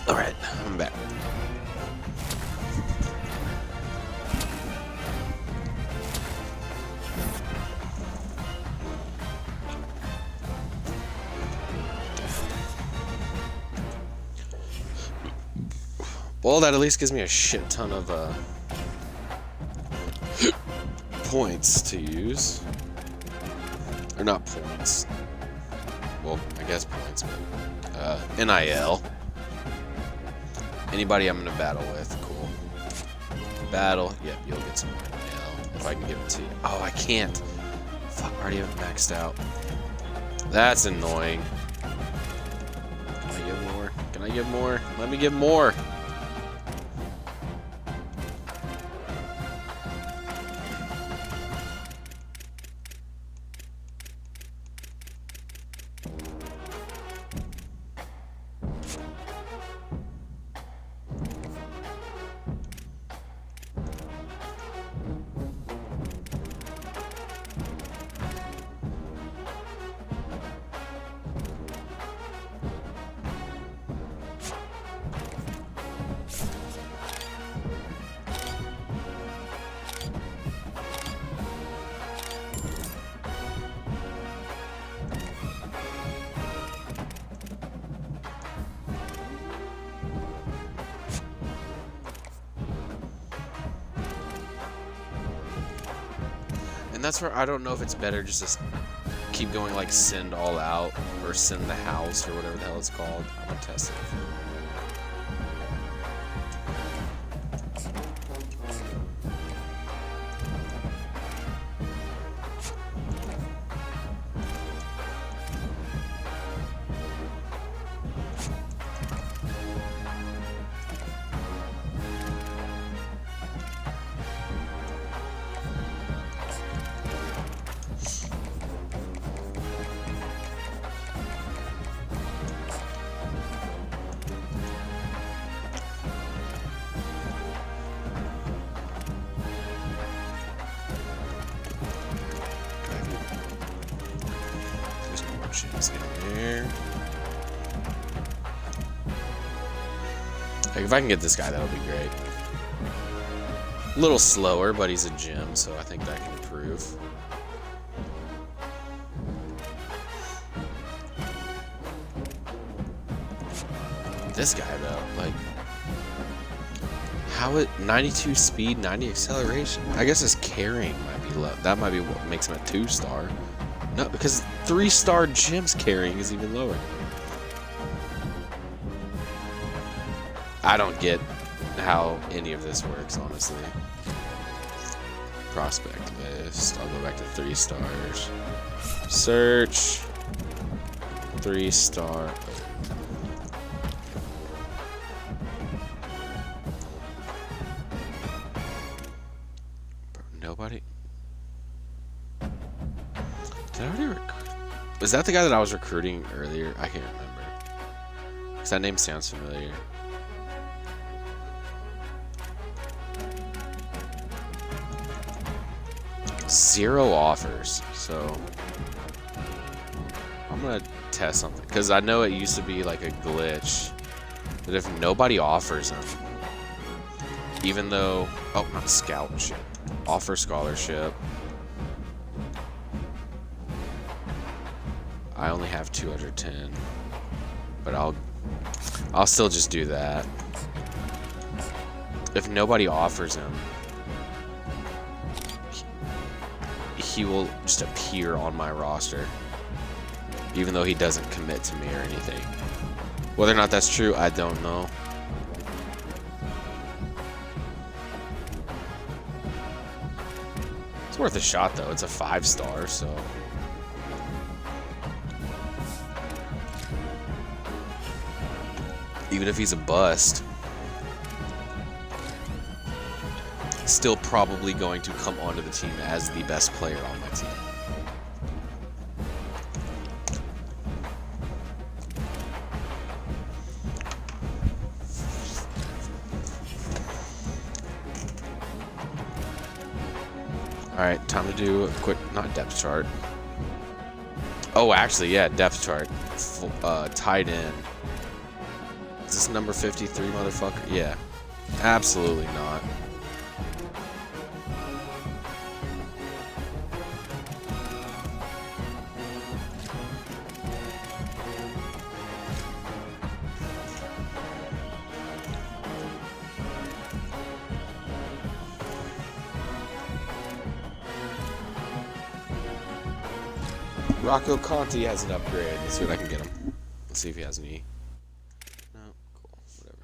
[SPEAKER 1] Alright, I'm back. Well, that at least gives me a shit ton of points to use. Or not points. Well, I guess points, but NIL. Anybody I'm gonna battle with, cool. Battle, yep, you'll get some more NIL if I can give it to you. Oh, I can't. Fuck, I already have it maxed out. That's annoying. Can I give more? Can I give more? Let me give more. And that's where I don't know if it's better just to keep going like send all out or send the house or whatever the hell it's called. I'm gonna test it. In there. Like if I can get this guy, that'll be great. A little slower, but he's a gym, so I think that can improve. This guy though, like, how it 92 speed, 90 acceleration? I guess his carrying might be low. That might be what makes him a 2-star. No, because 3-star gym's carrying is even lower. I don't get how any of this works, honestly. Prospect list. I'll go back to 3 stars. Search. 3-star. Bro, nobody. Did I already recruit? Was that the guy that I was recruiting earlier? I can't remember. Because that name sounds familiar. Zero offers. So I'm going to test something. Because I know it used to be like a glitch. That if nobody offers them, even though... Oh, not scout shit. Offer scholarship. I only have 210, but I'll still just do that. If nobody offers him, he will just appear on my roster, even though he doesn't commit to me or anything. Whether or not that's true, I don't know. It's worth a shot though. It's a 5-star, so. Even if he's a bust, still probably going to come onto the team as the best player on my team. Alright, time to do a quick, not depth chart. Oh, actually, yeah, depth chart. Tight end. Is this number 53, motherfucker? Yeah. Absolutely not. Rocco Conti has an upgrade. Let's see what I can get him. Let's see if he has any. No, cool, whatever.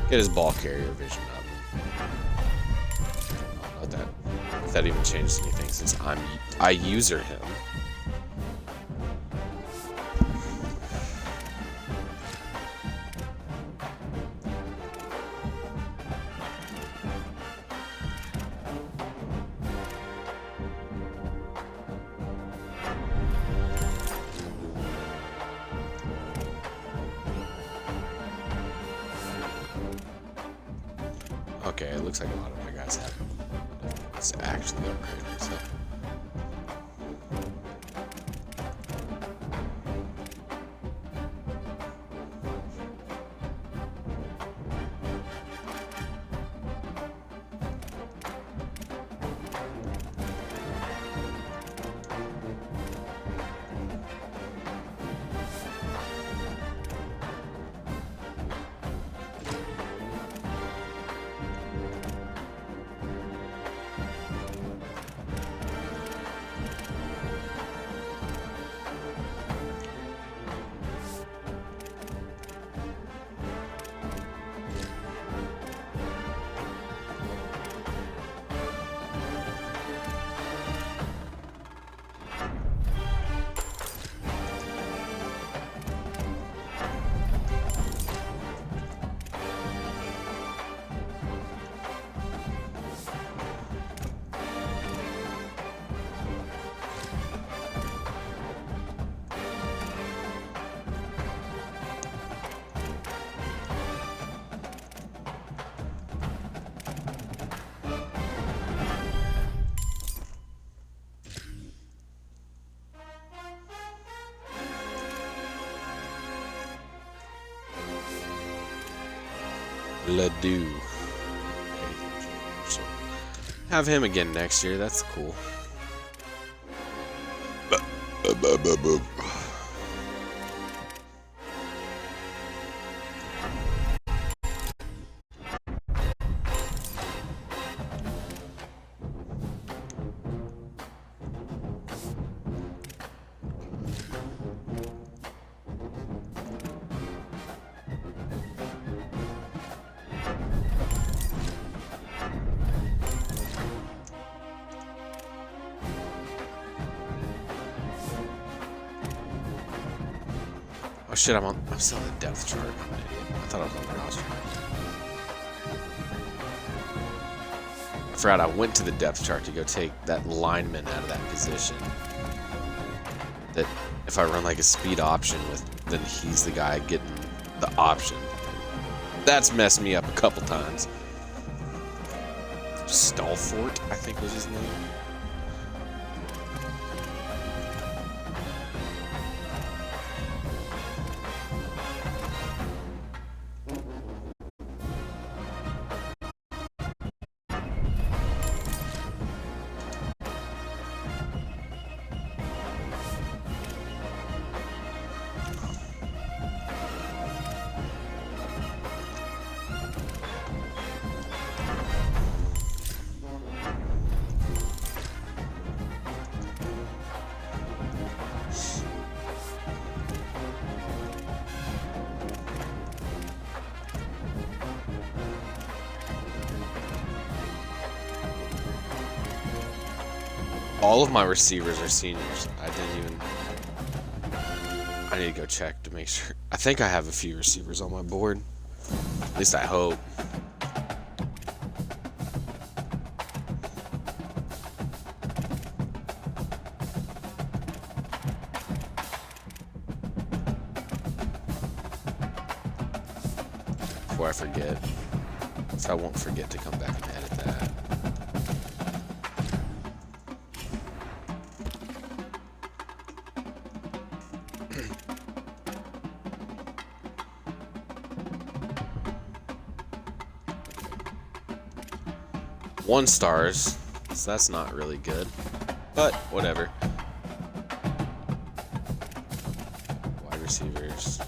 [SPEAKER 1] Get his ball carrier vision up. I don't know if that even changes anything since I user him. Okay, it looks like a lot of my guys have it's actually upgraded, so. Ledoux. So have him again next year. That's cool. Oh shit, I'm still on the depth chart. I'm an idiot. I thought I was on the roster. I forgot I went to the depth chart to go take that lineman out of that position. That if I run like a speed option with, then he's the guy getting the option. That's messed me up a couple times. Stallfort, I think was his name. All of my receivers are seniors. I need to go check to make sure. I think I have a few receivers on my board. At least I hope. Before I forget. So I won't forget to come back and edit that. One stars, so that's not really good, but whatever. Wide receivers.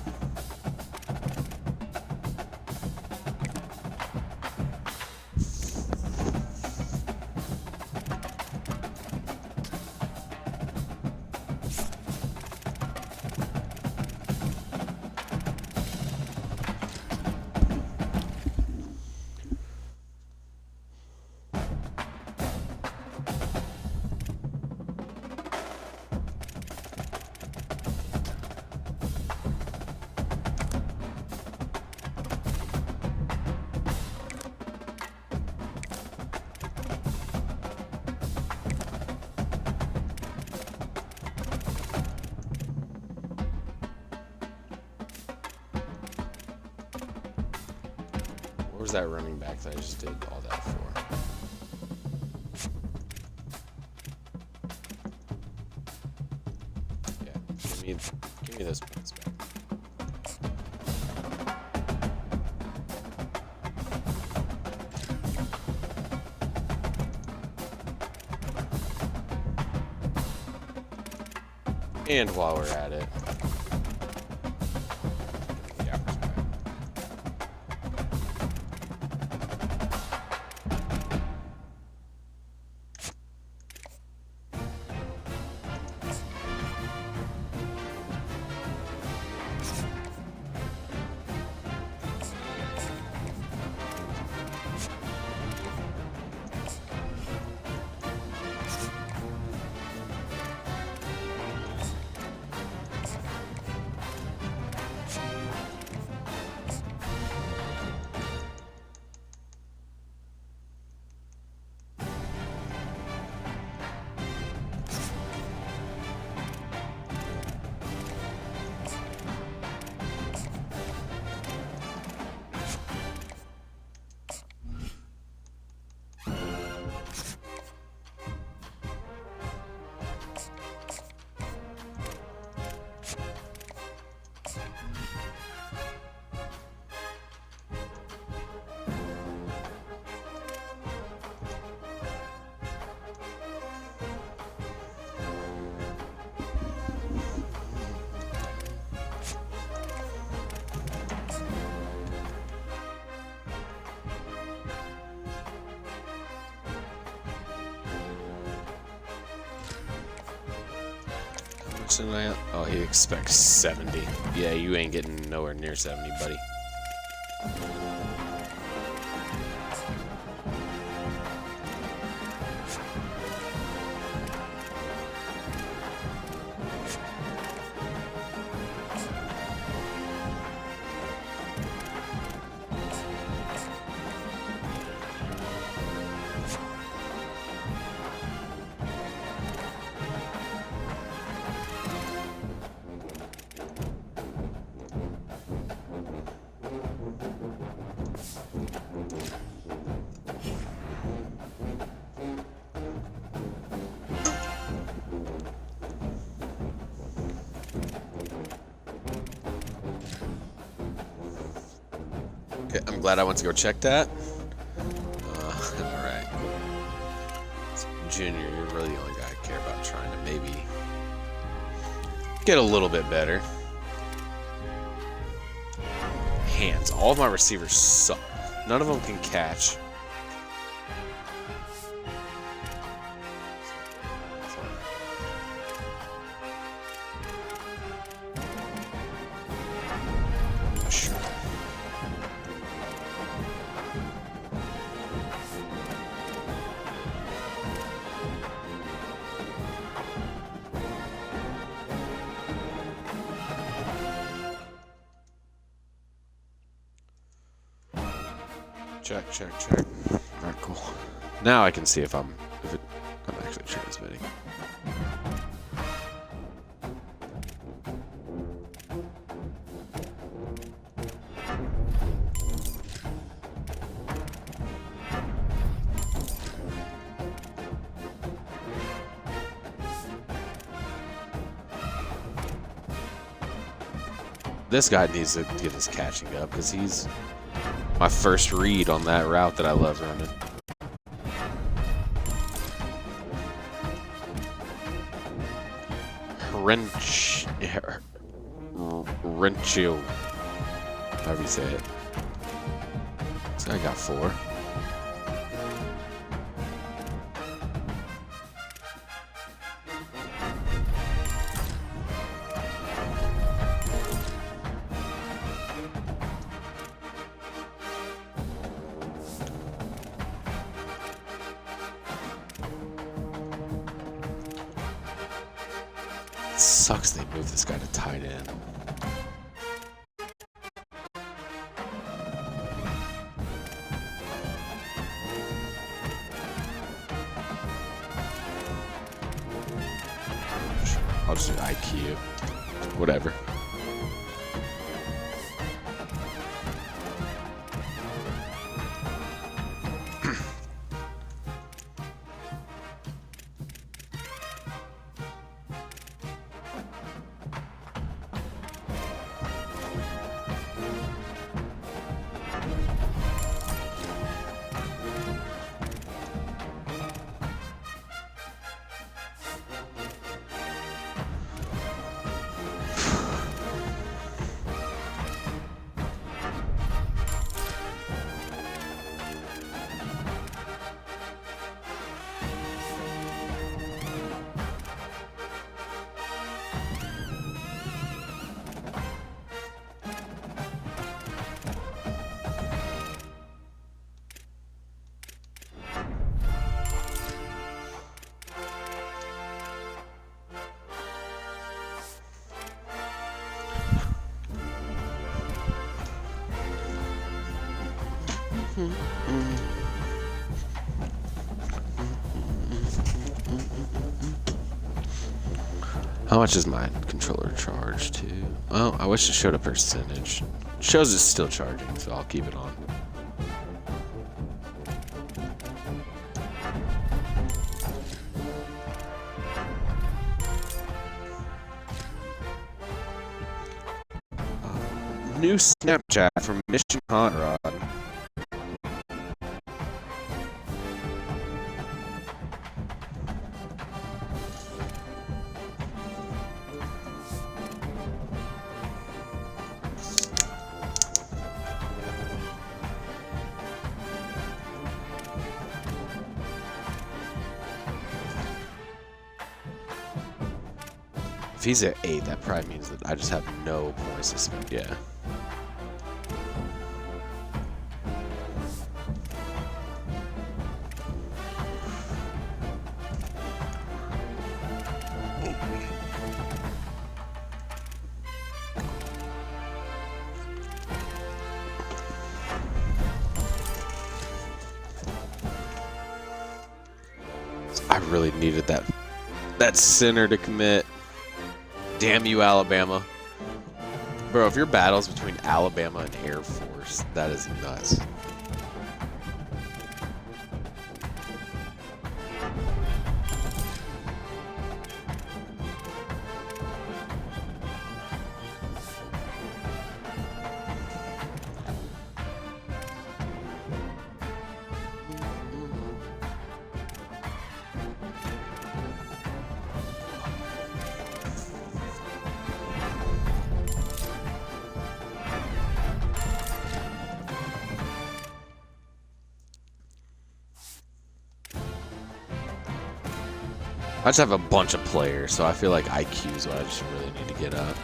[SPEAKER 1] What was that running back that I just did all that for? Yeah, give me those points back. And while we're at it, yards tonight? Oh, he expects 70. Yeah, you ain't getting nowhere near 70, buddy. Okay, I'm glad I went to go check that. Alright. Junior, you're really the only guy I care about trying to maybe get a little bit better. Hands. All of my receivers suck. None of them can catch. Sure. Check, check, check. Alright, cool. Now I can see if I'm actually transmitting. This guy needs to get his catching up because he's my first read on that route that I love running. Wrenchio. However you say it. This guy got 4. Sucks they moved this guy to tight end. I'll just do IQ. Whatever. How much is my controller charged to? Well, I wish it showed a percentage. It shows it's still charging, so I'll keep it on. New Snapchat from Mission Hot Rod. If he's at 8, that probably means that I just have no points to spend. Yeah. I really needed that center to commit. Damn you, Alabama. Bro, if your battle's between Alabama and Air Force, that is nuts. I just have a bunch of players, so I feel like IQ is what I just really need to get up.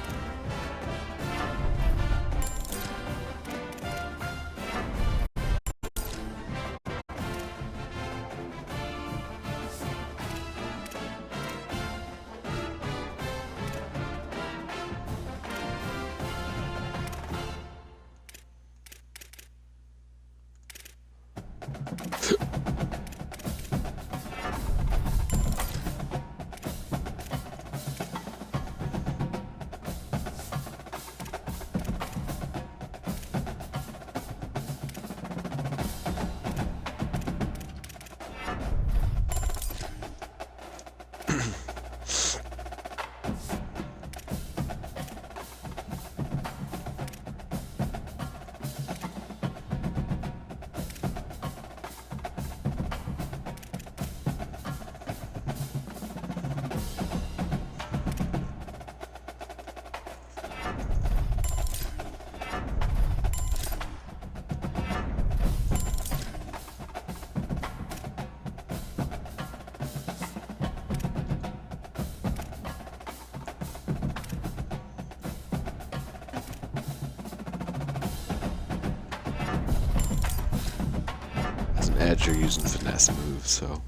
[SPEAKER 1] Edge are using finesse moves, so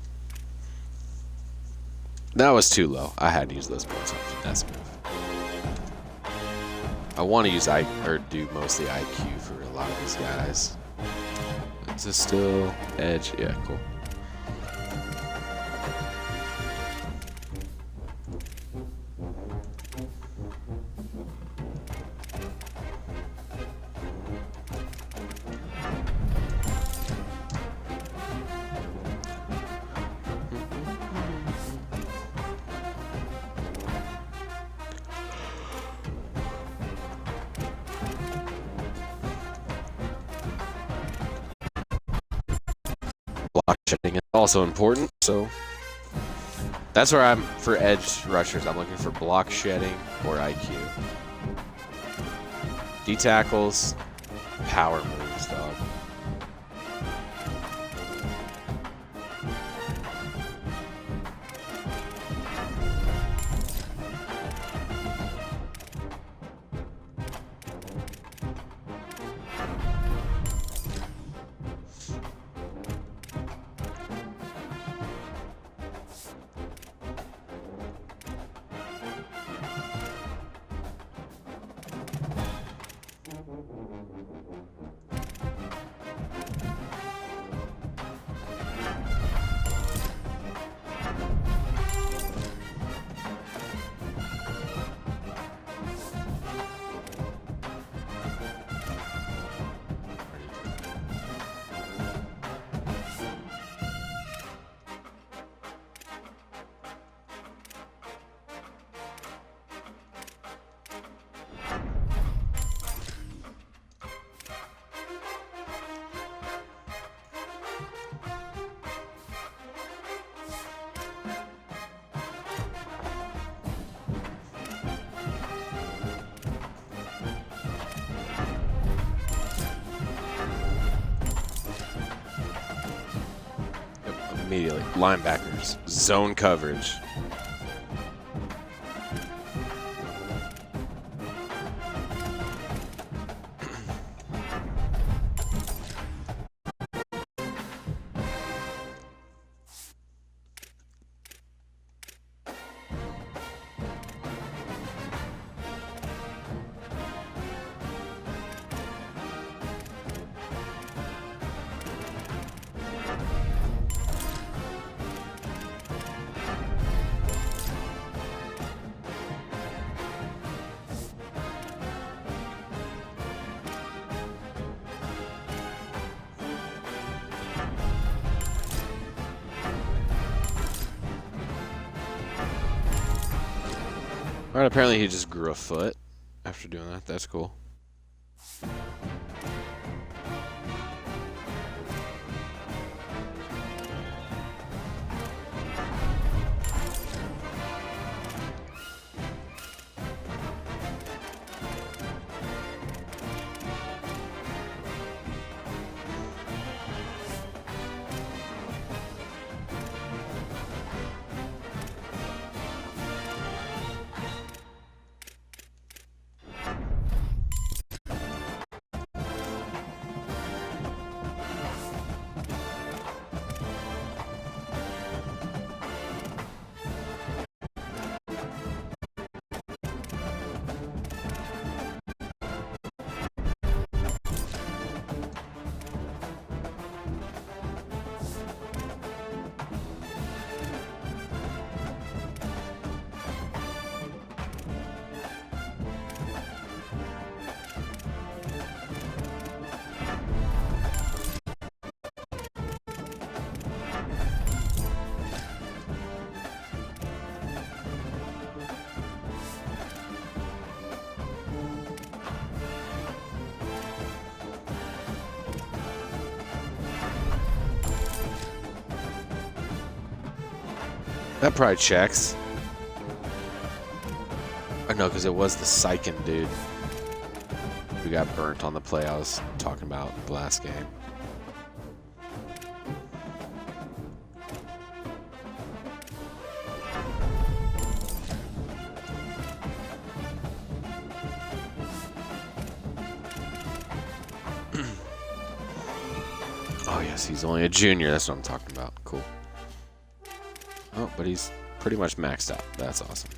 [SPEAKER 1] that was too low. I had to use those points on finesse move. I want to use do mostly IQ for a lot of these guys. Is this still Edge? Yeah, cool. Block shedding is also important, so that's where I'm for edge rushers. I'm looking for block shedding or IQ. D tackles, power moves, dog. Immediately. Linebackers. Zone coverage. Alright, apparently he just grew a foot after doing that. That's cool. That probably checks. Or no, because it was the Sycan dude who got burnt on the play I was talking about the last game. Oh yes, he's only a junior. That's what I'm talking about. Cool. Oh, but he's pretty much maxed out. That's awesome.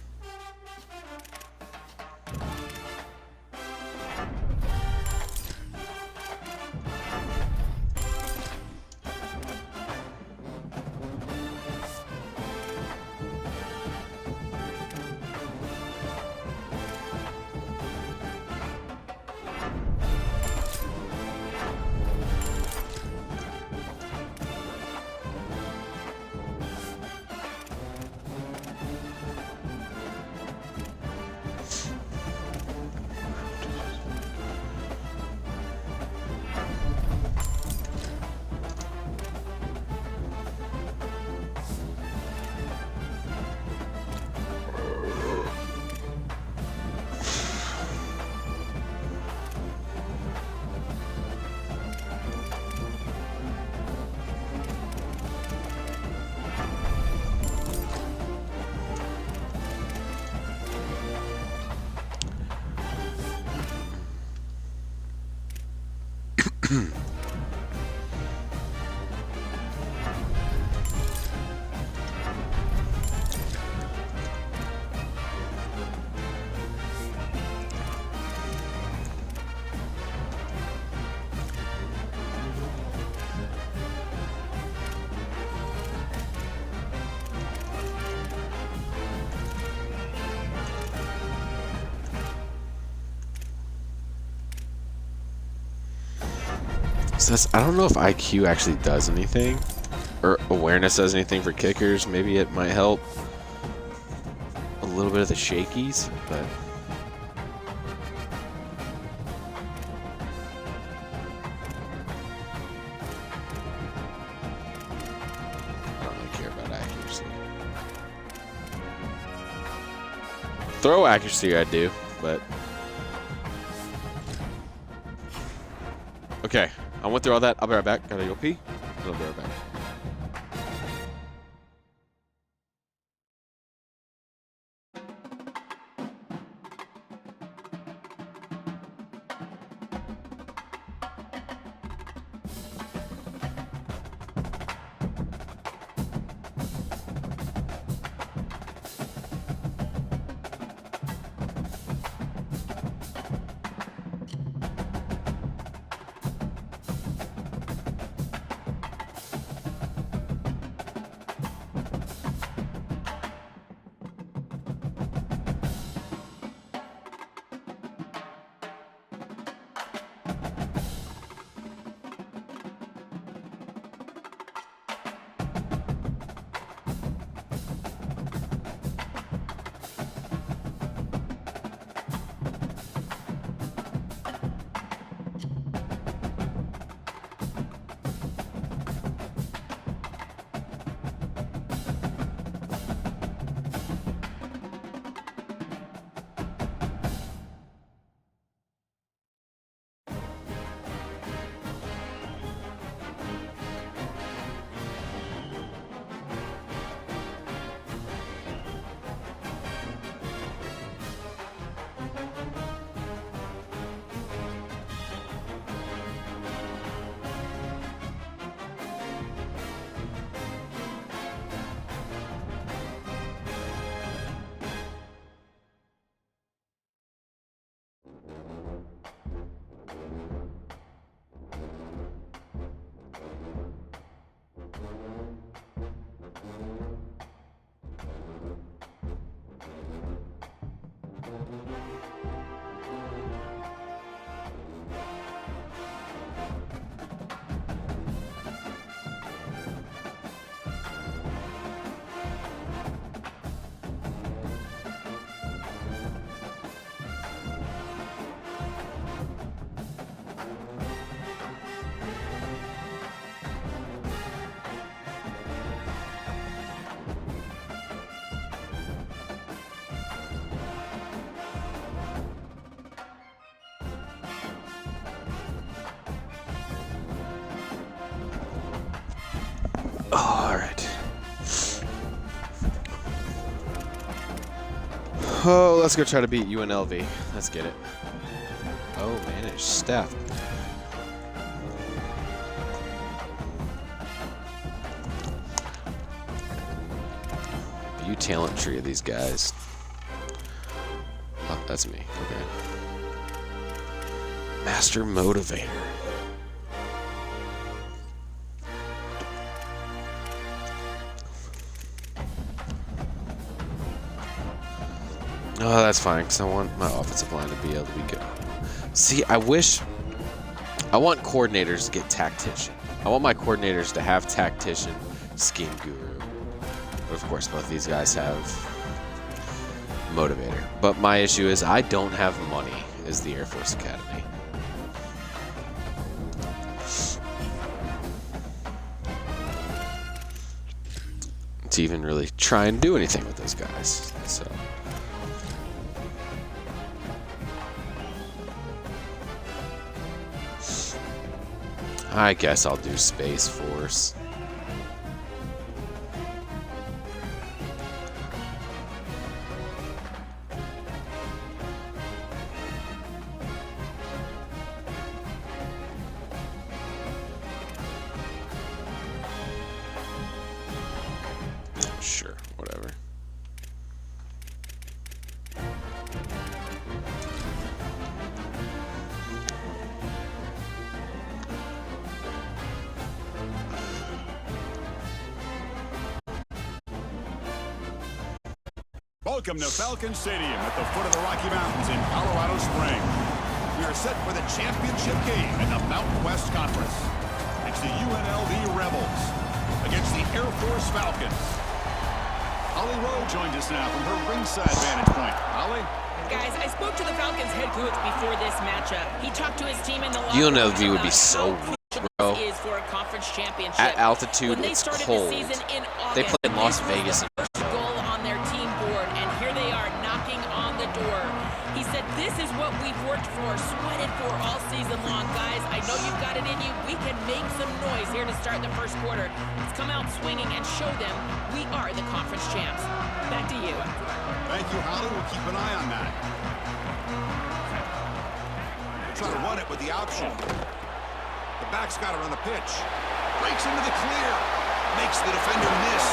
[SPEAKER 1] So I don't know if IQ actually does anything, or awareness does anything for kickers. Maybe it might help a little bit of the shakies, but I don't really care about accuracy. Throw accuracy I do, but okay. I went through all that. I'll be right back. Gotta go pee. I'll be right back. Oh, let's go try to beat UNLV. Let's get it. Oh, managed staff. View talent tree of these guys. Oh, that's me. Okay. Master Motivator. Oh, that's fine, because I want my offensive line to be able to be good. See, I want coordinators to get tactician. I want my coordinators to have tactician, scheme guru. But of course, both these guys have motivator. But my issue is I don't have money as the Air Force Academy. To even really try and do anything with those guys. So I guess I'll do Space Force. Sure, whatever.
[SPEAKER 8] Welcome to Falcon Stadium at the foot of the Rocky Mountains in Colorado Springs. We are set for the championship game in the Mountain West Conference. It's the UNLV Rebels against the Air Force Falcons. Holly Rowe joins us now from her ringside vantage point. Holly?
[SPEAKER 3] Guys, I spoke to the Falcons head coach before this matchup. He talked to his team in the locker room
[SPEAKER 1] UNLV would be so weak, bro.
[SPEAKER 3] is for a conference championship.
[SPEAKER 1] At altitude,
[SPEAKER 3] when they
[SPEAKER 1] it's
[SPEAKER 3] started
[SPEAKER 1] cold.
[SPEAKER 3] The season in August,
[SPEAKER 1] They play in Las Vegas.
[SPEAKER 3] Goal on their team board, and here they are knocking on the door. He said, "This is what we've worked for, sweated for all season long, guys. I know you've got it in you. We can make some noise here to start the first quarter. Let's come out swinging and show them we are the conference champs." Back to you.
[SPEAKER 8] Thank you, Holly. We'll keep an eye on that. Try to run it with the option. The back's got her on the pitch. Breaks into the clear. Makes the defender miss.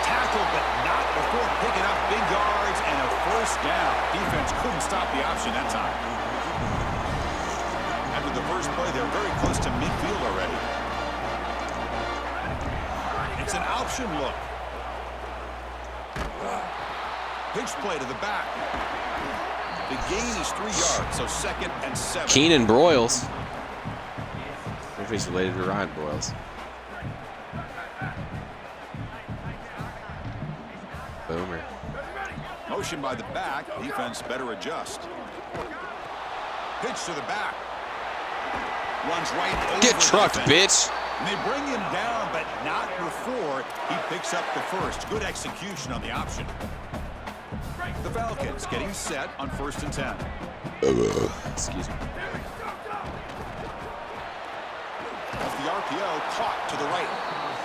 [SPEAKER 8] Tackled, but not before picking up big yards and a first down. Defense couldn't stop the option that time. After the first play, they're very close to midfield already. It's an option look. Pitch play to the back. The gain is 3 yards, so 2nd and 7.
[SPEAKER 1] Keenan Broyles. I think he's related to Ryan Broyles. Boomer.
[SPEAKER 8] Motion by the back. Defense better adjust. Pitch to the back. Runs right over.
[SPEAKER 1] Get trucked, bitch.
[SPEAKER 8] And they bring him down, but not before he picks up the first. Good execution on the option. The Falcons getting set on 1st and 10.
[SPEAKER 1] Excuse me.
[SPEAKER 8] Off the RPO, caught to the right.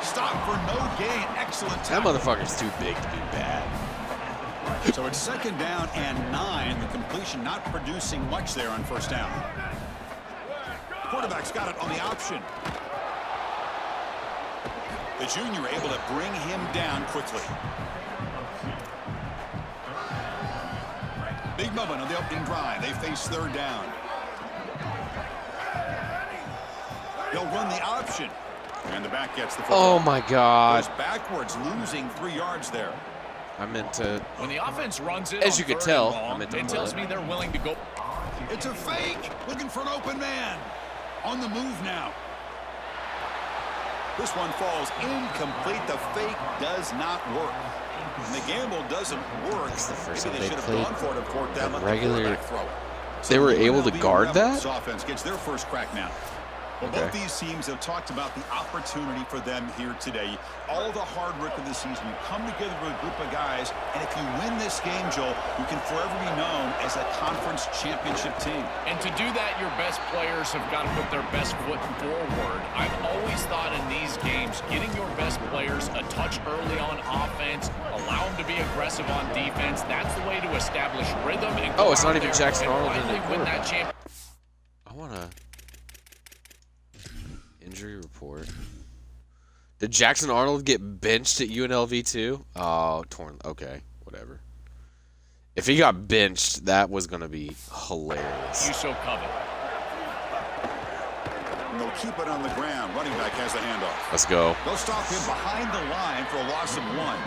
[SPEAKER 8] Stop for no gain. Excellent
[SPEAKER 1] That
[SPEAKER 8] tackle.
[SPEAKER 1] motherfucker's too big to be bad.
[SPEAKER 8] So it's 2nd down and 9. The completion not producing much there on 1st down. Quarterback's got it on the option. The junior able to bring him down quickly. Big moment on the opening drive. They face 3rd down. They'll run the option. And the back gets the football.
[SPEAKER 1] Oh my God.
[SPEAKER 8] Goes backwards, losing 3 yards there.
[SPEAKER 1] I meant to.
[SPEAKER 9] When the offense runs it,
[SPEAKER 1] As
[SPEAKER 9] on
[SPEAKER 1] you could
[SPEAKER 9] 3rd
[SPEAKER 1] tell,
[SPEAKER 9] and long,
[SPEAKER 1] I meant to
[SPEAKER 9] it
[SPEAKER 1] pull
[SPEAKER 9] tells
[SPEAKER 1] it.
[SPEAKER 9] me they're willing to go.
[SPEAKER 8] It's a fake. Looking for an open man. On the move now. This one falls incomplete. The fake does not work. And the gamble doesn't work.
[SPEAKER 1] That's the first
[SPEAKER 8] Maybe
[SPEAKER 1] time
[SPEAKER 8] they
[SPEAKER 1] they
[SPEAKER 8] should have
[SPEAKER 1] played
[SPEAKER 8] gone for it and forked down
[SPEAKER 1] a
[SPEAKER 8] the
[SPEAKER 1] regular-
[SPEAKER 8] quarterback throw.
[SPEAKER 1] They were
[SPEAKER 8] So
[SPEAKER 1] able to
[SPEAKER 8] UNLV
[SPEAKER 1] guard that?
[SPEAKER 8] Rebels offense gets their first crack now. Well, both these teams have talked about the opportunity for them here today. All the hard work of the season, you come together with a group of guys, and if you win this game, Joel, you can forever be known as a conference championship team.
[SPEAKER 9] And to do that, your best players have got to put their best foot forward. I've always thought in these games, getting your best players a touch early on offense, allow them to be aggressive on defense, that's the way to establish rhythm. And
[SPEAKER 1] oh, it's not even Jackson Arnold in the
[SPEAKER 9] win that champ.
[SPEAKER 1] I want to... Injury report. Did Jackson Arnold get benched at UNLV too? Oh, torn. Okay, whatever. If he got benched, that was going to be hilarious.
[SPEAKER 9] You so covet.
[SPEAKER 8] And they'll keep it on the ground. Running back has the handoff.
[SPEAKER 1] Let's go.
[SPEAKER 8] They'll stop him behind the line for a loss of 1.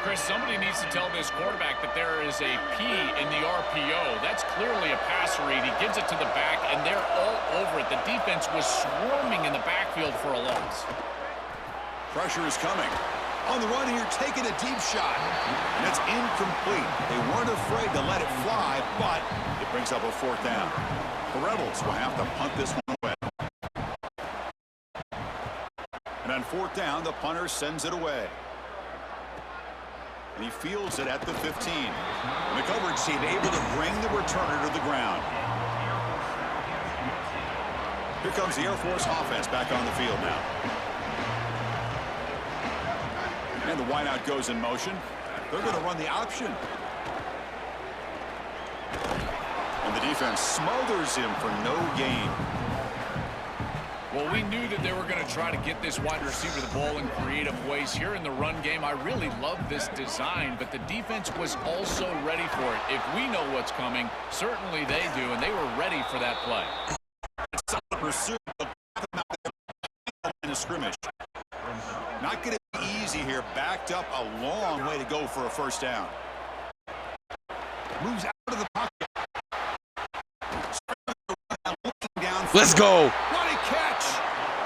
[SPEAKER 9] Chris, somebody needs to tell this quarterback that there is a P in the RPO. That's clearly a pass read. He gives it to the back, and they're all over it. The defense was swarming in the backfield for a loss.
[SPEAKER 8] Pressure is coming. On the run here, taking a deep shot. And it's incomplete. They weren't afraid to let it fly, but it brings up a 4th down. The Rebels will have to punt this one away. And on 4th down, the punter sends it away. And he fields it at the 15. And the coverage team able to bring the returner to the ground. Here comes the Air Force offense back on the field now. And the wideout goes in motion. They're going to run the option. And the defense smothers him for no gain.
[SPEAKER 9] Well, we knew that they were going to try to get this wide receiver the ball in creative ways. Here in the run game, I really love this design, but the defense was also ready for it. If we know what's coming, certainly they do, and they were ready for that play.
[SPEAKER 8] It's a pursuit of the scrimmage. Not going to be easy here. Backed up a long way to go for a 1st down. Moves out of the pocket.
[SPEAKER 1] Let's go.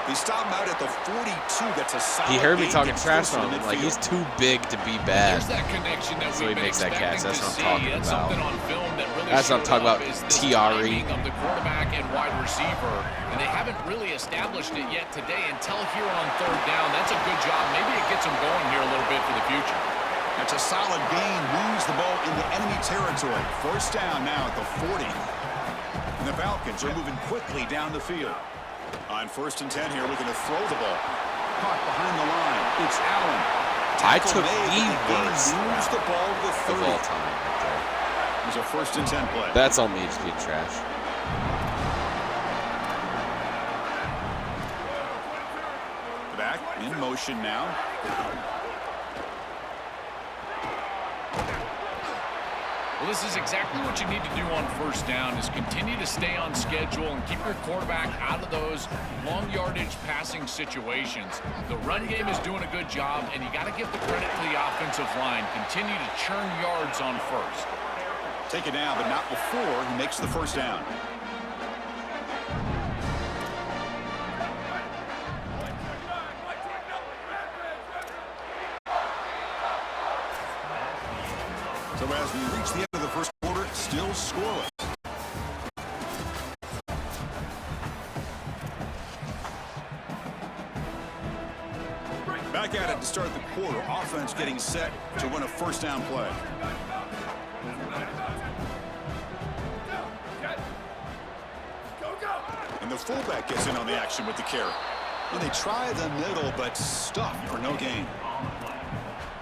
[SPEAKER 8] They stop him out at the 42. That's a solid.
[SPEAKER 1] He heard me talking trash on him. Like, he's too big to be bad.
[SPEAKER 9] There's that connection that
[SPEAKER 1] so he makes that catch. That's what I'm talking
[SPEAKER 9] That's
[SPEAKER 1] about.
[SPEAKER 9] something on film that really
[SPEAKER 1] That's what I'm talking about. TRE
[SPEAKER 9] of the quarterback and wide receiver, and they haven't really established it yet today until here on 3rd down. That's a good job. Maybe it gets them going here a little bit for the future.
[SPEAKER 8] That's a solid gain. Moves the ball into enemy territory. 1st down now at the 40. And the Falcons are moving quickly down the field. On 1st and 10 here, looking to throw the ball. Caught behind the line. It's Allen.
[SPEAKER 1] I took the worst
[SPEAKER 8] moves the ball to the 30.
[SPEAKER 1] of all time.
[SPEAKER 8] There's a 1st and 10 play.
[SPEAKER 1] That's on me just being trash.
[SPEAKER 8] Back in motion now.
[SPEAKER 9] Well, this is exactly what you need to do on 1st down is continue to stay on schedule and keep your quarterback out of those long yardage passing situations. The run game is doing a good job, and you got to give the credit to the offensive line. Continue to churn yards on 1st.
[SPEAKER 8] Take it down, but not before he makes the 1st down. So as we reach the end of the 1st quarter, still scoreless. Back at it to start the quarter. Offense getting set to win a 1st down play. And the fullback gets in on the action with the carry. And they try the middle, but stuffed for no gain.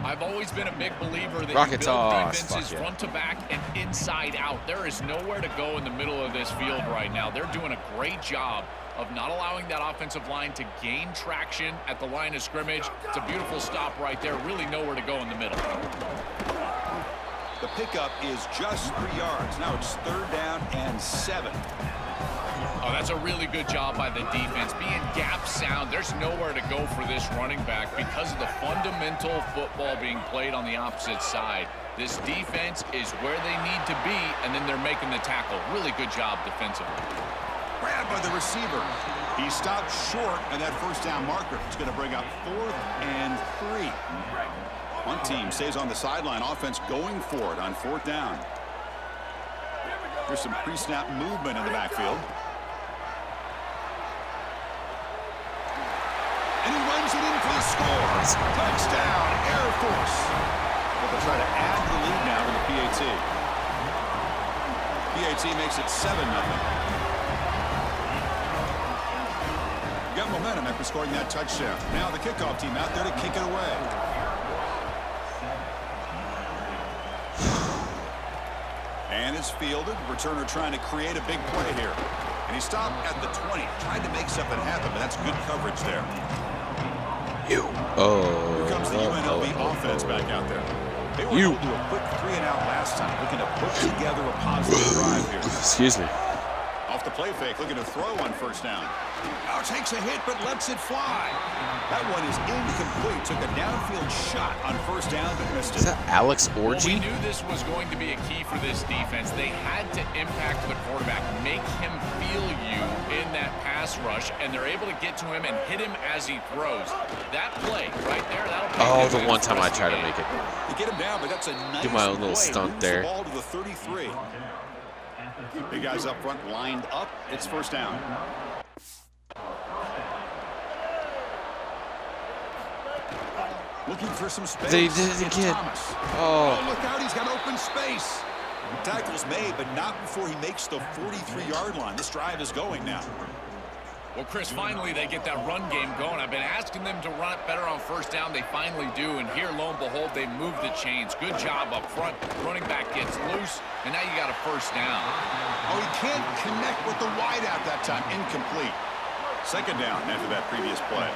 [SPEAKER 9] I've always been a big believer that
[SPEAKER 1] Rocket
[SPEAKER 9] you build
[SPEAKER 1] toss.
[SPEAKER 9] defenses front to back and inside out. There is nowhere to go in the middle of this field right now. They're doing a great job of not allowing that offensive line to gain traction at the line of scrimmage. It's a beautiful stop right there. Really nowhere to go in the middle.
[SPEAKER 8] The pickup is just 3 yards. Now it's 3rd down and 7.
[SPEAKER 9] Oh, that's a really good job by the defense. Being gap sound, there's nowhere to go for this running back because of the fundamental football being played on the opposite side. This defense is where they need to be, and then they're making the tackle. Really good job defensively.
[SPEAKER 8] Grabbed by the receiver. He stopped short of that 1st down marker. It's going to bring up 4th and 3. One team stays on the sideline. Offense going for it on 4th down. There's some pre-snap movement in the backfield. score. Touchdown, Air Force. They'll try to add to the lead now to the PAT. PAT makes it 7-0. Got momentum after scoring that touchdown. Now the kickoff team out there to kick it away. And it's fielded. Returner trying to create a big play here. And he stopped at the 20. Tried to make something happen, but that's good coverage there. Here comes the UNLV offense back out there. They were able to do a quick 3-and-out last time, looking to put together a positive drive here.
[SPEAKER 1] Excuse me.
[SPEAKER 8] Off the play fake, looking to throw on first down. Now takes a hit, but lets it fly. That one is incomplete. Took a downfield shot on first down, but missed it.
[SPEAKER 1] Is that Alex Orgy?
[SPEAKER 9] Well, we knew this was going to be a key for this defense. They had to impact the quarterback, make him feel you in that pass rush, and they're able to get to him and hit him as he throws. That play right there, that'll pay
[SPEAKER 1] Oh,
[SPEAKER 9] dividends
[SPEAKER 1] the one time
[SPEAKER 9] for
[SPEAKER 1] I
[SPEAKER 9] us
[SPEAKER 1] tried to
[SPEAKER 9] again.
[SPEAKER 1] make it.
[SPEAKER 8] You get him down, but that's a nice
[SPEAKER 1] Do my own little
[SPEAKER 8] play.
[SPEAKER 1] stunt
[SPEAKER 8] Moves
[SPEAKER 1] there.
[SPEAKER 8] The ball to the 33. Big guys up front lined up. It's first down. Looking for some space.
[SPEAKER 1] They did it
[SPEAKER 8] It's
[SPEAKER 1] again.
[SPEAKER 8] Thomas.
[SPEAKER 1] Oh.
[SPEAKER 8] Look out, he's got open space. Tackle's made, but not before he makes the 43-yard line. This drive is going now.
[SPEAKER 9] Well, Chris, finally they get that run game going. I've been asking them to run it better on first down. They finally do, and here, lo and behold, they move the chains. Good job up front. Running back gets loose, and now you got a first down.
[SPEAKER 8] Oh, he can't connect with the wideout that time. Incomplete. Second down after that previous play.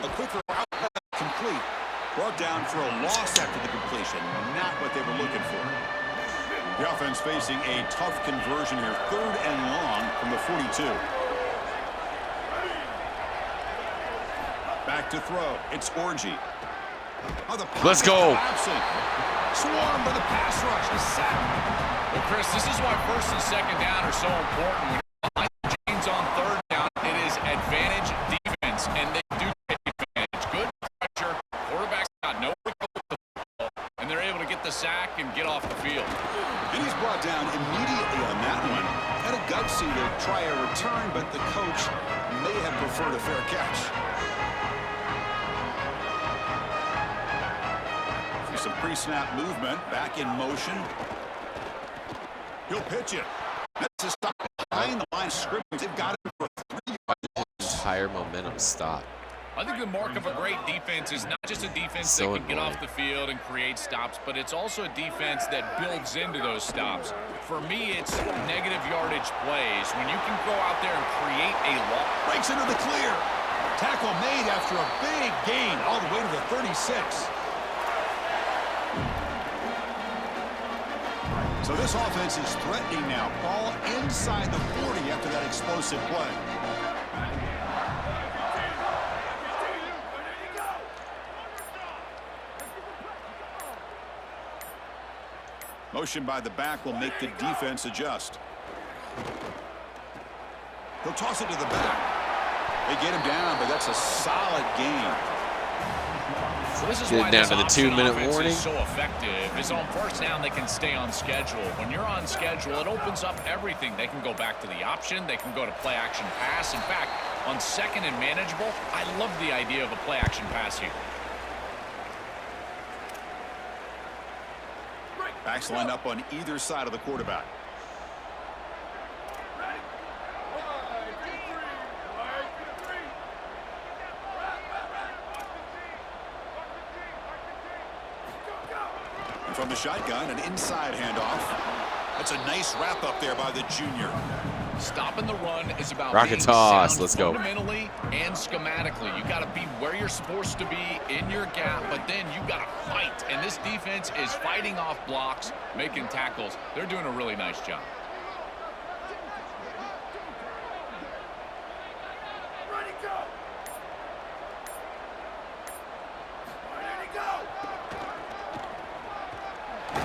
[SPEAKER 8] A quick route complete. Brought down for a loss after the completion. Not what they were looking for. The offense facing a tough conversion here. 3rd and long from the 42. Back to throw. It's Orgy. Oh, the
[SPEAKER 1] Let's go.
[SPEAKER 8] Absent. Swarmed by the pass rush. A sack.
[SPEAKER 9] Well, Chris, this is why first and second down are so important. When you're behind the chains on third down, it is advantage defense, and they do take advantage. Good pressure. Quarterback's got nowhere to go with the ball, and they're able to get the sack and get off the field.
[SPEAKER 8] And he's brought down immediately on that one. Had a gutsy to try a return, but the coach may have preferred a fair catch. Some pre-snap movement, back in motion. He'll pitch it. That's a stop behind the line of scrimmage. They've got it for 3 yards.
[SPEAKER 1] Entire momentum stop.
[SPEAKER 9] I think the mark of a great defense is not just a defense
[SPEAKER 1] So
[SPEAKER 9] that can get
[SPEAKER 1] annoying.
[SPEAKER 9] off the field and create stops, but it's also a defense that builds into those stops. For me, it's negative yardage plays. When you can go out there and create a loss.
[SPEAKER 8] Breaks into the clear. Tackle made after a big gain all the way to the 36. So this offense is threatening now. Ball inside the 40 after that explosive play. Motion by the back will make the defense adjust. He'll toss it to the back. They get him down, but that's a solid gain.
[SPEAKER 9] So this is
[SPEAKER 1] Get
[SPEAKER 9] why
[SPEAKER 1] down
[SPEAKER 9] this
[SPEAKER 1] to the
[SPEAKER 9] option
[SPEAKER 1] 2-minute
[SPEAKER 9] offense
[SPEAKER 1] warning.
[SPEAKER 9] is so effective. Is on first down they can stay on schedule. When you're on schedule, it opens up everything. They can go back to the option. They can go to play action pass. In fact, on second and manageable, I love the idea of a play action pass here.
[SPEAKER 8] Backs line up on either side of the quarterback. And from the shotgun, an inside handoff. That's a nice wrap up there by the junior.
[SPEAKER 9] Stopping the run is about
[SPEAKER 1] Rocket
[SPEAKER 9] being
[SPEAKER 1] toss.
[SPEAKER 9] sound
[SPEAKER 1] Let's go.
[SPEAKER 9] fundamentally and schematically. You got to be where you're supposed to be in your gap, but then you got to fight. And this defense is fighting off blocks, making tackles. They're doing a really nice job.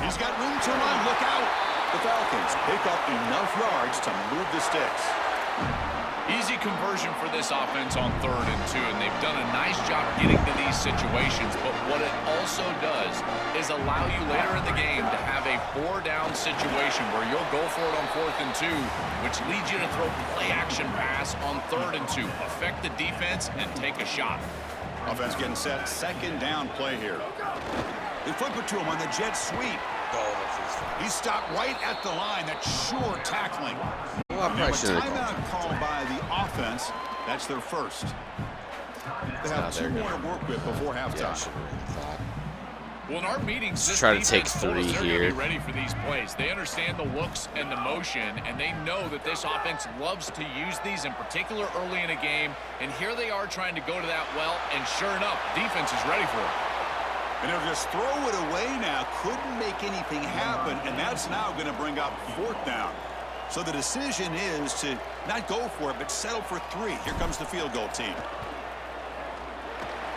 [SPEAKER 8] He's got room to run. Look out. The Falcons pick up enough yards to move the sticks.
[SPEAKER 9] Easy conversion for this offense on 3rd and 2, and they've done a nice job getting to these situations. But what it also also does is allow you later in the game to have a 4-down situation where you'll go for it on 4th and 2, which leads you to throw play-action pass on 3rd and 2. Affect the defense and take a shot.
[SPEAKER 8] Offense getting set. 2nd down play here. They flip it to him on the jet sweep. He stopped right at the line. That's sure tackling.
[SPEAKER 1] Well,
[SPEAKER 8] now a timeout called by the offense. That's their first. They have 2 more to work with before halftime.
[SPEAKER 9] Well, in our meetings,
[SPEAKER 1] just try to take 3 here.
[SPEAKER 9] Be ready for these plays. They understand the looks and the motion, and they know that this offense loves to use these, in particular early in a game. And here they are trying to go to that well, and sure enough, defense is ready for it.
[SPEAKER 8] And they'll just throw it away now. Couldn't make anything happen, and that's now going to bring up 4th down. So the decision is to not go for it, but settle for 3. Here comes the field goal team.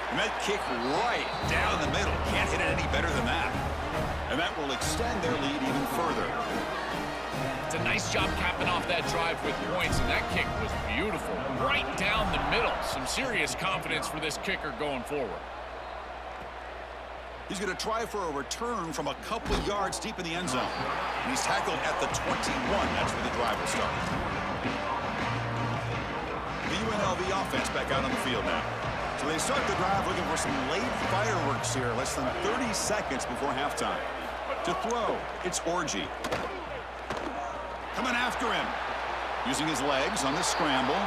[SPEAKER 8] And that kick right down the middle. Can't hit it any better than that. And that will extend their lead even further.
[SPEAKER 9] It's a nice job capping off that drive with points, and that kick was beautiful. Right down the middle. Some serious confidence for this kicker going forward.
[SPEAKER 8] He's going to try for a return from a couple of yards deep in the end zone. And he's tackled at the 21. That's where the drive will start. The UNLV offense back out on the field now. So they start the drive looking for some late fireworks here. Less than 30 seconds before halftime. To throw, it's Orji. Coming after him. Using his legs on the scramble.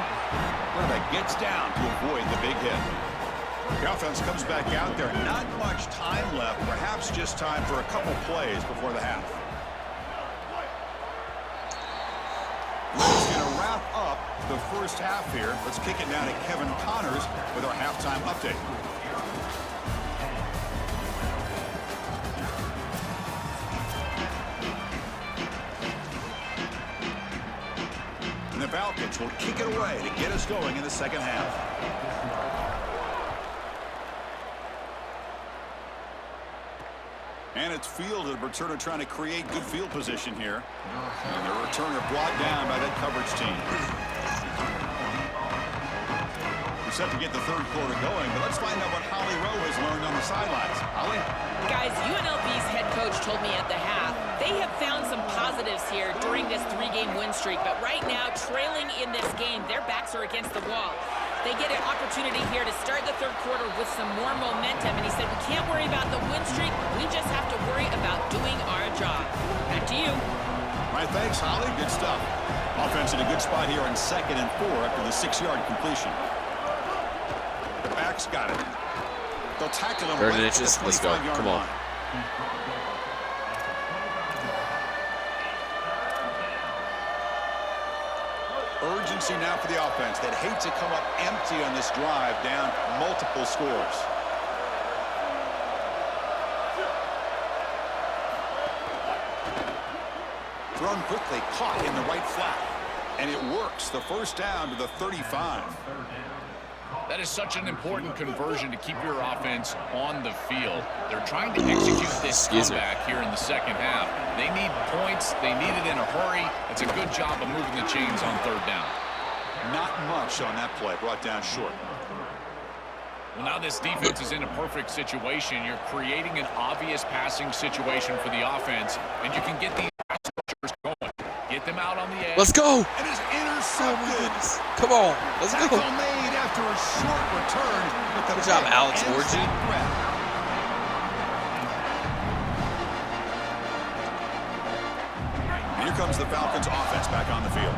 [SPEAKER 8] That gets down to avoid the big hit. The offense comes back out there. Not much time left. Perhaps just time for a couple plays before the half. That's going to wrap up the first half here. Let's kick it now to Kevin Connors with our halftime update. And the Falcons will kick it away to get us going in the second half. And it's fielded. Returner trying to create good field position here. And the returner brought down by that coverage team. We're set to get the third quarter going, but let's find out what Holly Rowe has learned on the sidelines. Holly?
[SPEAKER 3] Guys, UNLV's head coach told me at the half they have found some positives here during this 3-game win streak, but right now, trailing in this game, their backs are against the wall. They get an opportunity here to start the third quarter with some more momentum, and he said, we can't worry about the win streak, we just have to worry about doing our job. Back to you.
[SPEAKER 8] All right, thanks, Holly. Good stuff. Offense in a good spot here on 2nd and 4 after the 6-yard completion. The backs got it. They'll tackle him.
[SPEAKER 1] 30 inches. Let's go. Come on.
[SPEAKER 8] Urgency now for the offense. They'd hate to come up empty on this drive, down multiple scores. Thrown quickly, caught in the right flat. And it works. The first down to the 35.
[SPEAKER 9] That is such an important conversion to keep your offense on the field. They're trying to execute this comeback here in the second half. They need points. They need it in a hurry. It's a good job of moving the chains on 3rd down.
[SPEAKER 8] Not much on that play. Brought down short.
[SPEAKER 9] Well, now this defense is in a perfect situation. You're creating an obvious passing situation for the offense, and you can get these rushers going. Get them out on the edge.
[SPEAKER 1] Let's go.
[SPEAKER 8] It is intercepted.
[SPEAKER 1] Come on. Let's go.
[SPEAKER 8] Tackle made after a short return.
[SPEAKER 1] Good job, Alex Orji.
[SPEAKER 8] Here comes the Falcons offense back on the field.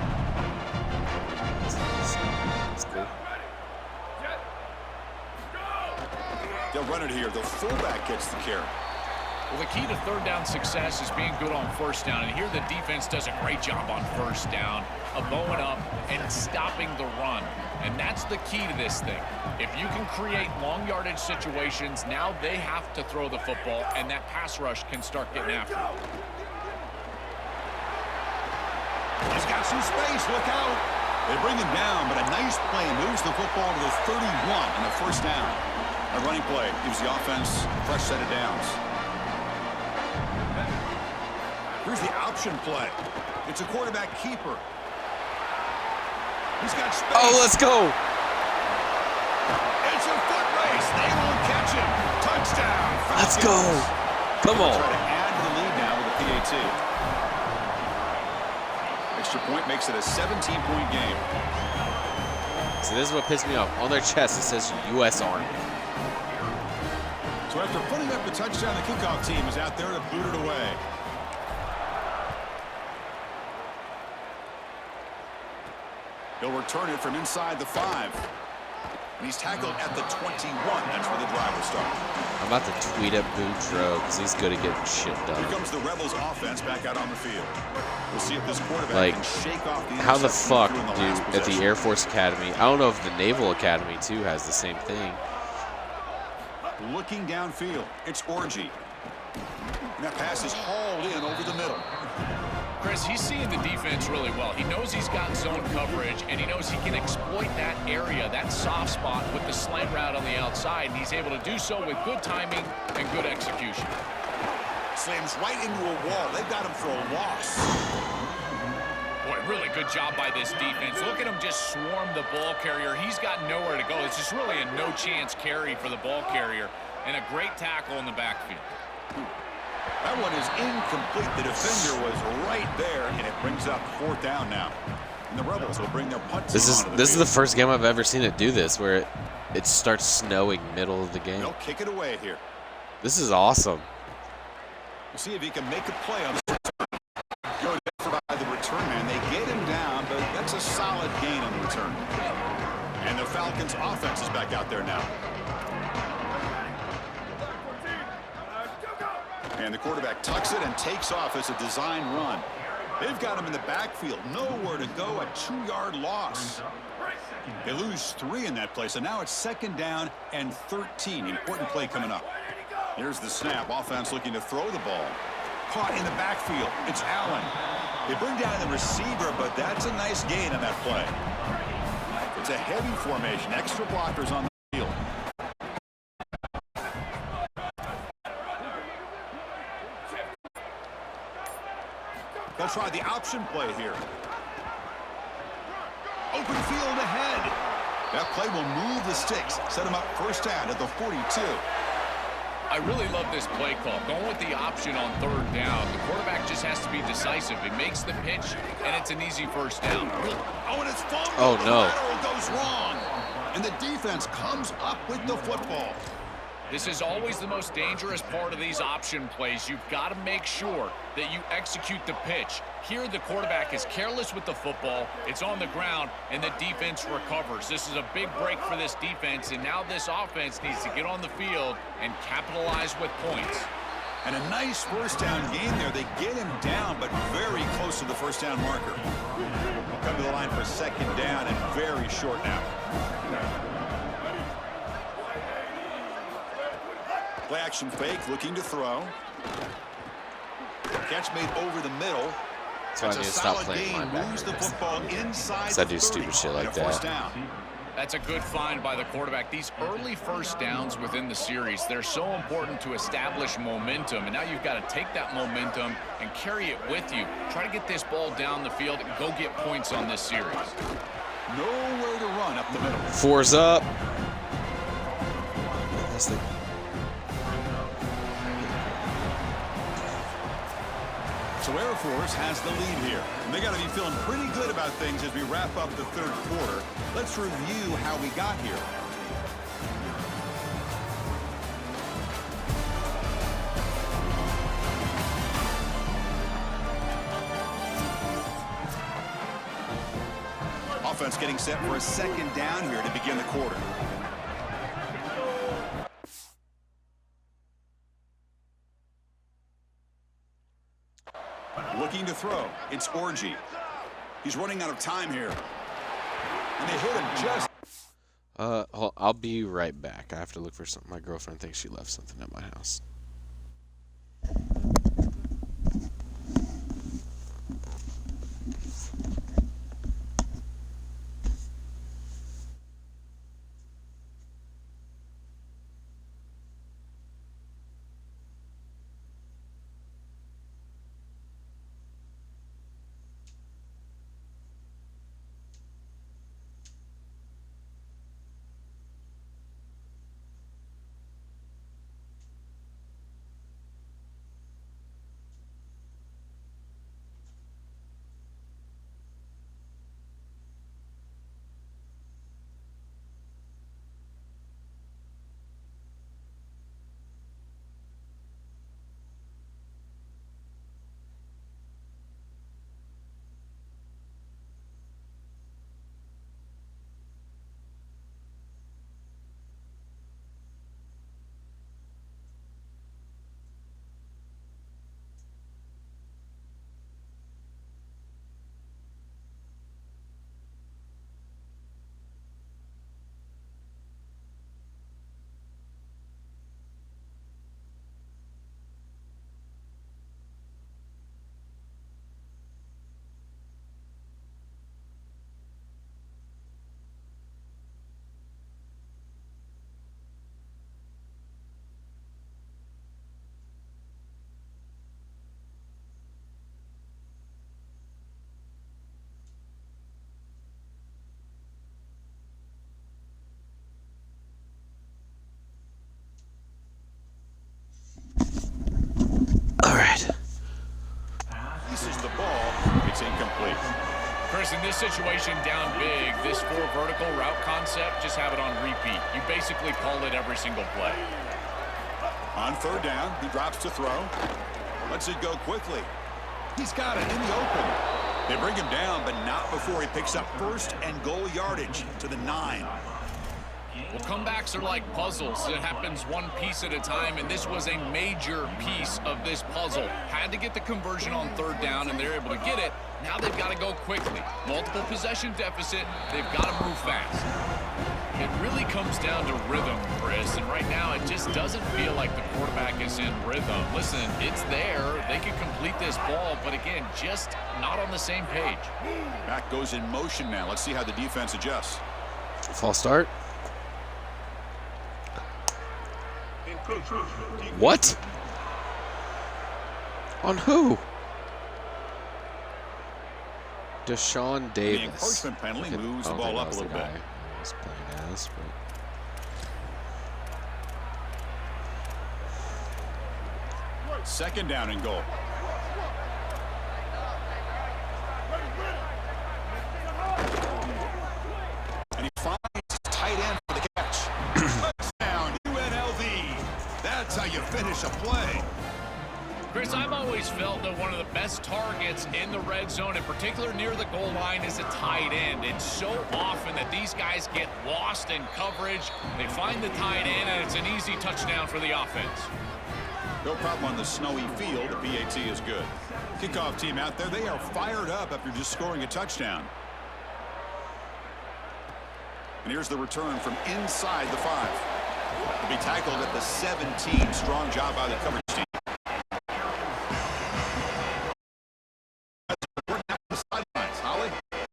[SPEAKER 1] That's cool.
[SPEAKER 8] They'll run it here. The fullback gets the carry.
[SPEAKER 9] Well, the key to 3rd down success is being good on 1st down. And here the defense does a great job on 1st down of bowing up and stopping the run. And that's the key to this thing. If you can create long yardage situations, now they have to throw the football, and that pass rush can start getting after it.
[SPEAKER 8] He's got some space. Look out. They bring him down, but a nice play moves the football to the 31 on the 1st down. A running play gives the offense a fresh set of downs. Here's the option play. It's a quarterback keeper. He's got space.
[SPEAKER 1] Oh, let's go.
[SPEAKER 8] It's a foot race. They won't catch him. Touchdown.
[SPEAKER 1] Let's Let's go. Come on.
[SPEAKER 8] Try to add to the lead now with a PAT. Extra point makes it a 17-point game.
[SPEAKER 1] So this is what pissed me off. On their chest, it says U.S. Army.
[SPEAKER 8] So after putting up the touchdown, the kickoff team is out there to boot it away. He'll return it from inside the 5. And he's tackled at the 21. That's where the drive will start.
[SPEAKER 1] I'm about to tweet at Boudreaux because he's good at getting shit done.
[SPEAKER 8] Here comes the Rebels offense back out on the field. We'll see if this quarterback can shake off the
[SPEAKER 1] how the fuck,
[SPEAKER 8] interception
[SPEAKER 1] dude, at the Air Force Academy, I don't know if the Naval Academy, too, has the same thing.
[SPEAKER 8] Looking downfield, it's Orgy. And that pass is hauled in over the middle.
[SPEAKER 9] Chris, he's seeing the defense really well. He knows he's got zone coverage, and he knows he can exploit that area, that soft spot, with the slant route on the outside, and he's able to do so with good timing and good execution.
[SPEAKER 8] Slams right into a wall. They've got him for a loss.
[SPEAKER 9] Boy, really good job by this defense. Look at him just swarm the ball carrier. He's got nowhere to go. It's just really a no-chance carry for the ball carrier, and a great tackle in the backfield.
[SPEAKER 8] That one is incomplete. The defender was right there, and it brings up 4th down now. And the Rebels will bring their punt team onto
[SPEAKER 1] This is
[SPEAKER 8] field.
[SPEAKER 1] the first game I've ever seen it do this, where it starts snowing middle of the game.
[SPEAKER 8] They'll kick it away here.
[SPEAKER 1] This is awesome.
[SPEAKER 8] We'll see if he can make a play on the return. Go down by the return man. They get him down, but that's a solid gain on the return. And the Falcons' offense is back out there now. And the quarterback tucks it and takes off as a design run. They've got him in the backfield. Nowhere to go. A 2-yard loss. They lose 3 in that play, so now it's 2nd down and 13. Important play coming up. Here's the snap. Offense looking to throw the ball. Caught in the backfield. It's Allen. They bring down the receiver, but that's a nice gain on that play. It's a heavy formation. Extra blockers on the field. They'll try the option play here. Open field ahead. That play will move the sticks. Set him up 1st down at the 42.
[SPEAKER 9] I really love this play call. Going with the option on 3rd down. The quarterback just has to be decisive. He makes the pitch, and it's an easy 1st down.
[SPEAKER 8] Oh, and it's fumbled.
[SPEAKER 1] Oh, no.
[SPEAKER 8] The lateral goes wrong. And the defense comes up with the football.
[SPEAKER 9] This is always the most dangerous part of these option plays. You've got to make sure that you execute the pitch. Here, the quarterback is careless with the football. It's on the ground, and the defense recovers. This is a big break for this defense, and now this offense needs to get on the field and capitalize with points.
[SPEAKER 8] And a nice 1st down gain there. They get him down, but very close to the 1st down marker. We'll come to the line for 2nd down and very short now. Play action fake, looking to throw. Catch made over the middle.
[SPEAKER 1] That's why I need to stop playing
[SPEAKER 8] moves the football inside.
[SPEAKER 1] Because I do stupid shit like that.
[SPEAKER 9] That's a good find by the quarterback. These early 1st downs within the series, they're so important to establish momentum. And now you've got to take that momentum and carry it with you. Try to get this ball down the field and go get points on this series.
[SPEAKER 8] Nowhere to run up the middle.
[SPEAKER 1] 4's up. That's the
[SPEAKER 8] So Air Force has the lead here. And they got to be feeling pretty good about things as we wrap up the 3rd quarter. Let's review how we got here. Offense getting set for a 2nd down here to begin the quarter. Looking to throw. It's Orgy. He's running out of time here. And they hit him just.
[SPEAKER 1] I'll be right back. I have to look for something. My girlfriend thinks she left something at my house.
[SPEAKER 9] Chris, in this situation down big, this 4 vertical route concept, just have it on repeat. You basically call it every single play.
[SPEAKER 8] On 3rd down, he drops to throw. Lets it go quickly. He's got it in the open. They bring him down, but not before he picks up 1st and goal yardage to the 9.
[SPEAKER 9] Well, comebacks are like puzzles. It happens one piece at a time, and this was a major piece of this puzzle. Had to get the conversion on 3rd down, and they're able to get it. Now they've got to go quickly. Multiple possession deficit. They've got to move fast. It really comes down to rhythm, Chris, and right now it just doesn't feel like the quarterback is in rhythm. Listen, it's there. They can complete this ball, but again, just not on the same page.
[SPEAKER 8] Back goes in motion now. Let's see how the defense adjusts.
[SPEAKER 1] False start. What? On who? Deshaun Davis.
[SPEAKER 8] The encouragement penalty moves the ball up a little bit.
[SPEAKER 1] I was playing as, but...
[SPEAKER 8] 2nd down and goal. And he finds tight end for the catch. Touchdown, UNLV. That's how you finish a play.
[SPEAKER 9] Chris, I've always felt that one of the best targets in the red zone, in particular near the goal line, is a tight end. It's so often that these guys get lost in coverage. They find the tight end, and it's an easy touchdown for the offense.
[SPEAKER 8] No problem on the snowy field. The PAT is good. Kickoff team out there, they are fired up after just scoring a touchdown. And here's the return from inside the 5. He'll be tackled at the 17. Strong job by the coverage team.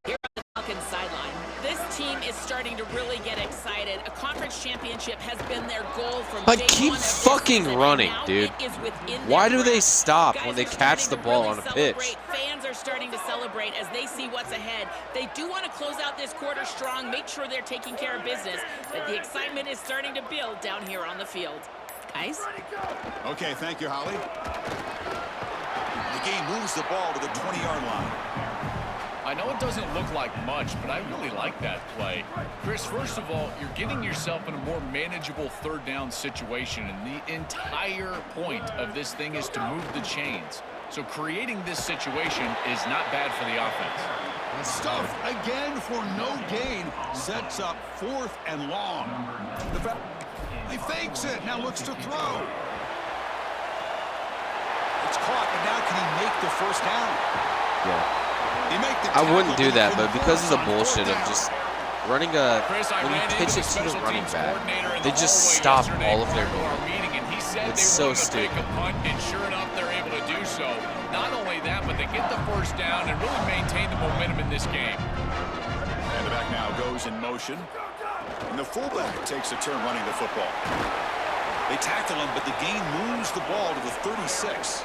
[SPEAKER 3] Here on the Falcons sideline, this team is starting to really get excited. A conference championship has been their goal from
[SPEAKER 1] But
[SPEAKER 3] day
[SPEAKER 1] keep
[SPEAKER 3] one of this
[SPEAKER 1] fucking
[SPEAKER 3] season,
[SPEAKER 1] running,
[SPEAKER 3] and now
[SPEAKER 1] dude.
[SPEAKER 3] it is within
[SPEAKER 1] Why
[SPEAKER 3] their
[SPEAKER 1] do they
[SPEAKER 3] grasp.
[SPEAKER 1] stop
[SPEAKER 3] Guys
[SPEAKER 1] when they
[SPEAKER 3] are
[SPEAKER 1] catch
[SPEAKER 3] starting
[SPEAKER 1] the
[SPEAKER 3] to
[SPEAKER 1] ball
[SPEAKER 3] really
[SPEAKER 1] on a
[SPEAKER 3] celebrate.
[SPEAKER 1] pitch?
[SPEAKER 3] Fans are starting to celebrate as they see what's ahead. They do want to close out this quarter strong, make sure they're taking care of business, but the excitement is starting to build down here on the field. Guys?
[SPEAKER 8] Okay, thank you, Holly. The game moves the ball to the 20-yard line.
[SPEAKER 9] I know it doesn't look like much, but I really like that play. Chris, first of all, you're getting yourself in a more manageable 3rd down situation, and the entire point of this thing is to move the chains. So creating this situation is not bad for the offense.
[SPEAKER 8] Stuff again for no gain. Sets up 4th and long. He fakes it, now looks to throw. It's caught, but now can he make the 1st down?
[SPEAKER 1] Yeah. I wouldn't do that, but because of the bullshit of just running a... When you pitch it to the running back, they just stop all of their movement. It's so stupid.
[SPEAKER 9] And sure enough, they're able to do so. Not only that, but they get the 1st down and really maintain the momentum in this game.
[SPEAKER 8] And the back now goes in motion. And the fullback takes a turn running the football. They tackle him, but the gain moves the ball to the 36.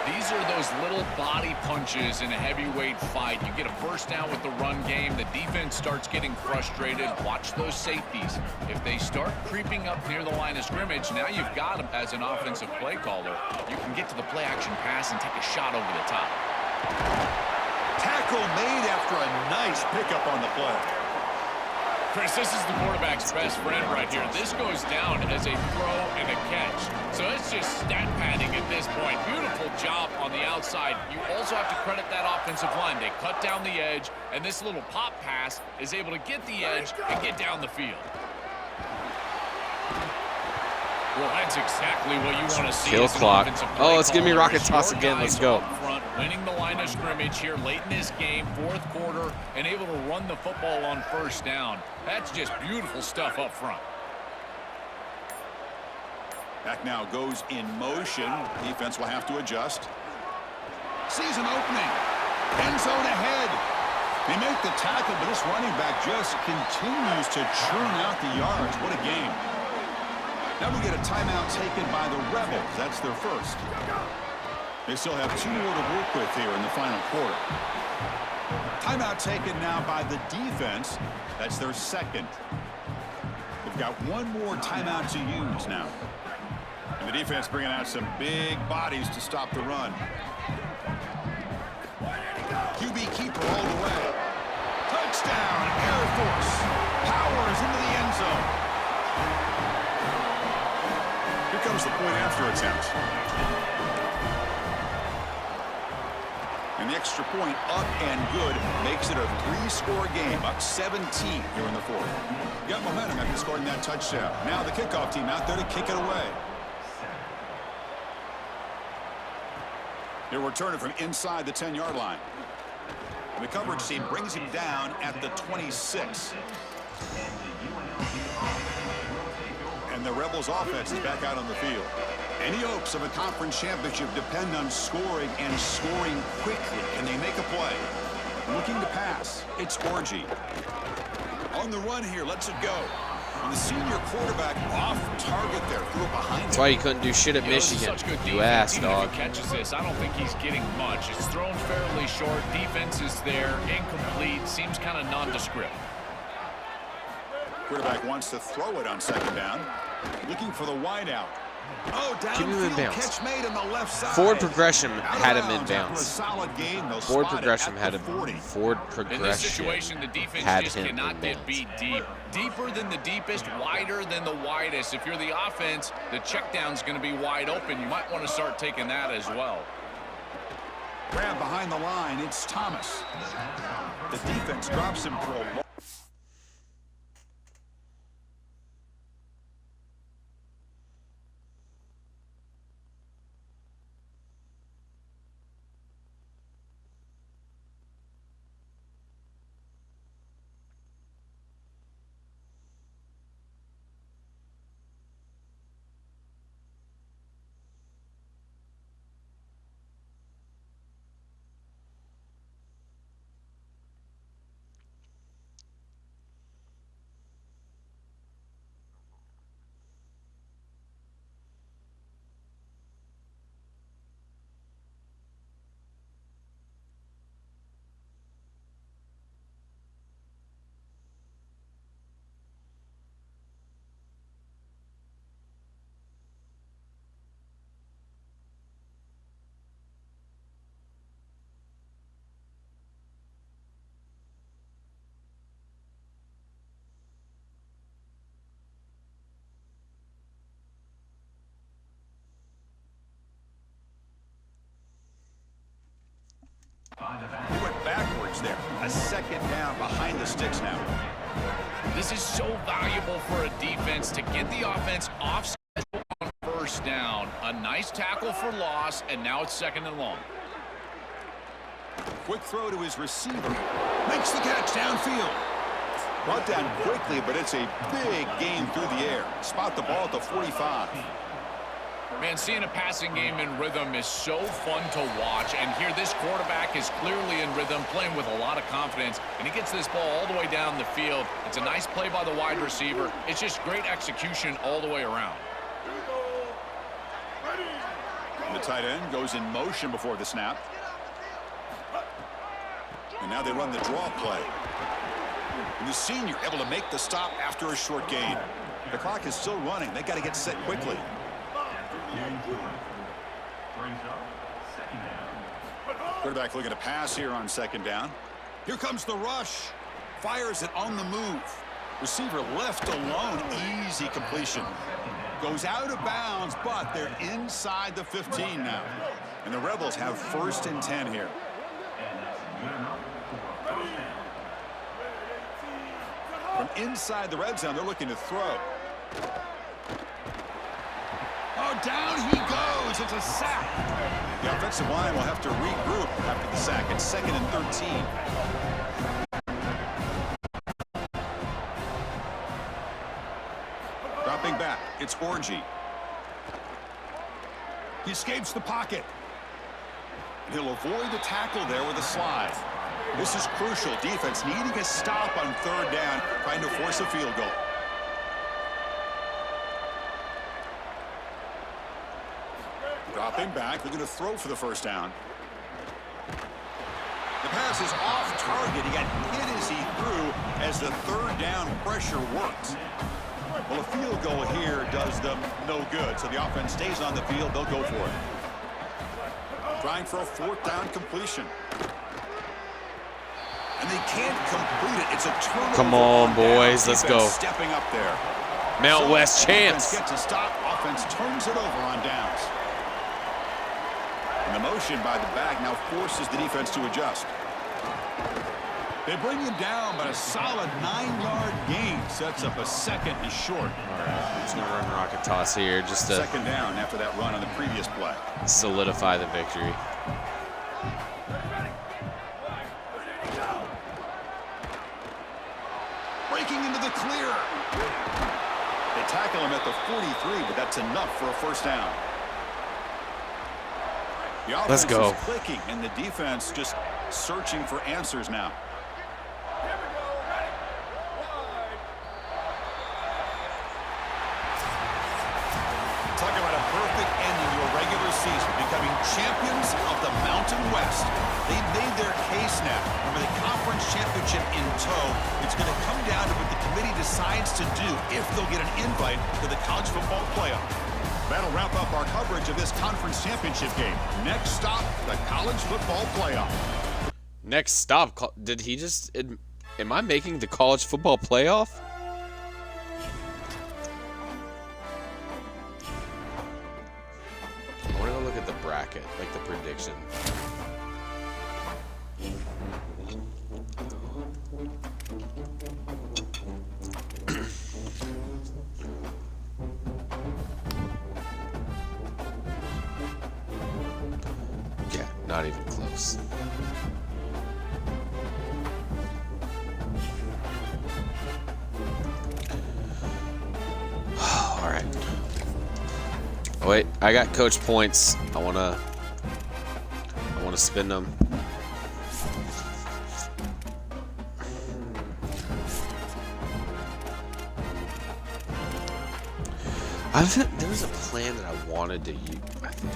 [SPEAKER 9] These are those little body punches in a heavyweight fight. You get a 1st down with the run game. The defense starts getting frustrated. Watch those safeties. If they start creeping up near the line of scrimmage, now you've got them as an offensive play caller. You can get to the play-action pass and take a shot over the top.
[SPEAKER 8] Tackle made after a nice pickup on the play.
[SPEAKER 9] Chris, this is the quarterback's best friend right here. This goes down as a throw and a catch. So it's just stat padding at this point. Beautiful job on the outside. You also have to credit that offensive line. They cut down the edge, and this little pop pass is able to get the edge and get down the field. Well, that's exactly what you want to see.
[SPEAKER 1] Kill clock. Oh, it's giving me rocket toss again. Let's go.
[SPEAKER 9] Front, winning the line of scrimmage here late in this game, 4th quarter, and able to run the football on 1st down. That's just beautiful stuff up front.
[SPEAKER 8] Back now goes in motion. Defense will have to adjust. Sees an opening. End zone ahead. They make the tackle, but this running back just continues to churn out the yards. What a game. Now we get a timeout taken by the Rebels. That's their 1st. They still have 2 more to work with here in the final quarter. Timeout taken now by the defense. That's their 2nd. They've got 1 more timeout to use now. And the defense bringing out some big bodies to stop the run. QB keeper all the way. Touchdown, Air Force. Powers into the end zone. Here comes the point after attempt. And the extra point up and good makes it a 3-score game, up 17 here in the fourth. Got momentum after scoring that touchdown. Now the kickoff team out there to kick it away. He'll return it from inside the 10-yard line. The coverage team brings him down at the 26. And the Rebels offense is back out on the field. Any hopes of a conference championship depend on scoring and scoring quickly. Can they make a play? Looking to pass. It's Orgy. On the run here, lets it go. And the senior quarterback off target there, threw it behind him.
[SPEAKER 1] That's why you couldn't do shit at Michigan. You ass, dog.
[SPEAKER 9] If he catches this, I don't think he's getting much. It's thrown fairly short. Defense is there, incomplete. Seems kind of nondescript.
[SPEAKER 8] Quarterback wants to throw it on second down. Looking for the wideout. Oh,
[SPEAKER 1] Keep him in
[SPEAKER 8] downfield
[SPEAKER 1] bounds.
[SPEAKER 8] catch made on the left side.
[SPEAKER 1] Forward progression had him in
[SPEAKER 8] After a
[SPEAKER 1] bounds.
[SPEAKER 8] solid gain, they'll
[SPEAKER 1] Forward
[SPEAKER 8] spot it
[SPEAKER 1] progression
[SPEAKER 8] at
[SPEAKER 1] had
[SPEAKER 8] the
[SPEAKER 1] him.
[SPEAKER 8] 40.
[SPEAKER 1] Forward
[SPEAKER 9] In this
[SPEAKER 1] progression
[SPEAKER 9] situation, the defense
[SPEAKER 1] had
[SPEAKER 9] just
[SPEAKER 1] him
[SPEAKER 9] cannot
[SPEAKER 1] in
[SPEAKER 9] get
[SPEAKER 1] bounds.
[SPEAKER 9] beat deep. Deeper than the deepest, wider than the widest. If you're the offense, the check down's going to be wide open. You might want to start taking that as well.
[SPEAKER 8] Grab behind the line. It's Thomas. The defense drops him for a long. He went backwards there. A second down behind the sticks now.
[SPEAKER 9] This is so valuable for a defense to get the offense off schedule on first down. A nice tackle for loss, and now it's second and long.
[SPEAKER 8] Quick throw to his receiver. Makes the catch downfield. Brought down quickly, but it's a big game through the air. Spot the ball at the 45.
[SPEAKER 9] Man, seeing a passing game in rhythm is so fun to watch, and here this quarterback is clearly in rhythm, playing with a lot of confidence, and he gets this ball all the way down the field. It's a nice play by the wide receiver. It's just great execution all the way around.
[SPEAKER 8] And the tight end goes in motion before the snap. And now they run the draw play. And the senior able to make the stop after a short gain. The clock is still running. They got to get set quickly. Quarterback looking to pass here on second down. Here comes the rush. Fires it on the move. Receiver left alone. Easy completion. Goes out of bounds, but they're inside the 15 now. And the Rebels have first and 10 here. From inside the red zone, they're looking to throw. Oh, down he goes. It's a sack. The offensive line will have to regroup after the sack. It's second and 13. Dropping back, it's Orgy. He escapes the pocket. He'll avoid the tackle there with a slide. This is crucial. Defense needing a stop on third down, trying to force a field goal. Dropping back, looking to throw for the first down. The pass is off target. He got hit as he threw as the third down pressure worked. Well, a field goal here does them no good, so the offense stays on the field. They'll go for it. Trying for a fourth down completion. And they can't complete it. It's a turnover.
[SPEAKER 1] Come on, boys. Let's go.
[SPEAKER 8] Stepping up there.
[SPEAKER 1] Mount West champs.
[SPEAKER 8] Gets a stop. Offense turns it over on downs. And the motion by the back now forces the defense to adjust. They bring him down, but a solid 9-yard gain sets up a second and short.
[SPEAKER 1] All right, I'm just going to run rocket toss here just to
[SPEAKER 8] second down after that run on the previous play.
[SPEAKER 1] Solidify the victory.
[SPEAKER 8] Breaking into the clear. They tackle him at the 43, but that's enough for a first down. The offense
[SPEAKER 1] Let's go.
[SPEAKER 8] is clicking, and the defense just searching for answers now. Talk about a perfect ending to a regular season, becoming champions of the Mountain West. They've made their case now. Remember, the conference championship in tow. It's going to come down to what the committee decides to do if they'll get an invite to the college football playoff. That'll wrap up our coverage of this conference championship game. Next stop, the college football playoff.
[SPEAKER 1] Next stop, did he just... Am I making the college football playoff? I want to go look at the bracket, like the prediction. Yeah, not even close. All right. Oh, wait, I got coach points. I wanna spend them. There was a plan that I wanted to use. I think.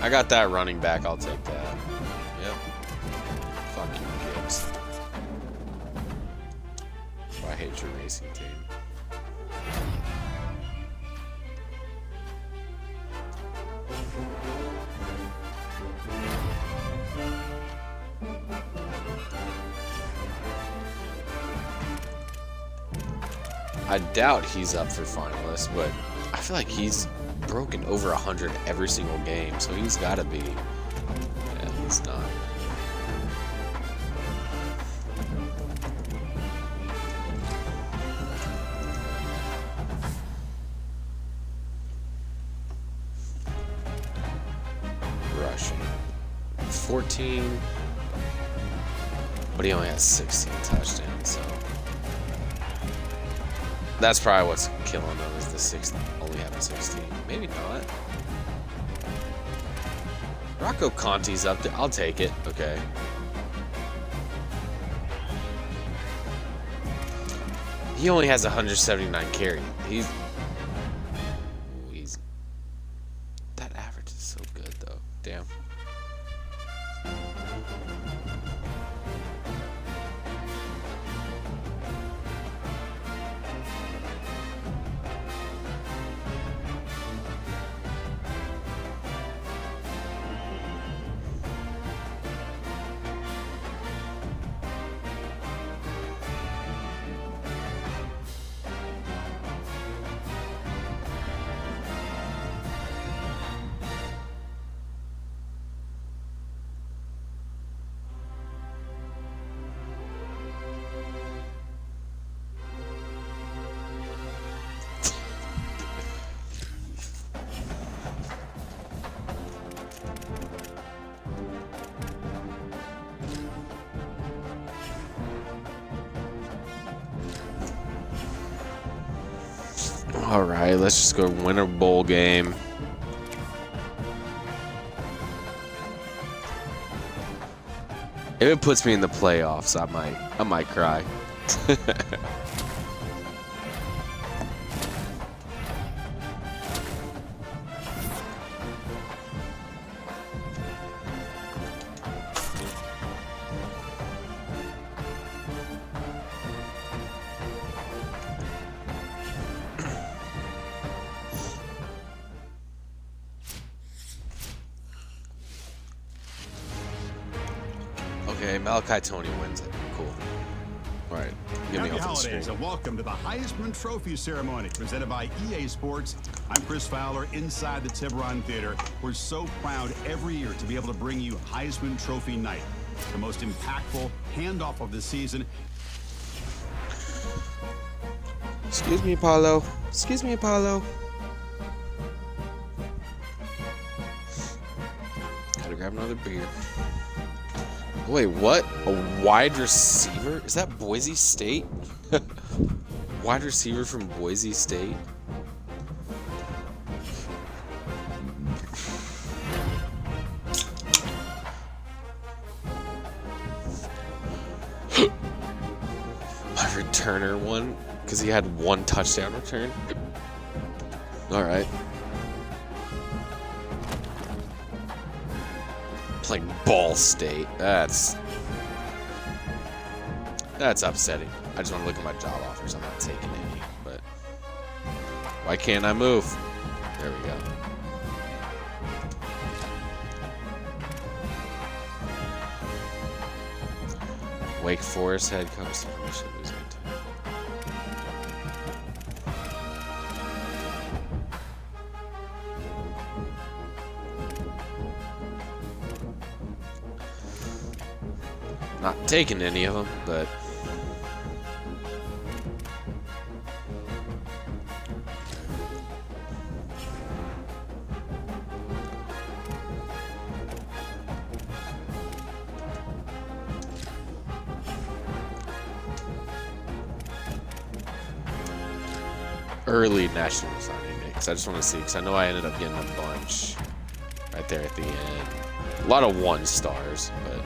[SPEAKER 1] I got that running back. I'll take that. Yep. Fuck you, kids. I hate your racing team. I doubt he's up for finalists, but I feel like he's broken over 100 every single game, so he's got to be. Yeah, he's not. Rushing 14, but he only has 16 touchdowns, so that's probably what's killing him, is the 16, only having 16. Maybe not. Rocco Conti's up there. I'll take it. Okay. He only has 179 carry. That average is so good though. Damn. All right, let's just go win a bowl game. If it puts me in the playoffs, I might cry. Okay, Malachi Tony wins it. Cool. All right, get me
[SPEAKER 8] Happy
[SPEAKER 1] off the
[SPEAKER 8] holidays
[SPEAKER 1] screen.
[SPEAKER 8] and welcome to the Heisman Trophy Ceremony presented by EA Sports. I'm Chris Fowler inside the Tiburon Theater. We're so proud every year to be able to bring you Heisman Trophy Night, the most impactful handoff of the season.
[SPEAKER 1] Excuse me, Apollo. Excuse me, Apollo. Gotta grab another beer. Wait, what? A wide receiver? Is that Boise State? Wide receiver from Boise State? My returner won because he had one touchdown return. All right. Playing Ball State. That's upsetting. I just want to look at my job offers. I'm not taking any, but why can't I move? There we go. Wake Forest head coach. Not taking any of them, but early national signing day, because I just want to see, because I know I ended up getting a bunch right there at the end. A lot of 1 stars, but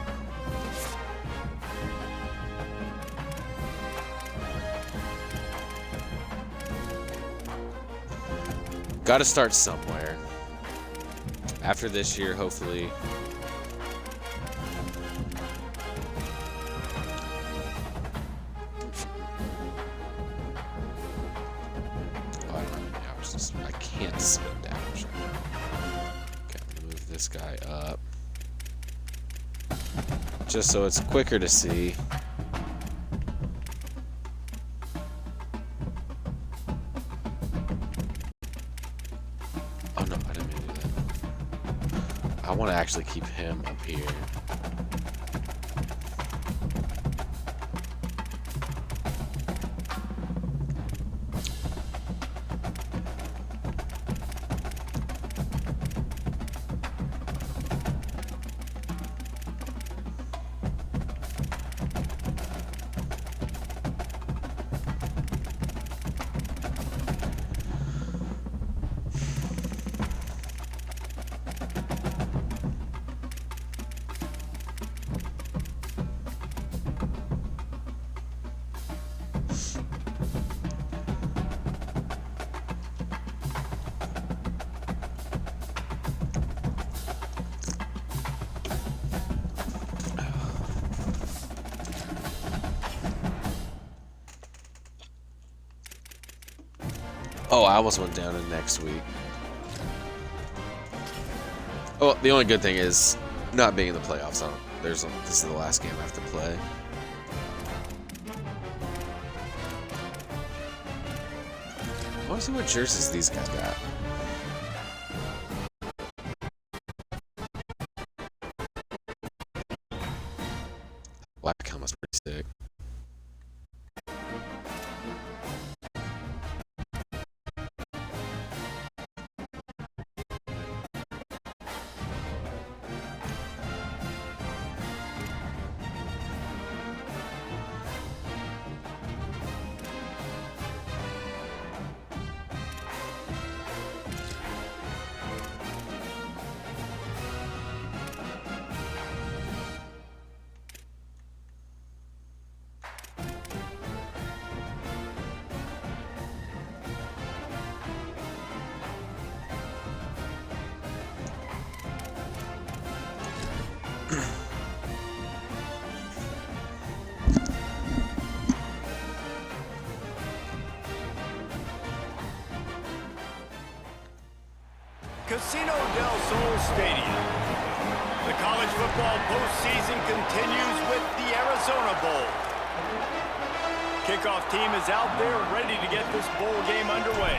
[SPEAKER 1] got to start somewhere. After this year, hopefully. Oh, I don't have any hours. I can't spend damage right now. Okay, I'm gonna move this guy up. Just so it's quicker to see. Oh no, I didn't mean to do that. I want to actually keep him up here. Oh, I almost went down in next week. Oh, the only good thing is not being in the playoffs. This is the last game I have to play. I want to see what jerseys these guys got. Black helmet's pretty sick.
[SPEAKER 2] Casino del Sol Stadium. The college football postseason continues with the Arizona Bowl. Kickoff team is out there ready to get this bowl game underway.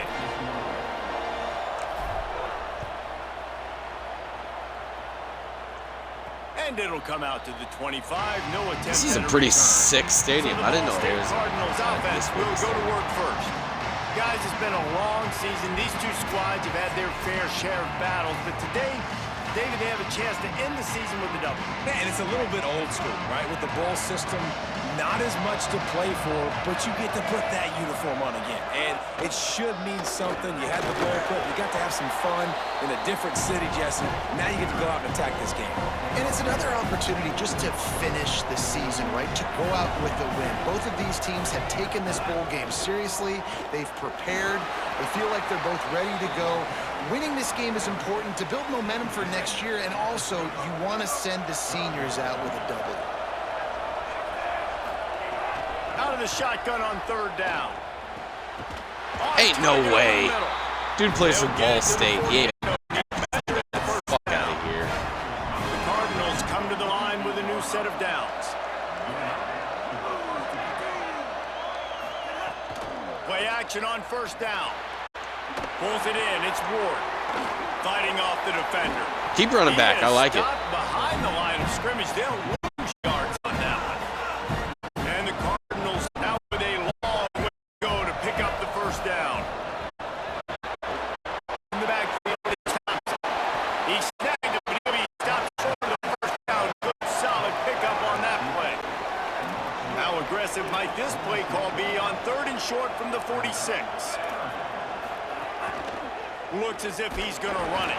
[SPEAKER 2] And it'll come out to the 25. No attempt.
[SPEAKER 1] This is a pretty sick stadium. I didn't know Arizona
[SPEAKER 2] Cardinals offense will go to work first. Guys, it's been a long season. These two squads have had their fair share of battles, but today, David, they have a chance to end the season with a double.
[SPEAKER 6] Yeah, and it's a little bit old school, right? With the bowl system, not as much to play for, but you get to put that uniform on again. And it should mean something. You had the bowl clip. You got to have some fun in a different city, Jesse. Now you get to go out and attack this game.
[SPEAKER 5] And it's another opportunity just to finish the season, right? To go out with a win. Both of these teams have taken this bowl game seriously. They've prepared. They feel like they're both ready to go. Winning this game is important to build momentum for next year, and also you want to send the seniors out with a double.
[SPEAKER 2] Out of the shotgun on third down.
[SPEAKER 1] Ain't no way. Dude plays for Ball State. Yeah. Fuck out of here.
[SPEAKER 2] The Cardinals come to the line with a new set of downs. Play action on first down. Pulls it in. It's Ward. Fighting off the defender.
[SPEAKER 1] Keep running back. I like it.
[SPEAKER 2] Behind the line of scrimmage. They'll lose yards on that one. And the Cardinals out with a long way to go to pick up the first down. In the backfield, it's Thompson. He snagged it, but he stopped short of the first down. Good, solid pickup on that play. How aggressive might this play call be on third and short from the 46? Looks as if he's going to run it.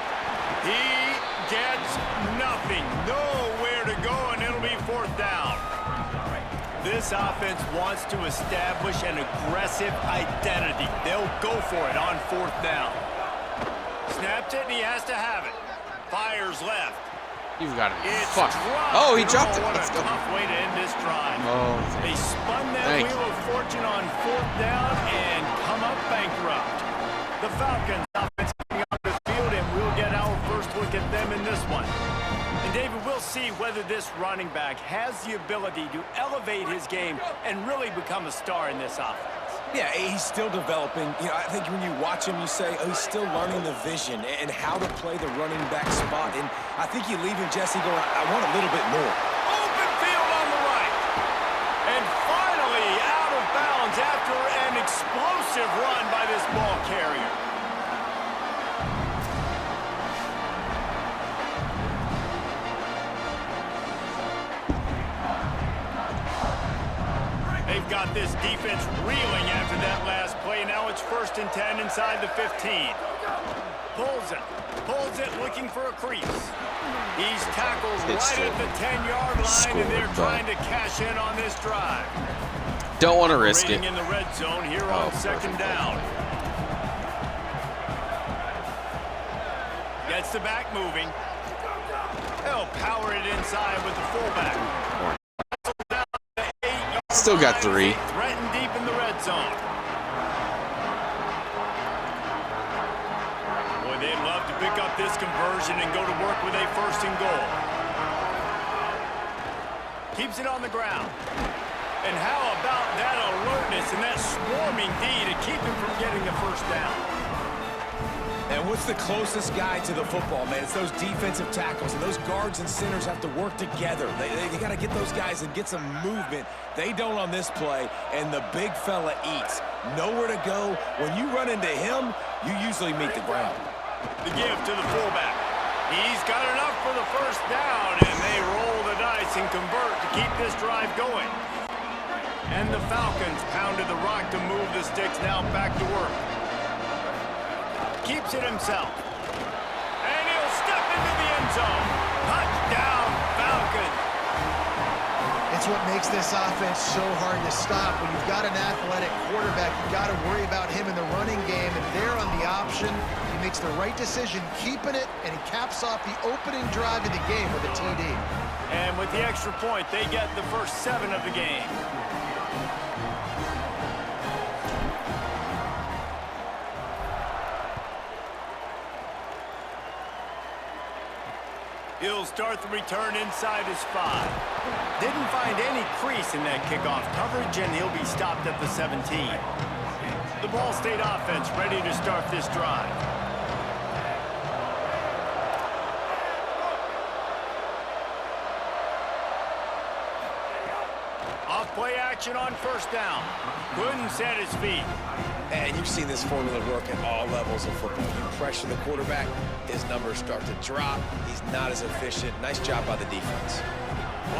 [SPEAKER 2] He gets nothing. Nowhere to go, and it'll be fourth down. This offense wants to establish an aggressive identity. They'll go for it on fourth down. Snaps it, and he has to have it. Fires left.
[SPEAKER 1] You've got it.
[SPEAKER 2] It's
[SPEAKER 1] Fuck.
[SPEAKER 2] dropped.
[SPEAKER 1] Oh, he dropped it.
[SPEAKER 2] What
[SPEAKER 1] Let's
[SPEAKER 2] a
[SPEAKER 1] go.
[SPEAKER 2] tough way to end this drive.
[SPEAKER 1] Oh,
[SPEAKER 2] They spun that
[SPEAKER 1] thank
[SPEAKER 2] wheel of fortune on fourth down and come up bankrupt. The Falcons offense coming out the field, and we'll get our first look at them in this one. And David, we'll see whether this running back has the ability to elevate his game and really become a star in this offense.
[SPEAKER 6] Yeah, he's still developing. You know, I think when you watch him, you say, oh, he's still learning the vision and how to play the running back spot. And I think you leave him, Jesse, going, I want a little bit more.
[SPEAKER 2] Open field on the right. And finally out of bounds after an explosive run by this ball carrier. They've got this defense reeling after that last play. Now it's 1st and 10 inside the 15. Pulls it, looking for a crease. He's tackled right at the 10-yard line, and they're trying to cash in on this drive.
[SPEAKER 1] Don't want to risk it.
[SPEAKER 2] In the red zone here on second down. Gets the back moving. They'll power it inside with the fullback.
[SPEAKER 1] Still got 3.
[SPEAKER 2] Threatened deep in the red zone. Boy, they'd love to pick up this conversion and go to work with a 1st and goal. Keeps it on the ground. And how about that alertness and that swarming D to keep him from getting the first down?
[SPEAKER 6] And what's the closest guy to the football, man? It's those defensive tackles, and those guards and centers have to work together. They got to get those guys and get some movement. They don't on this play, and the big fella eats. Nowhere to go. When you run into him, you usually meet the ground.
[SPEAKER 2] The give to the fullback. He's got enough for the first down, and they roll the dice and convert to keep this drive going. And the Falcons pounded the rock to move the sticks, now back to work. Keeps it himself. And he'll step into the end zone. Touchdown, Falcons.
[SPEAKER 5] It's what makes this offense so hard to stop. When you've got an athletic quarterback, you've got to worry about him in the running game, and there on the option, he makes the right decision, keeping it, and he caps off the opening drive of the game with a TD.
[SPEAKER 2] And with the extra point, they get the first 7 of the game. He'll start the return inside his 5. Didn't find any crease in that kickoff coverage, and he'll be stopped at the 17. The Ball State offense ready to start this drive. Off-play action on first down. Couldn't set his feet.
[SPEAKER 6] And you've seen this formula work at all levels of football. You pressure the quarterback, his numbers start to drop. He's not as efficient. Nice job by the defense.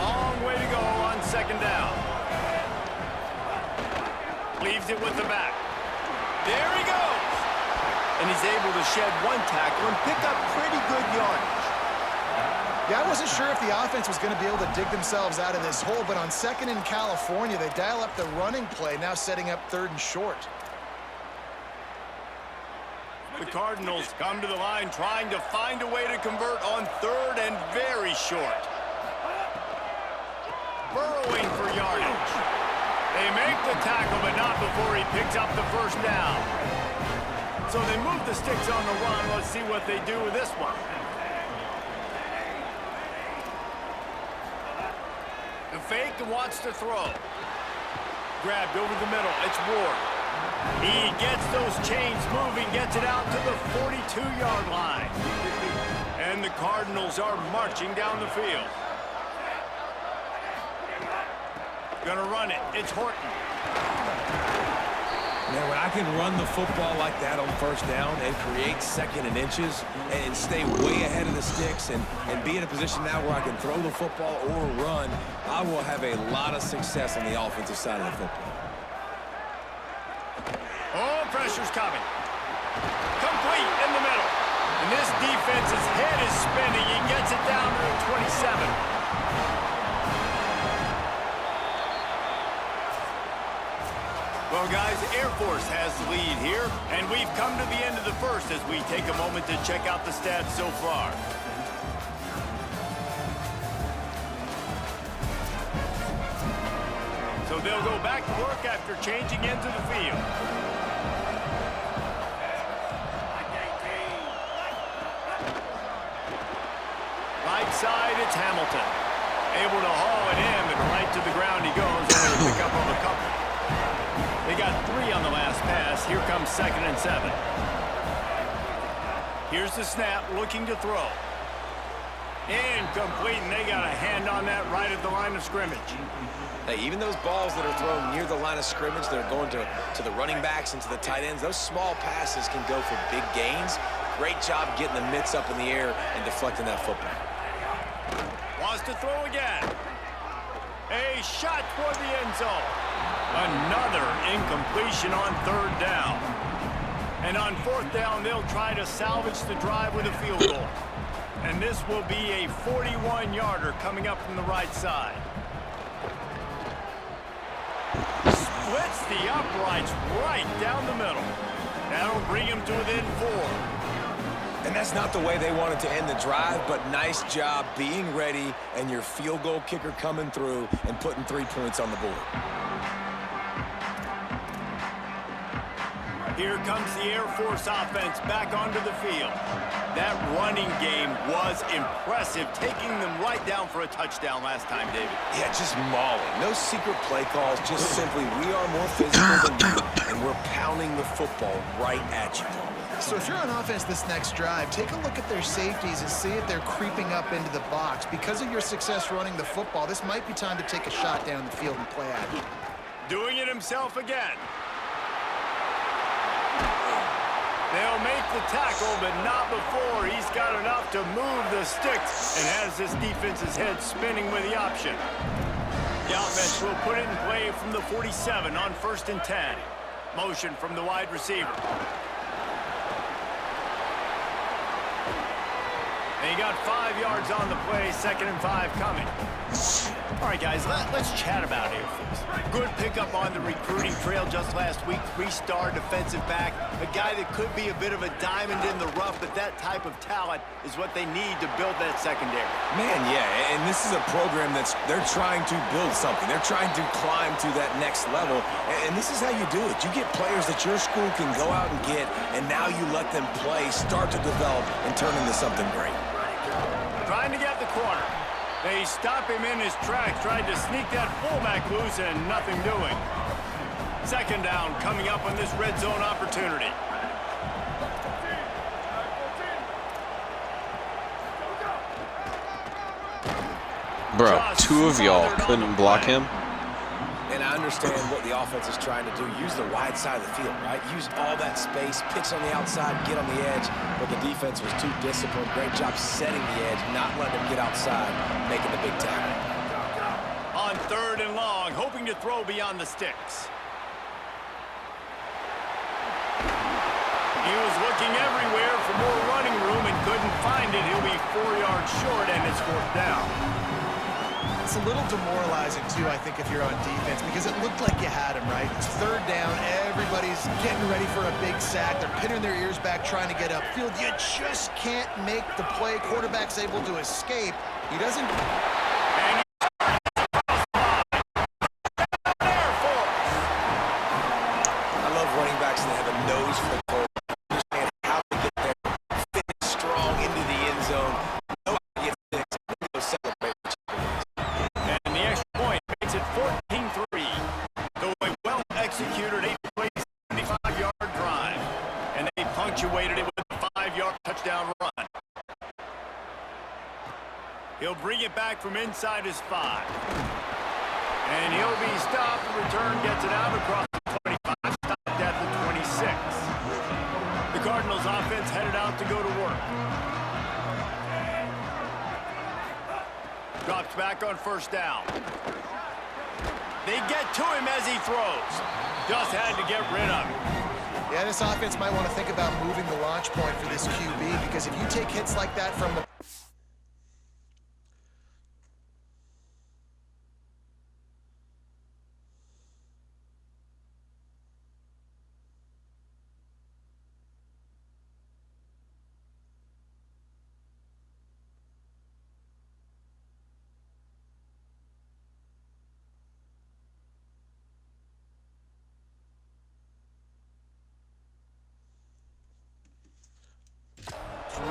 [SPEAKER 2] Long way to go on second down. Leaves it with the back. There he goes. And he's able to shed one tackle and pick up pretty good yardage.
[SPEAKER 5] Yeah, I wasn't sure if the offense was going to be able to dig themselves out of this hole, but on second in California, they dial up the running play, now setting up third and short.
[SPEAKER 2] The Cardinals come to the line trying to find a way to convert on third and very short. Burrowing for yardage. They make the tackle, but not before he picks up the first down. So they move the sticks on the run. Let's see what they do with this one. The fake and wants to throw. Grabbed over the middle. It's Ward. He gets those chains moving, gets it out to the 42-yard line. And the Cardinals are marching down the field. Gonna run it. It's Horton.
[SPEAKER 6] Man, when I can run the football like that on first down and create second and inches and stay way ahead of the sticks and be in a position now where I can throw the football or run, I will have a lot of success on the offensive side of the football.
[SPEAKER 2] Oh, pressure's coming. Complete in the middle. And this defense's head is spinning. He gets it down to the 27. Well, guys, Air Force has the lead here, and we've come to the end of the first as we take a moment to check out the stats so far. So they'll go back to work after changing into the field. Right side, it's Hamilton. Able to haul it in, and right to the ground he goes, only to pick up on a couple. They got 3 on the last pass. Here comes second and 7. Here's the snap, looking to throw. Incomplete, and they got a hand on that right at the line of scrimmage.
[SPEAKER 6] Hey, even those balls that are thrown near the line of scrimmage that are going to the running backs and to the tight ends, those small passes can go for big gains. Great job getting the mitts up in the air and deflecting that football.
[SPEAKER 2] Wants to throw again. A shot toward the end zone. Another incompletion on third down. And on fourth down, they'll try to salvage the drive with a field goal. And this will be a 41-yarder coming up from the right side. Splits the uprights right down the middle. That'll bring him to within 4.
[SPEAKER 6] And that's not the way they wanted to end the drive, but nice job being ready and your field goal kicker coming through and putting 3 points on the board.
[SPEAKER 2] Here comes the Air Force offense back onto the field. That running game was impressive, taking them right down for a touchdown last time, David.
[SPEAKER 6] Yeah, just mauling. No secret play calls, just simply we are more physical than you, and we're pounding the football right at you.
[SPEAKER 5] So if you're on offense this next drive, take a look at their safeties and see if they're creeping up into the box. Because of your success running the football, this might be time to take a shot down the field and play action.
[SPEAKER 2] Doing it himself again. They'll make the tackle, but not before he's got enough to move the sticks and has this defense's head spinning with the option. The offense will put it in play from the 47 on 1st and 10. Motion from the wide receiver. And he got 5 yards on the play, 2nd and 5 coming. All right, guys, let's chat about Air Force. Good pickup on the recruiting trail just last week. 3-star defensive back, a guy that could be a bit of a diamond in the rough, but that type of talent is what they need to build that secondary.
[SPEAKER 6] Man, yeah, and this is a program they're trying to build something. They're trying to climb to that next level, and this is how you do it. You get players that your school can go out and get, and now you let them play, start to develop, and turn into something great.
[SPEAKER 2] Trying to get the They stop him in his tracks, tried to sneak that fullback loose and nothing doing. Second down coming up on this red zone opportunity.
[SPEAKER 1] Bro, two of y'all couldn't block him.
[SPEAKER 6] And I understand what the offense is trying to do. Use the wide side of the field, right? Use all that space, pitch on the outside, get on the edge. But the defense was too disciplined. Great job setting the edge, not letting them get outside, making the big tackle.
[SPEAKER 2] On third and long, hoping to throw beyond the sticks. He was looking everywhere for more running room and couldn't find it. He'll be 4 yards short, and it's fourth down.
[SPEAKER 5] It's a little demoralizing, too, I think, if you're on defense, because it looked like you had him, right? It's third down. Everybody's getting ready for a big sack. They're pinning their ears back, trying to get upfield. You just can't make the play. Quarterback's able to escape. He doesn't...
[SPEAKER 6] I love running backs that have a nose for the quarterback. Understand how to get there, finish strong into the end zone. Know how to get things. Go celebrate.
[SPEAKER 2] And the extra point makes it 14-3. So a well-executed 8-play, 75-yard drive. And they punctuated it with a 5-yard touchdown run. He'll bring it back from inside his 5. And he'll be stopped. The return gets it out across the 25, stopped at the 26. The Cardinals offense headed out to go to work. Drops back on first down. They get to him as he throws. Just had to get rid of him.
[SPEAKER 5] Yeah, this offense might want to think about moving the launch point for this QB, because if you take hits like that from the...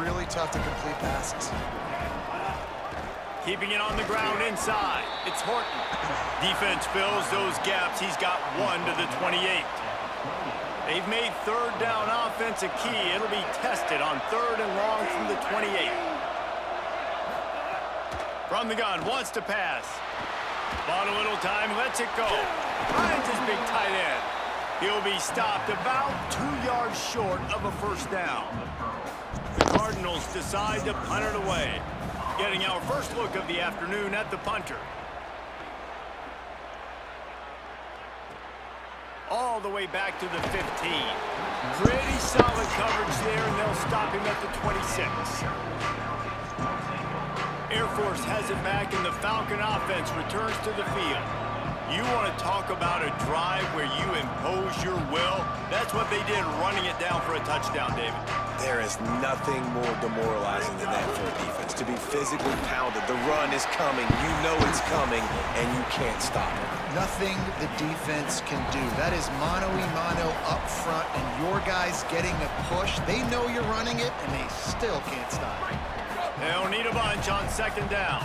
[SPEAKER 5] Really tough to complete passes.
[SPEAKER 2] Keeping it on the ground inside. It's Horton. Defense fills those gaps. He's got 1 to the 28. They've made third down offense a key. It'll be tested on third and long from the 28. From the gun, wants to pass. Bought a little time, lets it go. Finds his big tight end. He'll be stopped about 2 yards short of a first down. The Cardinals decide to punt it away. Getting our first look of the afternoon at the punter. All the way back to the 15. Pretty solid coverage there, and they'll stop him at the 26. Air Force has it back, and the Falcon offense returns to the field. You want to talk about a drive where you impose your will? That's what they did, running it down for a touchdown, David.
[SPEAKER 6] There is nothing more demoralizing than that for a defense. To be physically pounded. The run is coming. You know it's coming, and you can't stop it.
[SPEAKER 5] Nothing the defense can do. That is mano-a-mano up front, and your guys getting a push. They know you're running it, and they still can't stop it.
[SPEAKER 2] They'll need a bunch on second down.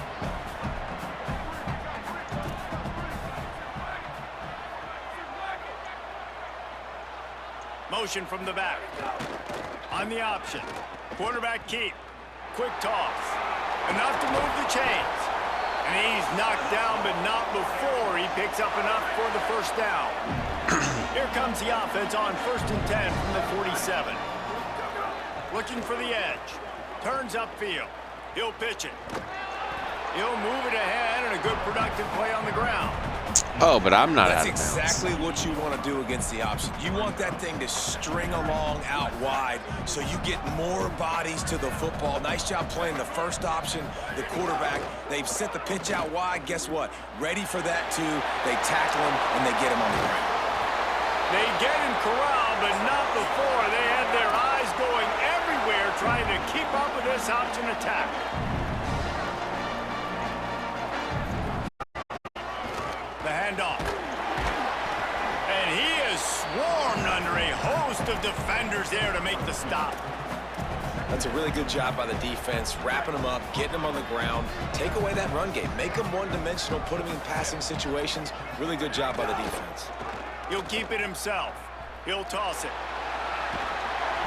[SPEAKER 2] Motion from the back. On the option. Quarterback keep. Quick toss. Enough to move the chains. And he's knocked down, but not before he picks up enough for the first down. Here comes the offense on 1st and 10 from the 47. Looking for the edge. Turns upfield. He'll pitch it. He'll move it ahead, and a good productive play on the ground.
[SPEAKER 1] Oh, but I'm not out of
[SPEAKER 6] That's
[SPEAKER 1] bounds.
[SPEAKER 6] exactly what you want to do against the option. You want that thing to string along out wide so you get more bodies to the football. Nice job playing the first option, the quarterback. They've sent the pitch out wide. Guess what? Ready for that, too. They tackle him, and they get him on the ground.
[SPEAKER 2] They get him corralled, but not before. They had their eyes going everywhere trying to keep up with this option attack. The handoff. And he is swarmed under a host of defenders there to make the stop.
[SPEAKER 6] Now That's a really good job by the defense, wrapping them up, getting them on the ground. Take away that run game. Make them one-dimensional, put them in passing situations. Really good job by the defense.
[SPEAKER 2] He'll keep it himself. He'll toss it.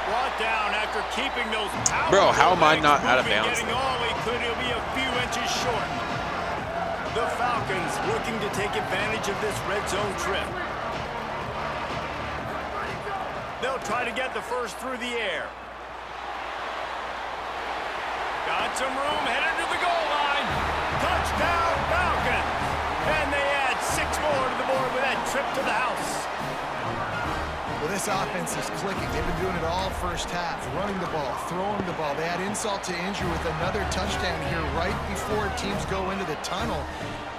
[SPEAKER 2] Brought down after keeping those power.
[SPEAKER 1] Bro, how am I not out of bounds?
[SPEAKER 2] Getting all he could, he'll be a few inches short. The Falcons looking to take advantage of this red zone trip. They'll try to get the first through the air. Got some room, headed to the goal line. Touchdown, Falcons! And they add 6 more to the board with that trip to the house.
[SPEAKER 5] Well, this offense is clicking. They've been doing it all first half, running the ball, throwing the ball. They add insult to injury with another touchdown here right before teams go into the tunnel.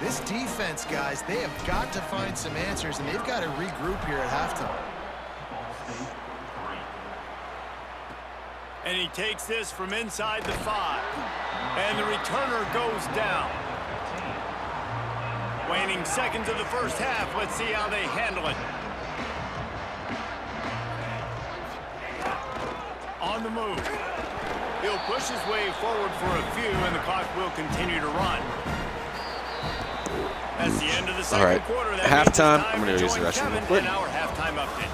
[SPEAKER 5] This defense, guys, they have got to find some answers, and they've got to regroup here at halftime.
[SPEAKER 2] And he takes this from inside the 5. And the returner goes down. Waning seconds of the first half. Let's see how they handle it. On the move. He'll push his way forward for a few, and the clock will continue to run. That's the end of the second quarter. That
[SPEAKER 1] halftime.
[SPEAKER 2] means it's time
[SPEAKER 1] I'm going to use the
[SPEAKER 2] join
[SPEAKER 1] restroom real
[SPEAKER 2] Kevin
[SPEAKER 1] quick.
[SPEAKER 2] in our halftime update.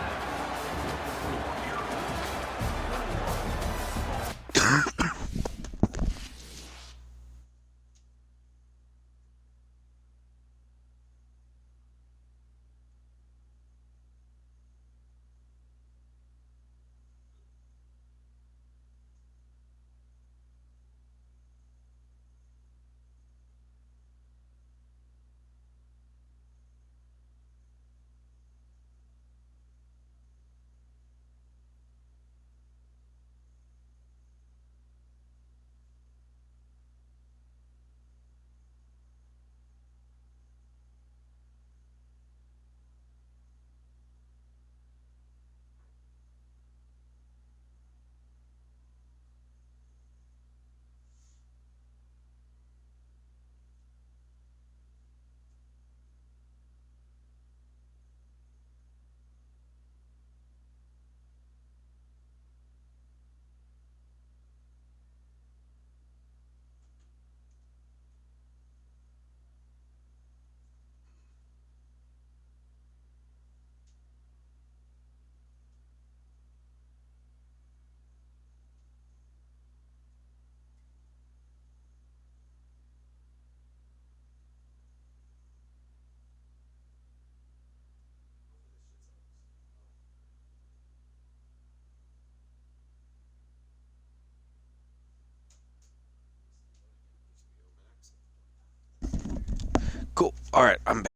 [SPEAKER 1] Cool. All right, I'm back.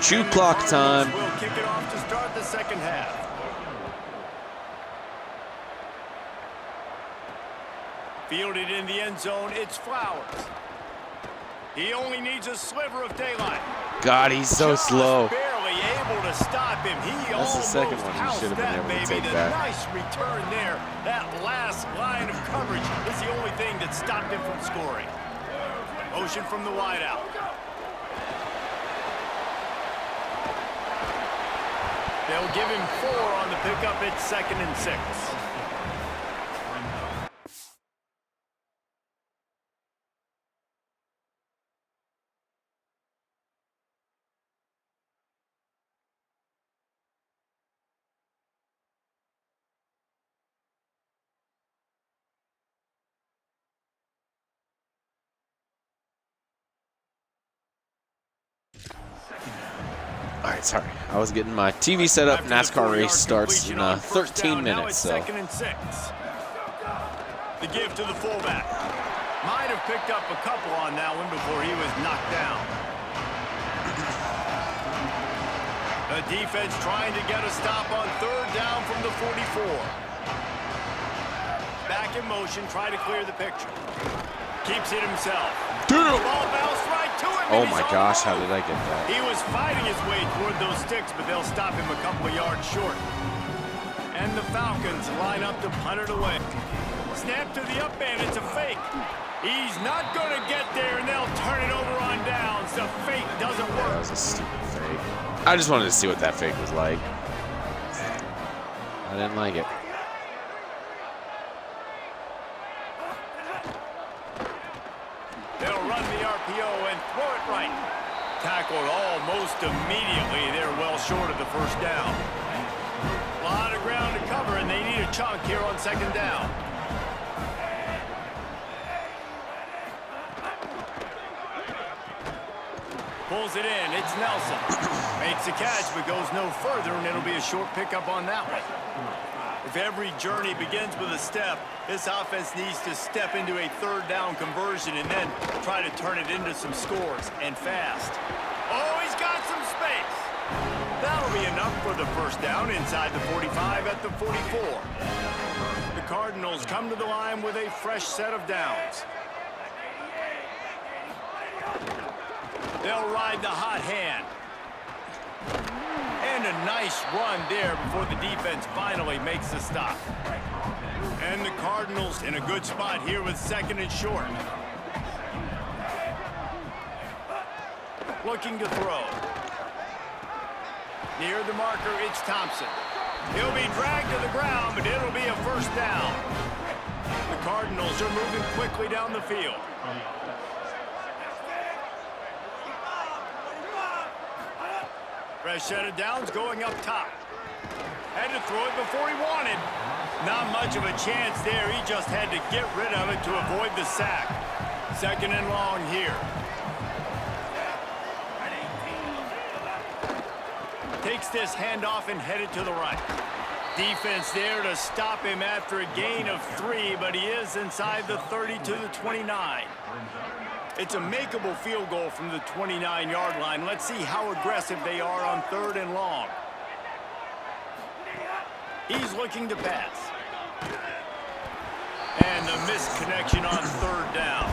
[SPEAKER 1] Chew clock time.
[SPEAKER 2] We'll kick it off to start the second half. Fielded in the end zone, it's Flowers. He only needs a sliver of daylight.
[SPEAKER 1] God, he's so
[SPEAKER 2] Just
[SPEAKER 1] slow.
[SPEAKER 2] barely able to stop him. He
[SPEAKER 1] That's the second
[SPEAKER 2] almost
[SPEAKER 1] one he
[SPEAKER 2] housed
[SPEAKER 1] should have been
[SPEAKER 2] that
[SPEAKER 1] able to
[SPEAKER 2] baby.
[SPEAKER 1] take
[SPEAKER 2] The
[SPEAKER 1] back.
[SPEAKER 2] nice return there. That last line of coverage is the only thing that stopped him from scoring. Motion from the wideout. They'll give him 4 on the pickup. It's 2nd and 6.
[SPEAKER 1] All right, sorry. I was getting my TV set up.
[SPEAKER 2] After the
[SPEAKER 1] NASCAR
[SPEAKER 2] 4-yard
[SPEAKER 1] race starts in
[SPEAKER 2] completion on first
[SPEAKER 1] 13
[SPEAKER 2] down, now
[SPEAKER 1] minutes.
[SPEAKER 2] it's
[SPEAKER 1] So
[SPEAKER 2] 2nd and 6. The give to the fullback. Might have picked up a couple on that one before he was knocked down. The defense trying to get a stop on 3rd down from the 44. Back in motion, try to clear the picture. Keeps it himself. The ball bounced right to him.
[SPEAKER 1] oh
[SPEAKER 2] and he's
[SPEAKER 1] my
[SPEAKER 2] on
[SPEAKER 1] gosh,
[SPEAKER 2] the
[SPEAKER 1] how
[SPEAKER 2] move.
[SPEAKER 1] did I get that?
[SPEAKER 2] He was fighting his way toward those sticks, but they'll stop him a couple of yards short. And the Falcons line up to punt it away. Snap to the up end. It's a fake. He's not going to get there, and they'll turn it over on downs. The fake doesn't
[SPEAKER 1] That
[SPEAKER 2] work.
[SPEAKER 1] was a stupid fake. I just wanted to see what that fake was like. I didn't like it.
[SPEAKER 2] They'll run the RPO and throw it right. Tackled almost immediately. They're well short of the first down. A lot of ground to cover, and they need a chunk here on second down. Pulls it in. It's Nelson. Makes the catch, but goes no further, and it'll be a short pickup on that one. If every journey begins with a step, this offense needs to step into a third down conversion and then try to turn it into some scores, and fast. Oh, he's got some space. That'll be enough for the first down inside the 45 at the 44. The Cardinals come to the line with a fresh set of downs. They'll ride the hot hand. And a nice run there before the defense finally makes the stop. And the Cardinals in a good spot here with second and short. Looking to throw. Near the marker, it's Thompson. He'll be dragged to the ground, but it'll be a first down. The Cardinals are moving quickly down the field. Fresh set of downs going up top. Had to throw it before he wanted. Not much of a chance there. He just had to get rid of it to avoid the sack. Second and long here. Takes this handoff and headed to the right. Defense there to stop him after a gain of 3, but he is inside the 30 to the 29. It's a makeable field goal from the 29-yard line. Let's see how aggressive they are on third and long. He's looking to pass. And the missed connection on third down.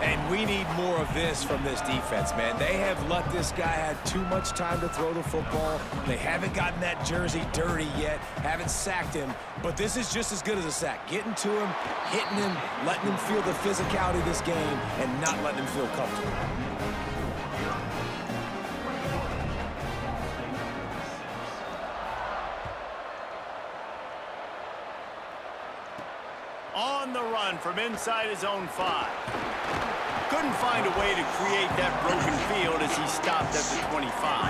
[SPEAKER 6] And we need more of this from this defense, man. They have let this guy have too much time to throw the football. They haven't gotten that jersey dirty yet, haven't sacked him. But this is just as good as a sack. Getting to him, hitting him, letting him feel the physicality of this game, and not letting him feel comfortable.
[SPEAKER 2] On the run from inside his own 5. Couldn't find a way to create that broken field as he stopped at the 25.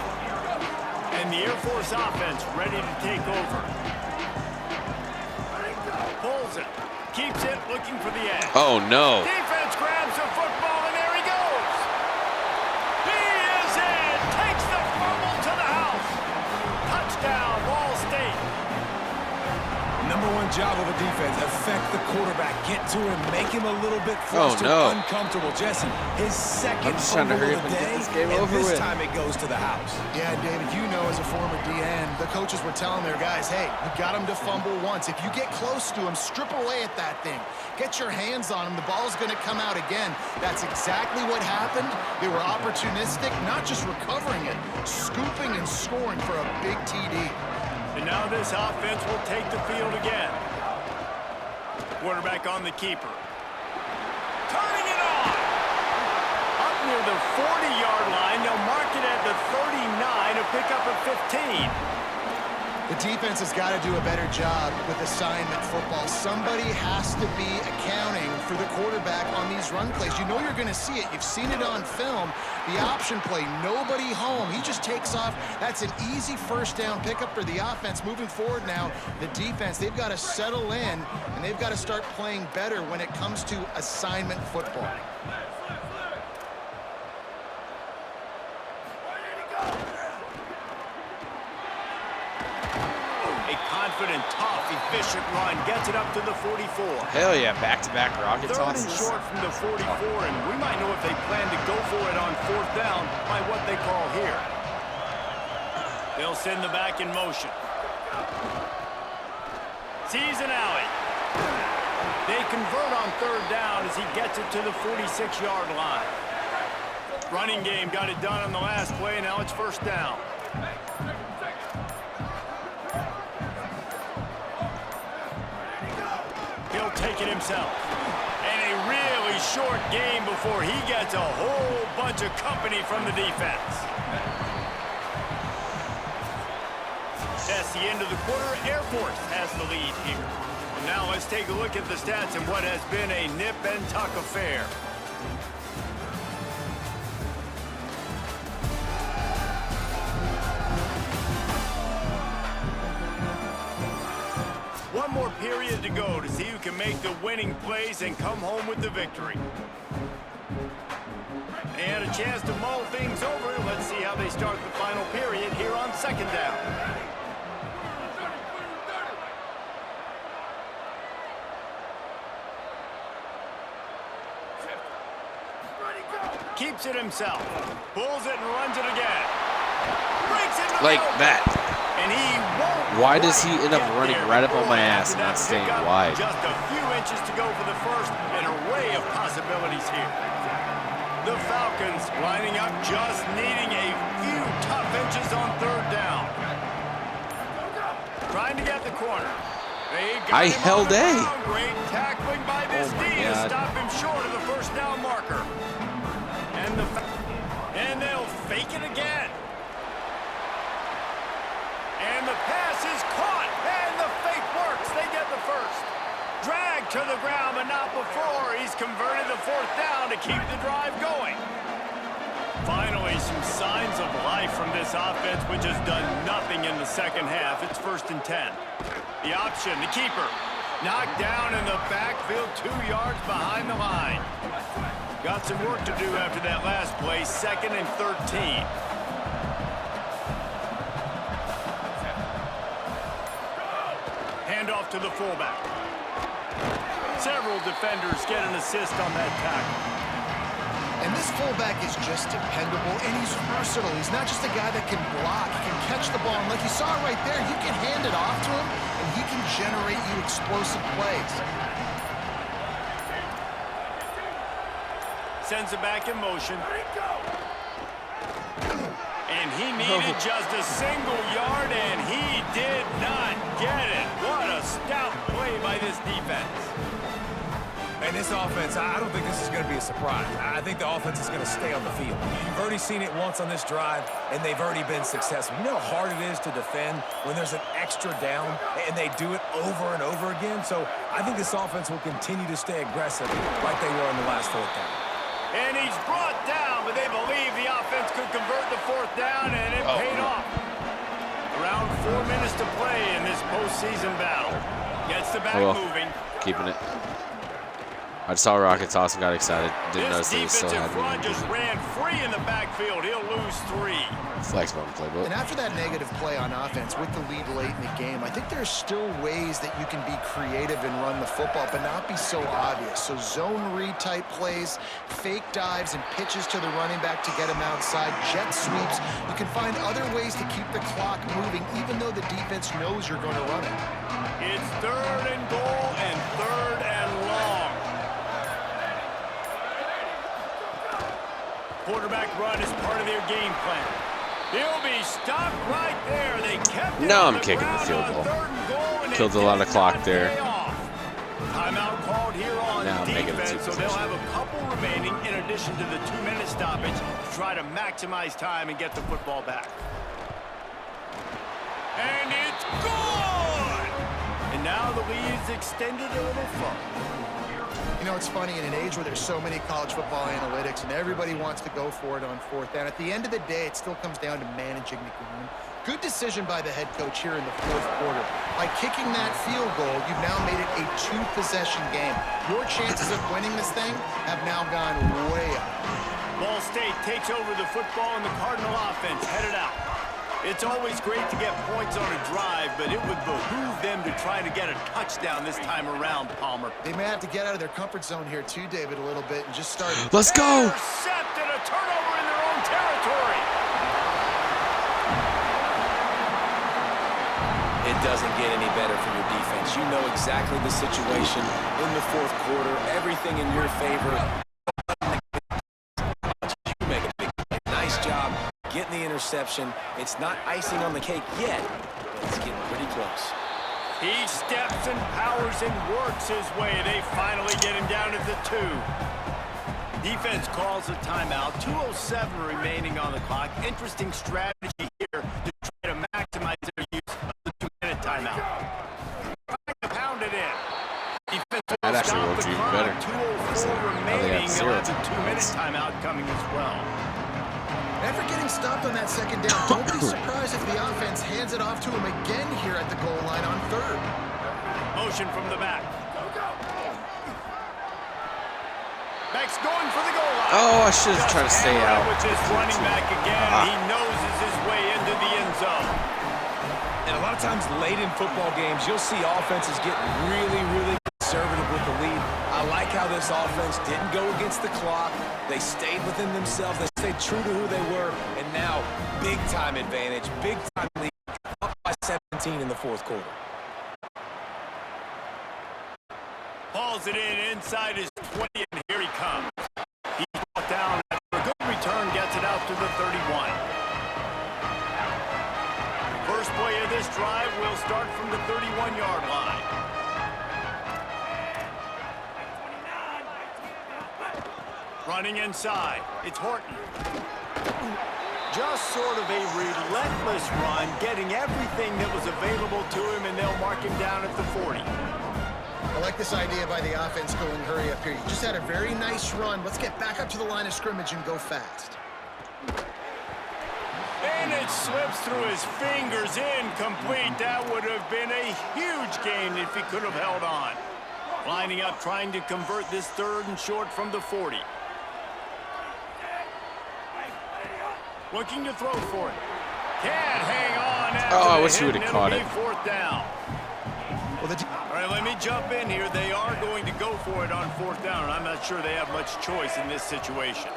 [SPEAKER 2] And the Air Force offense ready to take over. Pulls it. Keeps it, looking for the edge.
[SPEAKER 1] Oh, no.
[SPEAKER 2] Defense grabs the football, and there he goes. He is in. Takes the fumble to the house. Touchdown, Ball State.
[SPEAKER 6] Number one job of a defense, affect the quarterback, get to him, make him a little bit flustered, uncomfortable. Jesse, his second fumble of the day, and this time it goes to the house.
[SPEAKER 5] Yeah, David, you know as a former DN, the coaches were telling their guys, hey, you got him to fumble once. If you get close to him, strip away at that thing. Get your hands on him. The ball's going to come out again. That's exactly what happened. They were opportunistic, not just recovering it, scooping and scoring for a big TD.
[SPEAKER 2] And now this offense will take the field again. Quarterback on the keeper. Turning it on! Up near the 40-yard line. They'll mark it at the 39, a pickup of 15.
[SPEAKER 5] The defense has got to do a better job with assignment football. Somebody has to be accounting for the quarterback on these run plays. You know you're going to see it. You've seen it on film. The option play, nobody home. He just takes off. That's an easy first down pickup for the offense. Moving forward now, the defense, they've got to settle in, and they've got to start playing better when it comes to assignment football.
[SPEAKER 2] Confident, tough, efficient run. Gets it up to the 44.
[SPEAKER 1] Hell yeah, back-to-back rocket tosses.
[SPEAKER 2] Third and short from the 44, and we might know if they plan to go for it on fourth down by what they call here. They'll send the back in motion. Sees an alley. They convert on third down as he gets it to the 46-yard line. Running game got it done on the last play, and now it's first down. He'll take it himself. And a really short game before he gets a whole bunch of company from the defense. That's the end of the quarter. Air Force has the lead here. And now let's take a look at the stats in what has been a nip and tuck affair. One more period to go to see who can make the winning plays and come home with the victory. And a chance to mull things over. Let's see how they start the final period here on second down. Keeps it himself. Pulls it and runs it again. Breaks it
[SPEAKER 1] Like that.
[SPEAKER 2] And he won't.
[SPEAKER 1] Why does he end up running right up on my ass and not staying wide?
[SPEAKER 2] Just a few inches to go for the first, and an array of possibilities here. The Falcons lining up, just needing a few tough inches on third down. Trying to get the corner.
[SPEAKER 1] I held A.
[SPEAKER 2] Great tackling by this D to stop him short of the first down marker. And they'll fake it again. And the pass is caught, and the fake works. They get the first. Dragged to the ground, but not before. He's converted the fourth down to keep the drive going. Finally, some signs of life from this offense, which has done nothing in the second half. It's 1st and 10. The option, the keeper, knocked down in the backfield, 2 yards behind the line. Got some work to do after that last play, 2nd and 13. Handoff to the fullback. Several defenders get an assist on that tackle.
[SPEAKER 5] And this fullback is just dependable, and he's versatile. He's not just a guy that can block. He can catch the ball. And like you saw right there, you can hand it off to him, and he can generate you explosive plays.
[SPEAKER 2] Sends it back in motion. And he needed just a single yard, and he did not get it. What a stout play by this defense.
[SPEAKER 6] And this offense, I don't think this is going to be a surprise. I think the offense is going to stay on the field. You've already seen it once on this drive, and they've already been successful. You know how hard it is to defend when there's an extra down, and they do it over and over again? So I think this offense will continue to stay aggressive like they were in the last fourth down.
[SPEAKER 2] And he's brought down, but they believe the offense could convert the fourth down, and it paid off. Around 4 minutes to play in this postseason battle. Gets the back moving.
[SPEAKER 1] Keeping it. I saw Rocket toss and got excited. Didn't notice that he still had
[SPEAKER 2] front just ran free in the backfield. He'll lose 3.
[SPEAKER 1] Flex button playbook.
[SPEAKER 5] And after that negative play on offense with the lead late in the game, I think there's still ways that you can be creative and run the football, but not be so obvious. So zone read type plays, fake dives, and pitches to the running back to get him outside, jet sweeps. You can find other ways to keep the clock moving, even though the defense knows you're going to run it.
[SPEAKER 2] It's 3rd and goal and 3rd and long. Quarterback run is part of their game plan. He'll be stopped right there. They kept it.
[SPEAKER 1] Now I'm kicking the field goal. Killed a lot of clock there.
[SPEAKER 2] Timeout called here on
[SPEAKER 1] now
[SPEAKER 2] defense, so they'll have a couple remaining in addition to the 2-minute stoppage to try to maximize time and get the football back. And it's good! And now the lead is extended a little further.
[SPEAKER 5] You know, it's funny, in an age where there's so many college football analytics and everybody wants to go for it on fourth down, at the end of the day, it still comes down to managing the game. Good decision by the head coach here in the fourth quarter. By kicking that field goal, you've now made it a 2-possession game. Your chances of winning this thing have now gone way up.
[SPEAKER 2] Ball State takes over the football, and the Cardinal offense headed out. It's always great to get points on a drive, but it would behoove them to try to get a touchdown this time around, Palmer.
[SPEAKER 5] They may have to get out of their comfort zone here too, David, a little bit and just start.
[SPEAKER 1] Let's go!
[SPEAKER 2] Intercepted, a turnover in their own territory.
[SPEAKER 6] It doesn't get any better for your defense. You know exactly the situation in the fourth quarter, everything in your favor. You make a big play. Nice job getting the interception. It's not icing on the cake yet, but it's getting pretty close.
[SPEAKER 2] He steps and powers and works his way. They finally get him down at the 2. Defense calls a timeout. 2:07 remaining on the clock. Interesting strategy here to try to maximize their use
[SPEAKER 1] That actually
[SPEAKER 2] stop
[SPEAKER 1] worked
[SPEAKER 2] the
[SPEAKER 1] even
[SPEAKER 2] clock.
[SPEAKER 1] better.
[SPEAKER 2] 2:04
[SPEAKER 1] Now they
[SPEAKER 2] remaining.
[SPEAKER 1] have
[SPEAKER 2] They'll
[SPEAKER 1] 0
[SPEAKER 2] have a 2-minute timeout coming as well.
[SPEAKER 5] After getting stopped on that second down, don't be surprised if the offense hands it off to him again here at the goal line on third.
[SPEAKER 2] Motion from the back. Back's going for the goal line.
[SPEAKER 1] Oh, I should have tried to stay out.
[SPEAKER 2] With this running back again, he noses his way into the end zone.
[SPEAKER 6] And a lot of times late in football games, you'll see offenses get really, really conservative with the lead. I like how this offense didn't go against the clock. They stayed within themselves. They stayed true to who they were. And now, big-time advantage, big-time lead, up by 17 in the fourth quarter.
[SPEAKER 2] Hauls it in inside his 20, and here he comes. He's brought down after a good return, gets it out to the 31. First play of this drive will start from the 31-yard line. Running inside, it's Horton. Just sort of a relentless run, getting everything that was available to him, and they'll mark him down at the 40.
[SPEAKER 5] I like this idea by the offense going hurry up here. You just had a very nice run. Let's get back up to the line of scrimmage and go fast.
[SPEAKER 2] And it slips through his fingers, incomplete. That would have been a huge gain if he could have held on. Lining up, trying to convert this third and short from the 40. Looking to throw for it. Can't hang on after
[SPEAKER 1] Oh, I
[SPEAKER 2] the
[SPEAKER 1] wish he
[SPEAKER 2] hit,
[SPEAKER 1] would have
[SPEAKER 2] and
[SPEAKER 1] caught
[SPEAKER 2] it'll
[SPEAKER 1] it.
[SPEAKER 2] be fourth down. All right, let me jump in here. They are going to go for it on fourth down, and I'm not sure they have much choice in this situation.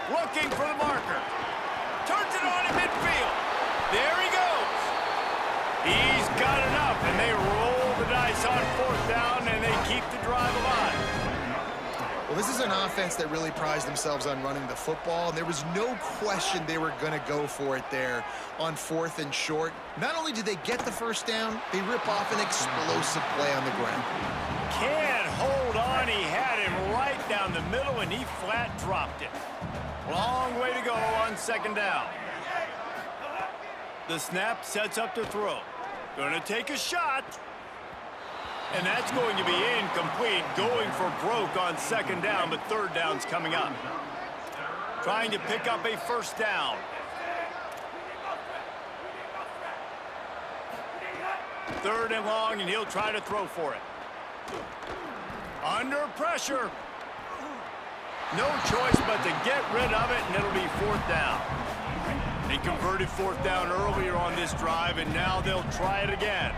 [SPEAKER 2] Looking for the marker. Turns it on in midfield. There he goes. He's got it up, and they roll the dice on fourth down, and they keep the drive alive.
[SPEAKER 5] Well, this is an offense that really prides themselves on running the football, and there was no question they were going to go for it there on fourth and short. Not only did they get the first down, they rip off an explosive play on the ground.
[SPEAKER 2] Can't hold on. He had him right down the middle, and he flat dropped it. Long way to go on second down. The snap sets up to throw. Going to take a shot. And that's going to be incomplete. Going for broke on second down, but third down's coming up. Trying to pick up a first down. Third and long, and he'll try to throw for it. Under pressure. No choice but to get rid of it, and it'll be fourth down. They converted fourth down earlier on this drive, and now they'll try it again.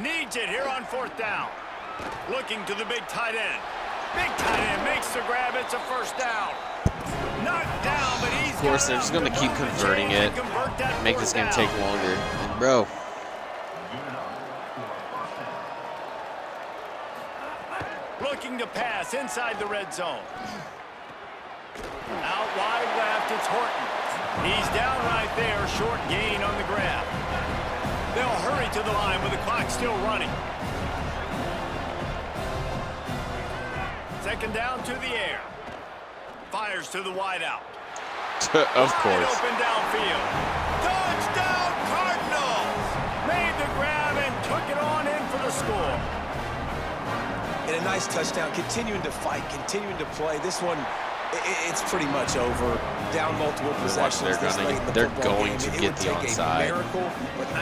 [SPEAKER 2] Needs it here on fourth down. Looking to the big tight end. Big tight end makes the grab. It's a first down. Knocked down, but he's
[SPEAKER 1] Of course, they're just going to keep converting it, make this game take longer. And bro.
[SPEAKER 2] Looking to pass inside the red zone. Out wide left, it's Horton. He's down right there, short gain on the grab. They'll hurry to the line with the clock still running. Second down to the air. Fires to the wideout.
[SPEAKER 1] Of course.
[SPEAKER 2] Open downfield. Touchdown Cardinals! Made the grab and took it on in for the score.
[SPEAKER 6] And a nice touchdown, continuing to fight, continuing to play. This one, it's pretty much over. Down multiple possessions.
[SPEAKER 1] They're going to get the onside.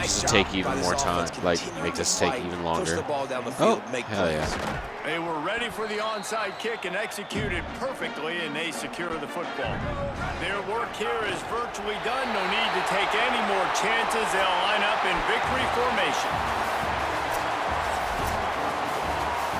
[SPEAKER 1] Just to take even more time, like make this take even longer. Oh, hell yeah.
[SPEAKER 2] They were ready for the onside kick and executed perfectly, and they secure the football. Their work here is virtually done. No need to take any more chances. They'll line up in victory formation.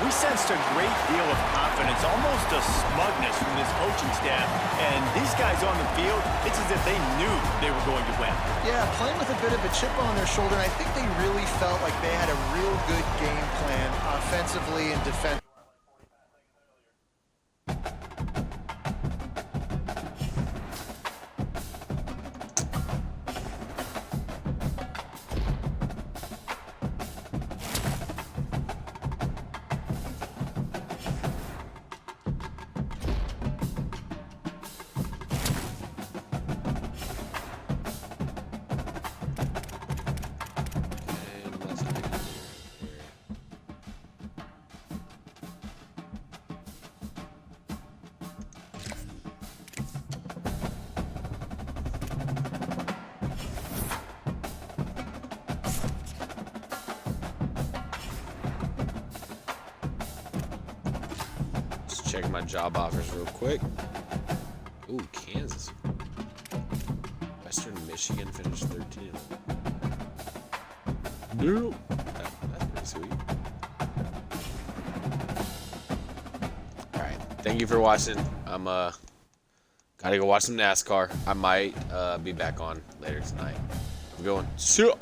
[SPEAKER 2] We sensed a great deal of confidence, almost a smugness from this coaching staff. And these guys on the field, it's as if they knew they were going to win.
[SPEAKER 5] Yeah, playing with a bit of a chip on their shoulder, and I think they really felt like they had a real good game plan offensively and defensively.
[SPEAKER 1] checking my job offers real quick. Ooh, Kansas. Western Michigan finished 13. No. That's pretty sweet. Alright. Thank you for watching. I'm gotta go watch some NASCAR. I might be back on later tonight. I'm going. See ya.